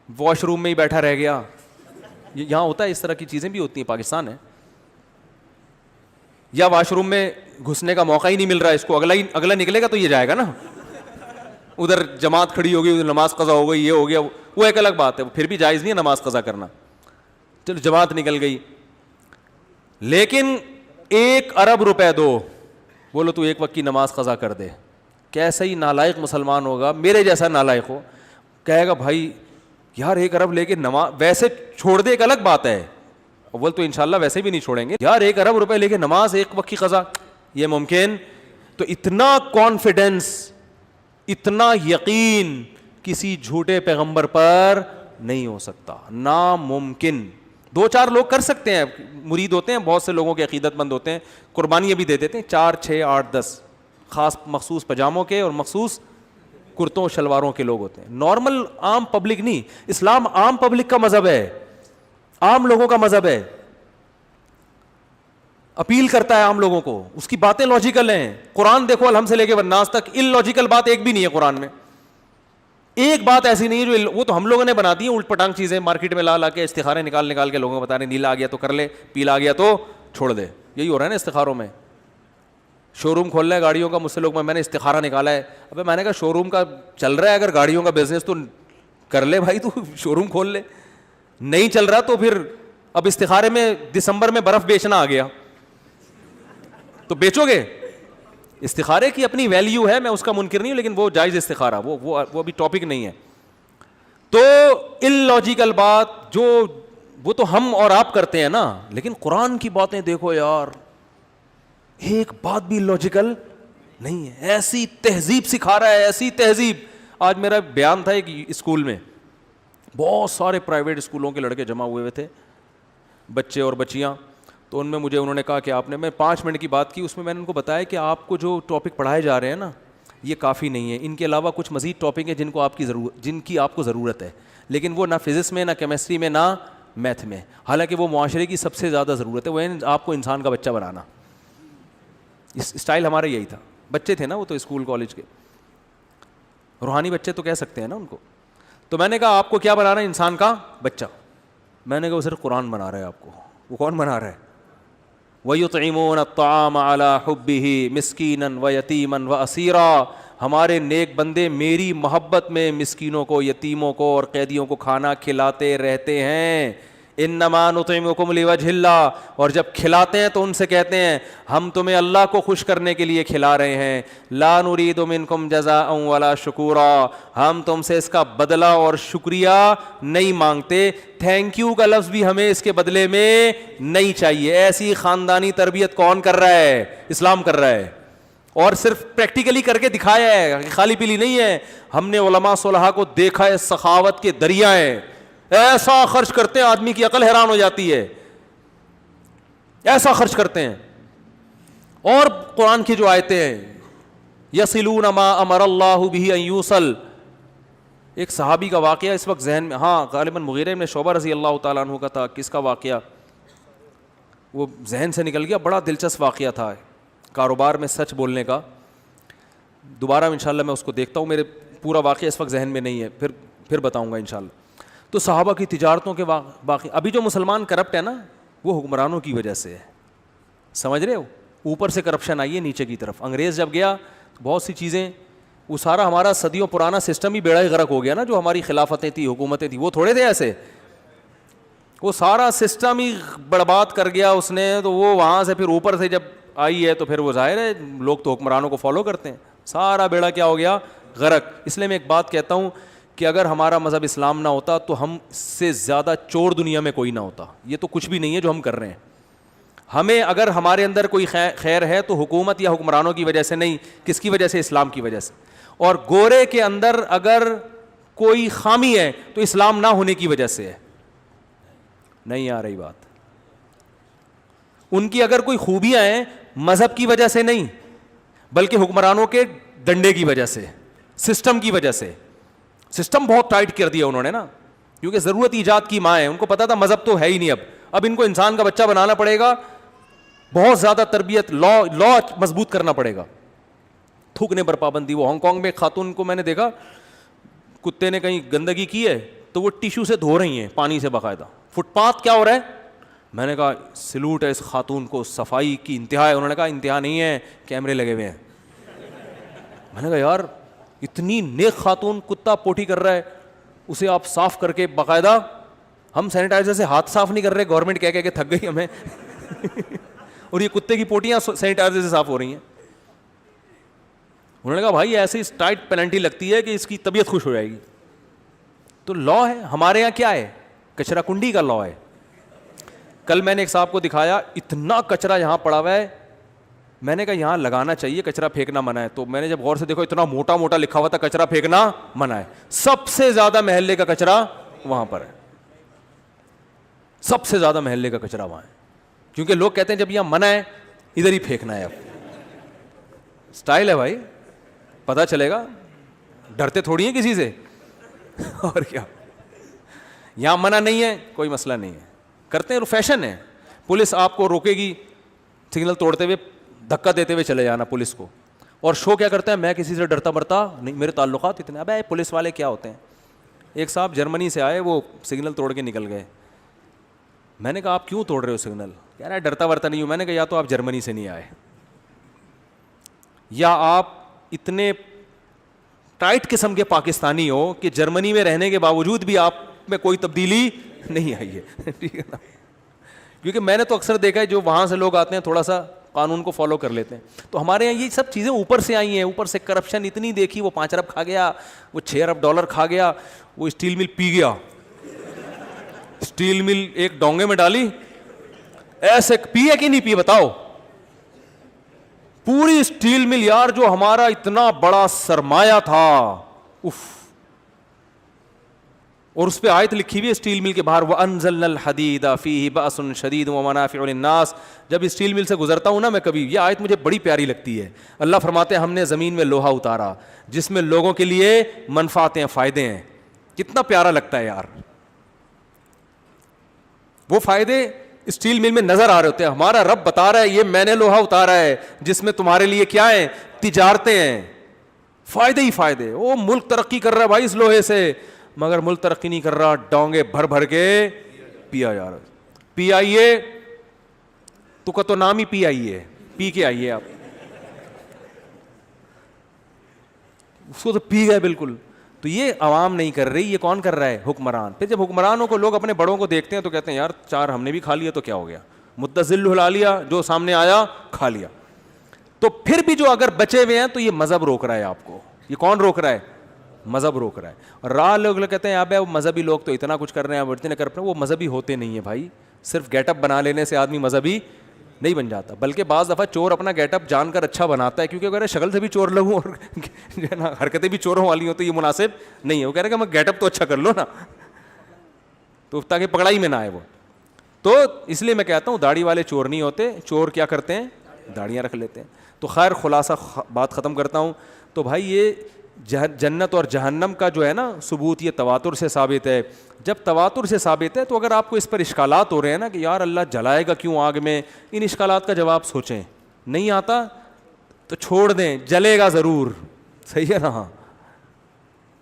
واش روم میں ہی بیٹھا رہ گیا. یہاں ہوتا ہے, اس طرح کی چیزیں بھی ہوتی ہیں, پاکستان ہے. یا واش روم میں گھسنے کا موقع ہی نہیں مل رہا اس کو, اگلا نکلے گا تو یہ جائے گا نا, ادھر جماعت کھڑی ہوگی, ادھر نماز قضا ہو گئی, یہ ہو گیا, وہ ایک الگ بات ہے, پھر بھی جائز نہیں ہے نماز قضا کرنا. چلو جماعت نکل گئی, لیکن 1 ارب روپے دو, بولو تو ایک وقت کی نماز قضا کر دے. کیسا ہی نالائق مسلمان ہوگا, میرے جیسا نالائق ہو, کہے گا بھائی یار 1 ارب لے کے نماز, ویسے چھوڑ دے ایک الگ بات ہے, اول تو انشاءاللہ ویسے بھی نہیں چھوڑیں گے, یار 1 ارب روپے لے کے نماز ایک وقت کی قضا, یہ ممکن؟ تو اتنا کانفیڈنس, اتنا یقین کسی جھوٹے پیغمبر پر نہیں ہو سکتا, ناممکن. 2-4 لوگ کر سکتے ہیں, مرید ہوتے ہیں, بہت سے لوگوں کے عقیدت مند ہوتے ہیں, قربانیاں بھی دے دیتے ہیں, 4, 6, 8, 10 خاص مخصوص پجاموں کے اور مخصوص کرتوں شلواروں کے لوگ ہوتے ہیں. نارمل عام پبلک نہیں. اسلام عام پبلک کا مذہب ہے, عام لوگوں کا مذہب ہے, اپیل کرتا ہے عام لوگوں کو, اس کی باتیں لاجیکل ہیں. قرآن دیکھو الحمد سے لے کے والناس تک, ان لاجیکل بات ایک بھی نہیں ہے قرآن میں. ایک بات ایسی نہیں ہے جو, وہ تو ہم لوگوں نے بنا دی ہیں الٹ پٹانگ چیزیں, مارکیٹ میں لا کے استخارے نکال کے لوگوں کو بتا رہے ہیں, نیلا آ گیا تو کر لے, پیلا آ گیا تو چھوڑ دے. یہی ہو رہا ہے نا استخاروں میں. شو روم کھولنا ہے گاڑیوں کا, مجھ سے لوگ, میں نے استخارہ نکالا ہے. ابے میں نے کہا شو روم کا چل رہا ہے اگر گاڑیوں کا بزنس تو کر لے بھائی, تو شو روم کھول لے. نہیں چل رہا تو پھر اب استخارے میں دسمبر میں برف بیچنا آ گیا تو بیچو گے. استخارے کی اپنی ویلیو ہے, میں اس کا منکر نہیں ہوں, لیکن وہ جائز استخارہ, وہ ابھی ٹاپک نہیں ہے. تو ان لاجیکل بات جو وہ تو ہم اور آپ کرتے ہیں نا, لیکن قرآن کی باتیں دیکھو یار, ایک بات بھی لاجیکل نہیں ہے. ایسی تہذیب سکھا رہا ہے, ایسی تہذیب. آج میرا بیان تھا ایک اسکول میں, بہت سارے پرائیویٹ اسکولوں کے لڑکے جمع ہوئے تھے, بچے اور بچیاں. تو ان میں مجھے انہوں نے کہا کہ آپ نے, میں 5 منٹ کی بات کی, اس میں نے ان کو بتایا کہ آپ کو جو ٹاپک پڑھائے جا رہے ہیں نا یہ کافی نہیں ہے, ان کے علاوہ کچھ مزید ٹاپک ہیں جن کی آپ کو ضرورت ہے, لیکن وہ نہ فزکس میں, نہ کیمسٹری میں, نہ میتھ میں, حالانکہ وہ معاشرے کی سب سے زیادہ ضرورت ہے, وہ آپ کو انسان کا بچہ بنانا. اس اسٹائل ہمارا یہی تھا. بچے تھے نا وہ تو اسکول کالج کے, روحانی بچے تو کہہ سکتے ہیں نا ان کو. تو میں نے کہا آپ کو کیا بنانا ہے؟ انسان کا بچہ. میں نے کہا وہ صرف قرآن بنا رہا ہے آپ کو. وہ کون بنا رہا ہے؟ وَيُطْعِمُونَ الطَّعَامَ عَلَىٰ حُبِّهِ مِسْكِينًا وَيَتِيمًا وَأَسِيرًا. ہمارے نیک بندے میری محبت میں مسکینوں کو, یتیموں کو اور قیدیوں کو کھانا کھلاتے رہتے ہیں. انما نطعمکم لوجہ اللہ. اور جب کھلاتے ہیں تو ان سے کہتے ہیں ہم تمہیں اللہ کو خوش کرنے کے لیے کھلا رہے ہیں. لا نرید منکم جزاء ولا شکورا. ہم تم سے اس کا بدلہ اور شکریہ نہیں مانگتے, تھینک یو کا لفظ بھی ہمیں اس کے بدلے میں نہیں چاہیے. ایسی خاندانی تربیت کون کر رہا ہے؟ اسلام کر رہا ہے, اور صرف پریکٹیکلی کر کے دکھایا ہے, خالی پیلی نہیں ہے. ہم نے علماء صلحاء کو دیکھا ہے, سخاوت کے دریا ہیں, ایسا خرچ کرتے ہیں آدمی کی عقل حیران ہو جاتی ہے, ایسا خرچ کرتے ہیں. اور قرآن کی جو آیتیں ہیں, یصلون ما امر اللہ بہ ان یوصل. ایک صحابی کا واقعہ اس وقت ذہن میں, ہاں غالباً مغیرہ بن شعبہ رضی اللہ تعالیٰ عنہ کا تھا. کس کا واقعہ وہ ذہن سے نکل گیا, بڑا دلچسپ واقعہ تھا کاروبار میں سچ بولنے کا. دوبارہ انشاءاللہ میں اس کو دیکھتا ہوں, میرے پورا واقعہ اس وقت ذہن میں نہیں ہے, پھر بتاؤں گا انشاءاللہ. تو صحابہ کی تجارتوں کے باقی, ابھی جو مسلمان کرپٹ ہے نا وہ حکمرانوں کی وجہ سے ہے, سمجھ رہے ہو؟ اوپر سے کرپشن آئی ہے نیچے کی طرف. انگریز جب گیا تو بہت سی چیزیں, وہ سارا ہمارا صدیوں پرانا سسٹم ہی بیڑا ہی غرق ہو گیا نا. جو ہماری خلافتیں تھیں, حکومتیں تھیں, وہ تھوڑے تھے ایسے, وہ سارا سسٹم ہی برباد کر گیا اس نے. تو وہ وہاں سے پھر اوپر سے جب آئی ہے تو پھر وہ ظاہر ہے لوگ تو حکمرانوں کو فالو کرتے ہیں, سارا بیڑا کیا ہو گیا؟ غرق. اس لیے میں ایک بات کہتا ہوں کہ اگر ہمارا مذہب اسلام نہ ہوتا تو ہم سے زیادہ چور دنیا میں کوئی نہ ہوتا. یہ تو کچھ بھی نہیں ہے جو ہم کر رہے ہیں. ہمیں اگر ہمارے اندر کوئی خیر ہے تو حکومت یا حکمرانوں کی وجہ سے نہیں. کس کی وجہ سے؟ اسلام کی وجہ سے. اور گورے کے اندر اگر کوئی خامی ہے تو اسلام نہ ہونے کی وجہ سے ہے. نہیں آ رہی بات؟ ان کی اگر کوئی خوبیاں ہیں مذہب کی وجہ سے نہیں, بلکہ حکمرانوں کے ڈنڈے کی وجہ سے, سسٹم کی وجہ سے. سسٹم بہت ٹائٹ کر دیا انہوں نے نا, کیونکہ ضرورت ایجاد کی ماں ہے. ان کو پتا تھا مذہب تو ہے ہی نہیں, اب ان کو انسان کا بچہ بنانا پڑے گا, بہت زیادہ تربیت, لا مضبوط کرنا پڑے گا. تھوکنے پر پابندی. وہ ہانگ کانگ میں ایک خاتون کو میں نے دیکھا, کتے نے کہیں گندگی کی ہے تو وہ ٹیشو سے دھو رہی ہیں پانی سے باقاعدہ. فٹ پاتھ کیا ہو رہا ہے؟ میں نے کہا سلوٹ ہے اس خاتون کو, صفائی کی انتہا ہے. انہوں نے کہا انتہا نہیں ہے, کیمرے لگے ہوئے ہیں. میں نے کہا یار اتنی نیک خاتون, کتا پوٹی کر رہا ہے, اسے آپ صاف کر کے باقاعدہ. ہم سینیٹائزر سے ہاتھ صاف نہیں کر رہے, گورنمنٹ کہہ کے تھک گئی ہمیں اور یہ کتے کی پوٹیاں سینیٹائزر سے صاف ہو رہی ہیں. انہوں نے کہا بھائی ایسی ٹائٹ پینلٹی لگتی ہے کہ اس کی طبیعت خوش ہو جائے گی. تو لا ہے ہمارے یہاں, کیا ہے؟ کچرا کنڈی کا لا ہے. کل میں نے ایک صاحب کو دکھایا, اتنا کچرا یہاں پڑا ہوا ہے. میں نے کہا یہاں لگانا چاہیے, کچرا پھینکنا منع ہے. تو میں نے جب غور سے دیکھا اتنا موٹا موٹا لکھا ہوا تھا کچرا پھینکنا منع ہے. سب سے زیادہ محلے کا کچرا وہاں پر ہے, سب سے زیادہ محلے کا کچرا وہاں ہے. کیونکہ لوگ کہتے ہیں جب یہاں منع ہے ادھر ہی پھینکنا ہے. اب اسٹائل ہے بھائی, پتہ چلے گا, ڈرتے تھوڑی ہیں کسی سے اور کیا. یہاں منع نہیں ہے کوئی مسئلہ نہیں ہے, کرتے ہیں, فیشن ہے. پولیس آپ کو روکے گی سگنل توڑتے ہوئے, دھکا دیتے ہوئے چلے جانا پولیس کو. اور شو کیا کرتا ہے, میں کسی سے ڈرتا مرتا نہیں, میرے تعلقات اتنے. ابے پولیس والے کیا ہوتے ہیں. ایک صاحب جرمنی سے آئے, وہ سگنل توڑ کے نکل گئے. میں نے کہا آپ کیوں توڑ رہے ہو سگنل؟ کہہ رہا ہے ڈرتا ورتا نہیں ہوں. میں نے کہا یا تو آپ جرمنی سے نہیں آئے, یا آپ اتنے ٹائٹ قسم کے پاکستانی ہو کہ جرمنی میں رہنے کے باوجود بھی آپ میں کوئی تبدیلی نہیں آئی ہے. ٹھیک ہے نا, کیونکہ میں نے تو اکثر دیکھا ہے جو وہاں سے لوگ آتے ہیں تھوڑا سا قانون کو فالو کر لیتے ہیں. تو ہمارے یہاں یہ سب چیزیں اوپر سے آئی ہیں. اوپر سے کرپشن اتنی دیکھی, وہ 5 ارب کھا گیا, وہ 6 ارب ڈالر کھا گیا, وہ اسٹیل مل پی گیا. اسٹیل مل ایک ڈونگے میں ڈالی, ایسے پی ہے کہ نہیں پی بتاؤ؟ پوری اسٹیل مل یار, جو ہمارا اتنا بڑا سرمایہ تھا, اف. اور اس پہ آیت لکھی ہوئی ہے اسٹیل مل کے باہر, وَأَنزَلْنَا الْحَدِيدَ فِيهِ بَأْسٌ شَدِيدٌ وَمَنَافِعُ لِلنَّاسِ. جب اسٹیل مل سے گزرتا ہوں نا میں کبھی, یہ آیت مجھے بڑی پیاری لگتی ہے. اللہ فرماتے ہیں ہم نے زمین میں لوہا اتارا جس میں لوگوں کے لیے منفعتیں, فائدے ہیں. کتنا پیارا لگتا ہے یار. وہ فائدے اسٹیل مل میں نظر آ رہے ہوتے ہیں. ہمارا رب بتا رہا ہے یہ میں نے لوہا اتارا ہے جس میں تمہارے لیے کیا ہیں, تجارتیں ہیں, فائدے ہی فائدے. وہ ملک ترقی کر رہا ہے بھائی اس لوہے سے, مگر ملک ترقی نہیں کر رہا, ڈونگے بھر بھر کے پیا جا رہا. پی آئیے تو کا تو نام ہی پی آئیے, پی کے آئیے آپ, اس کو تو پی گئے بالکل. تو یہ عوام نہیں کر رہی, یہ کون کر رہا ہے, حکمران. پھر جب حکمرانوں کو لوگ اپنے بڑوں کو دیکھتے ہیں تو کہتے ہیں یار چار ہم نے بھی کھا لیا تو کیا ہو گیا, متزل ہلا لیا, جو سامنے آیا کھا لیا. تو پھر بھی جو اگر بچے ہوئے ہیں تو یہ مذہب روک رہا ہے آپ کو. یہ کون روک رہا ہے, مذہب روک رہا ہے. اور راہ لوگ کہتے ہیں اب مذہبی لوگ تو اتنا کچھ کر رہے ہیں, اتنے کر رہے ہیں. وہ مذہبی ہوتے نہیں ہیں بھائی. صرف گیٹ اپ بنا لینے سے آدمی مذہبی نہیں بن جاتا, بلکہ بعض دفعہ چور اپنا گیٹ اپ جان کر اچھا بناتا ہے, کیونکہ اگر شکل سے بھی چور لگوں اور جو ہے نا حرکتیں بھی چوروں والی ہوں تو یہ مناسب نہیں ہے. وہ کہہ رہے کہ میں گیٹ اپ تو اچھا کر لو نا, تو تاکہ پکڑائی میں نہ آئے وہ. تو اس لیے میں کہتا ہوں داڑھی والے چور نہیں ہوتے, چور کیا کرتے ہیں, داڑیاں رکھ لیتے ہیں. تو خیر خلاصہ بات ختم کرتا ہوں. تو بھائی یہ جنت اور جہنم کا جو ہے نا ثبوت یہ تواتر سے ثابت ہے. جب تواتر سے ثابت ہے تو اگر آپ کو اس پر اشکالات ہو رہے ہیں نا کہ یار اللہ جلائے گا کیوں آگ میں, ان اشکالات کا جواب سوچیں. نہیں آتا تو چھوڑ دیں, جلے گا ضرور, صحیح ہے نا.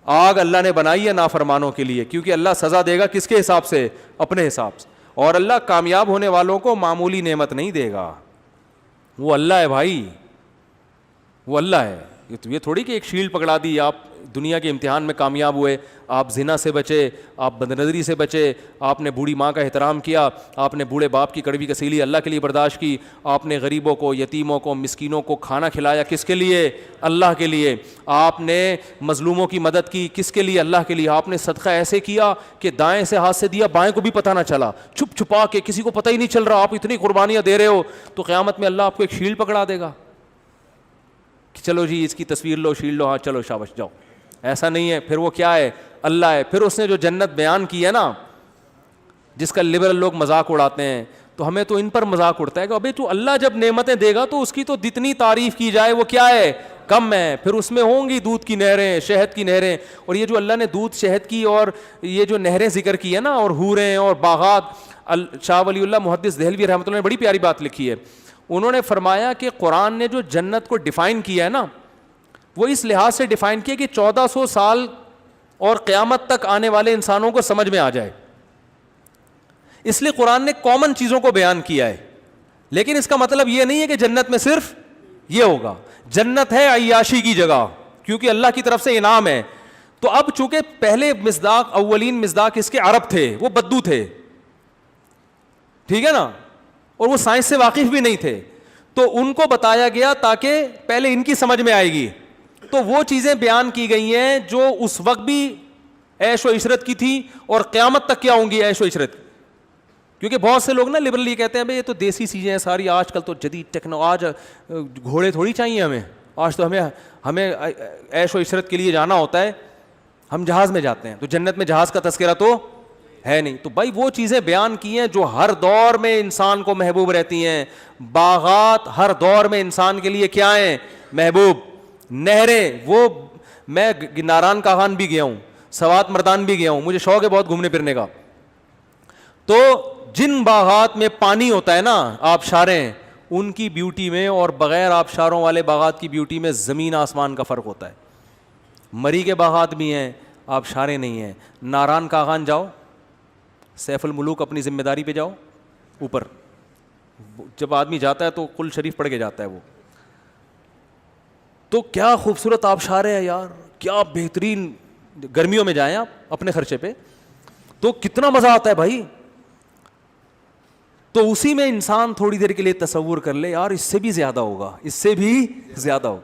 آگ اللہ نے بنائی ہے نافرمانوں کے لیے, کیونکہ اللہ سزا دے گا کس کے حساب سے, اپنے حساب سے. اور اللہ کامیاب ہونے والوں کو معمولی نعمت نہیں دے گا. وہ اللہ ہے بھائی, وہ اللہ ہے. یہ تھوڑی کہ ایک شیلڈ پکڑا دی, آپ دنیا کے امتحان میں کامیاب ہوئے, آپ زنا سے بچے, آپ بدنظری سے بچے, آپ نے بوڑھی ماں کا احترام کیا, آپ نے بوڑھے باپ کی کڑوی کسیلی اللہ کے لیے برداشت کی, آپ نے غریبوں کو, یتیموں کو, مسکینوں کو کھانا کھلایا, کس کے لیے, اللہ کے لیے. آپ نے مظلوموں کی مدد کی, کس کے لیے, اللہ کے لیے. آپ نے صدقہ ایسے کیا کہ دائیں سے ہاتھ سے دیا, بائیں کو بھی پتہ نہ چلا, چھپ چھپا کے, کسی کو پتہ ہی نہیں چل رہا, آپ اتنی قربانیاں دے رہے ہو. تو قیامت میں اللہ آپ کو ایک شیلڈ پکڑا دے گا کہ چلو جی اس کی تصویر لو, شیلڈ لو, ہاں چلو شاباش جاؤ. ایسا نہیں ہے. پھر وہ کیا ہے, اللہ ہے. پھر اس نے جو جنت بیان کی ہے نا, جس کا لبرل لوگ مذاق اڑاتے ہیں, تو ہمیں تو ان پر مذاق اڑتا ہے کہ ابھی تو اللہ جب نعمتیں دے گا تو اس کی تو جتنی تعریف کی جائے وہ کیا ہے, کم ہے. پھر اس میں ہوں گی دودھ کی نہریں, شہد کی نہریں. اور یہ جو اللہ نے دودھ شہد کی اور یہ جو نہریں ذکر کی ہے نا, اور حوریں اور باغات, شاہ ولی اللہ محدث دہلوی رحمۃ اللہ نے بڑی پیاری بات لکھی ہے. انہوں نے فرمایا کہ قرآن نے جو جنت کو ڈیفائن کیا ہے نا, وہ اس لحاظ سے ڈیفائن کیا کہ 1400 سال اور قیامت تک آنے والے انسانوں کو سمجھ میں آ جائے. اس لیے قرآن نے کامن چیزوں کو بیان کیا ہے. لیکن اس کا مطلب یہ نہیں ہے کہ جنت میں صرف یہ ہوگا. جنت ہے عیاشی کی جگہ, کیونکہ اللہ کی طرف سے انعام ہے. تو اب چونکہ پہلے مصداق, اولین مصداق اس کے عرب تھے, وہ بدو تھے, ٹھیک ہے نا, اور وہ سائنس سے واقف بھی نہیں تھے, تو ان کو بتایا گیا تاکہ پہلے ان کی سمجھ میں آئے گی. تو وہ چیزیں بیان کی گئی ہیں جو اس وقت بھی عیش و عشرت کی تھی اور قیامت تک کیا ہوں گی, عیش و عشرت. کیونکہ بہت سے لوگ نا لبرل یہ کہتے ہیں بھائی یہ تو دیسی چیزیں ہیں ساری, آج کل تو جدید آج گھوڑے تھوڑی چاہیے ہمیں, آج تو ہمیں عیش و عشرت کے لیے جانا ہوتا ہے, ہم جہاز میں جاتے ہیں. تو جنت میں جہاز کا تذکرہ تو ہے نہیں. تو بھائی وہ چیزیں بیان کی ہیں جو ہر دور میں انسان کو محبوب رہتی ہیں. باغات ہر دور میں انسان کے لیے کیا ہیں, محبوب. نہریں, وہ میں ناران کاغان بھی گیا ہوں, سوات مردان بھی گیا ہوں, مجھے شوق ہے بہت گھومنے پھرنے کا. تو جن باغات میں پانی ہوتا ہے نا, آبشاریں, ان کی بیوٹی میں اور بغیر آبشاروں والے باغات کی بیوٹی میں زمین آسمان کا فرق ہوتا ہے. مری کے باغات بھی ہیں, آبشاریں نہیں ہیں. ناران کاغان جاؤ, سیف الملوک اپنی ذمہ داری پہ جاؤ, اوپر جب آدمی جاتا ہے تو قل شریف پڑھ کے جاتا ہے وہ. تو کیا خوبصورت آبشاریں ہیں یار, کیا بہترین. گرمیوں میں جائیں آپ اپنے خرچے پہ, تو کتنا مزہ آتا ہے بھائی. تو اسی میں انسان تھوڑی دیر کے لیے تصور کر لے یار اس سے بھی زیادہ ہوگا, اس سے بھی زیادہ ہوگا.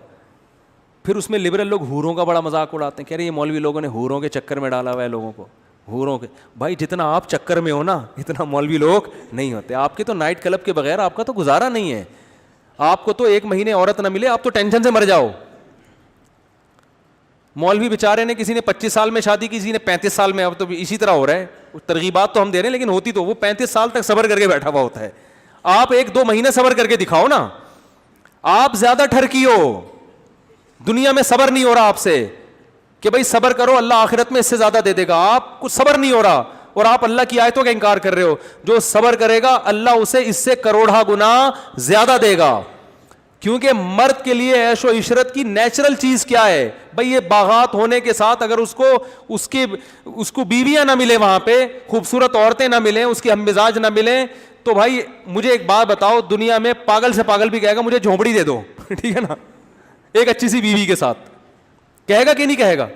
پھر اس میں لبرل لوگ حوروں کا بڑا مذاق اڑاتے ہیں, کہہ رہے ہیں یہ مولوی لوگوں نے حوروں کے چکر میں ڈالا ہوا ہے لوگوں کو. حوروں کے بھائی جتنا آپ چکر میں ہو نا اتنا مولوی لوگ نہیں ہوتے. آپ کے تو نائٹ کلب کے بغیر آپ کا تو گزارا نہیں ہے. آپ کو تو ایک مہینے عورت نہ ملے آپ تو ٹینشن سے مر جاؤ. مولوی بیچارے نے کسی نے 25 سال میں شادی کی, کسی نے 35 سال میں, اب تو اسی طرح ہو رہا ہے. ترغیبات تو ہم دے رہے ہیں لیکن ہوتی تو وہ 35 سال تک صبر کر کے بیٹھا ہوا ہوتا ہے. آپ 1-2 مہینے صبر کر کے دکھاؤ نا. آپ زیادہ ٹھرکی ہو, دنیا میں صبر نہیں ہو رہا آپ سے کہ بھائی صبر کرو اللہ آخرت میں اس سے زیادہ دے دے گا. آپ کو صبر نہیں ہو رہا اور آپ اللہ کی آیتوں کا انکار کر رہے ہو. جو صبر کرے گا اللہ اسے اس سے کروڑا گنا زیادہ دے گا. کیونکہ مرد کے لیے عیش و عشرت کی نیچرل چیز کیا ہے بھائی, یہ باغات ہونے کے ساتھ اگر اس کو بیویاں نہ ملے, وہاں پہ خوبصورت عورتیں نہ ملیں, اس کے ہم مزاج نہ ملیں, تو بھائی مجھے ایک بات بتاؤ, دنیا میں پاگل سے پاگل بھی کہے گا مجھے جھونپڑی دے دو, ٹھیک ہے نا, ایک اچھی سی بیوی کے ساتھ, کہے گا کہ نہیں کہے گا؟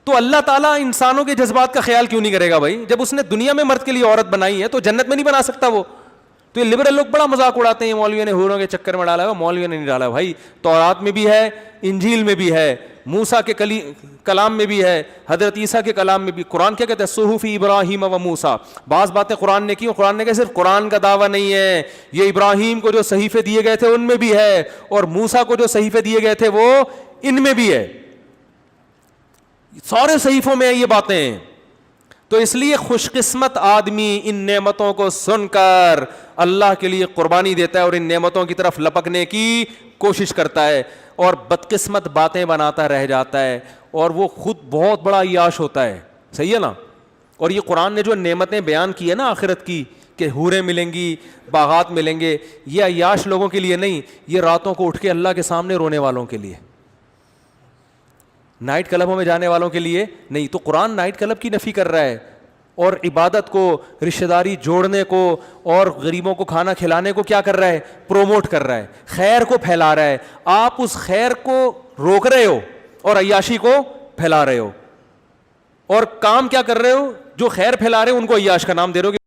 تو اللہ تعالیٰ انسانوں کے جذبات کا خیال کیوں نہیں کرے گا بھائی؟ جب اس نے دنیا میں مرد کے لیے عورت بنائی ہے تو جنت میں نہیں بنا سکتا وہ؟ تو یہ لبرل لوگ بڑا مذاق اڑاتے ہیں, مولویوں نے حوروں کے چکر میں ڈالا ہے. مولویوں نے نہیں ڈالا بھائی, تورات میں بھی ہے, انجیل میں بھی ہے, موسیٰ کے کلام میں بھی ہے, حضرت عیسیٰ کے کلام میں بھی. قرآن کیا کہتا ہے؟ صحف ابراہیم و موسیٰ. بعض باتیں قرآن نے کی, قرآن نے کہا صرف قرآن کا دعویٰ نہیں ہے, یہ ابراہیم کو جو صحیفے دیے گئے تھے ان میں بھی ہے, اور موسیٰ کو جو صحیفے دیے گئے تھے وہ ان میں بھی ہے. سارے صحیفوں میں یہ باتیں. تو اس لیے خوش قسمت آدمی ان نعمتوں کو سن کر اللہ کے لیے قربانی دیتا ہے اور ان نعمتوں کی طرف لپکنے کی کوشش کرتا ہے, اور بدقسمت باتیں بناتا رہ جاتا ہے اور وہ خود بہت بڑا عیاش ہوتا ہے. صحیح ہے نا؟ اور یہ قرآن نے جو نعمتیں بیان کی ہے نا آخرت کی, کہ حوریں ملیں گی, باغات ملیں گے, یہ عیاش لوگوں کے لیے نہیں, یہ راتوں کو اٹھ کے اللہ کے سامنے رونے والوں کے لیے, نائٹ کلبوں میں جانے والوں کے لیے نہیں. تو قرآن نائٹ کلب کی نفی کر رہا ہے اور عبادت کو, رشتہ داری جوڑنے کو اور غریبوں کو کھانا کھلانے کو کیا کر رہا ہے؟ پروموٹ کر رہا ہے, خیر کو پھیلا رہا ہے. آپ اس خیر کو روک رہے ہو اور عیاشی کو پھیلا رہے ہو, اور کام کیا کر رہے ہو؟ جو خیر پھیلا رہے ہو ان کو عیاش کا نام دے رہے ہو.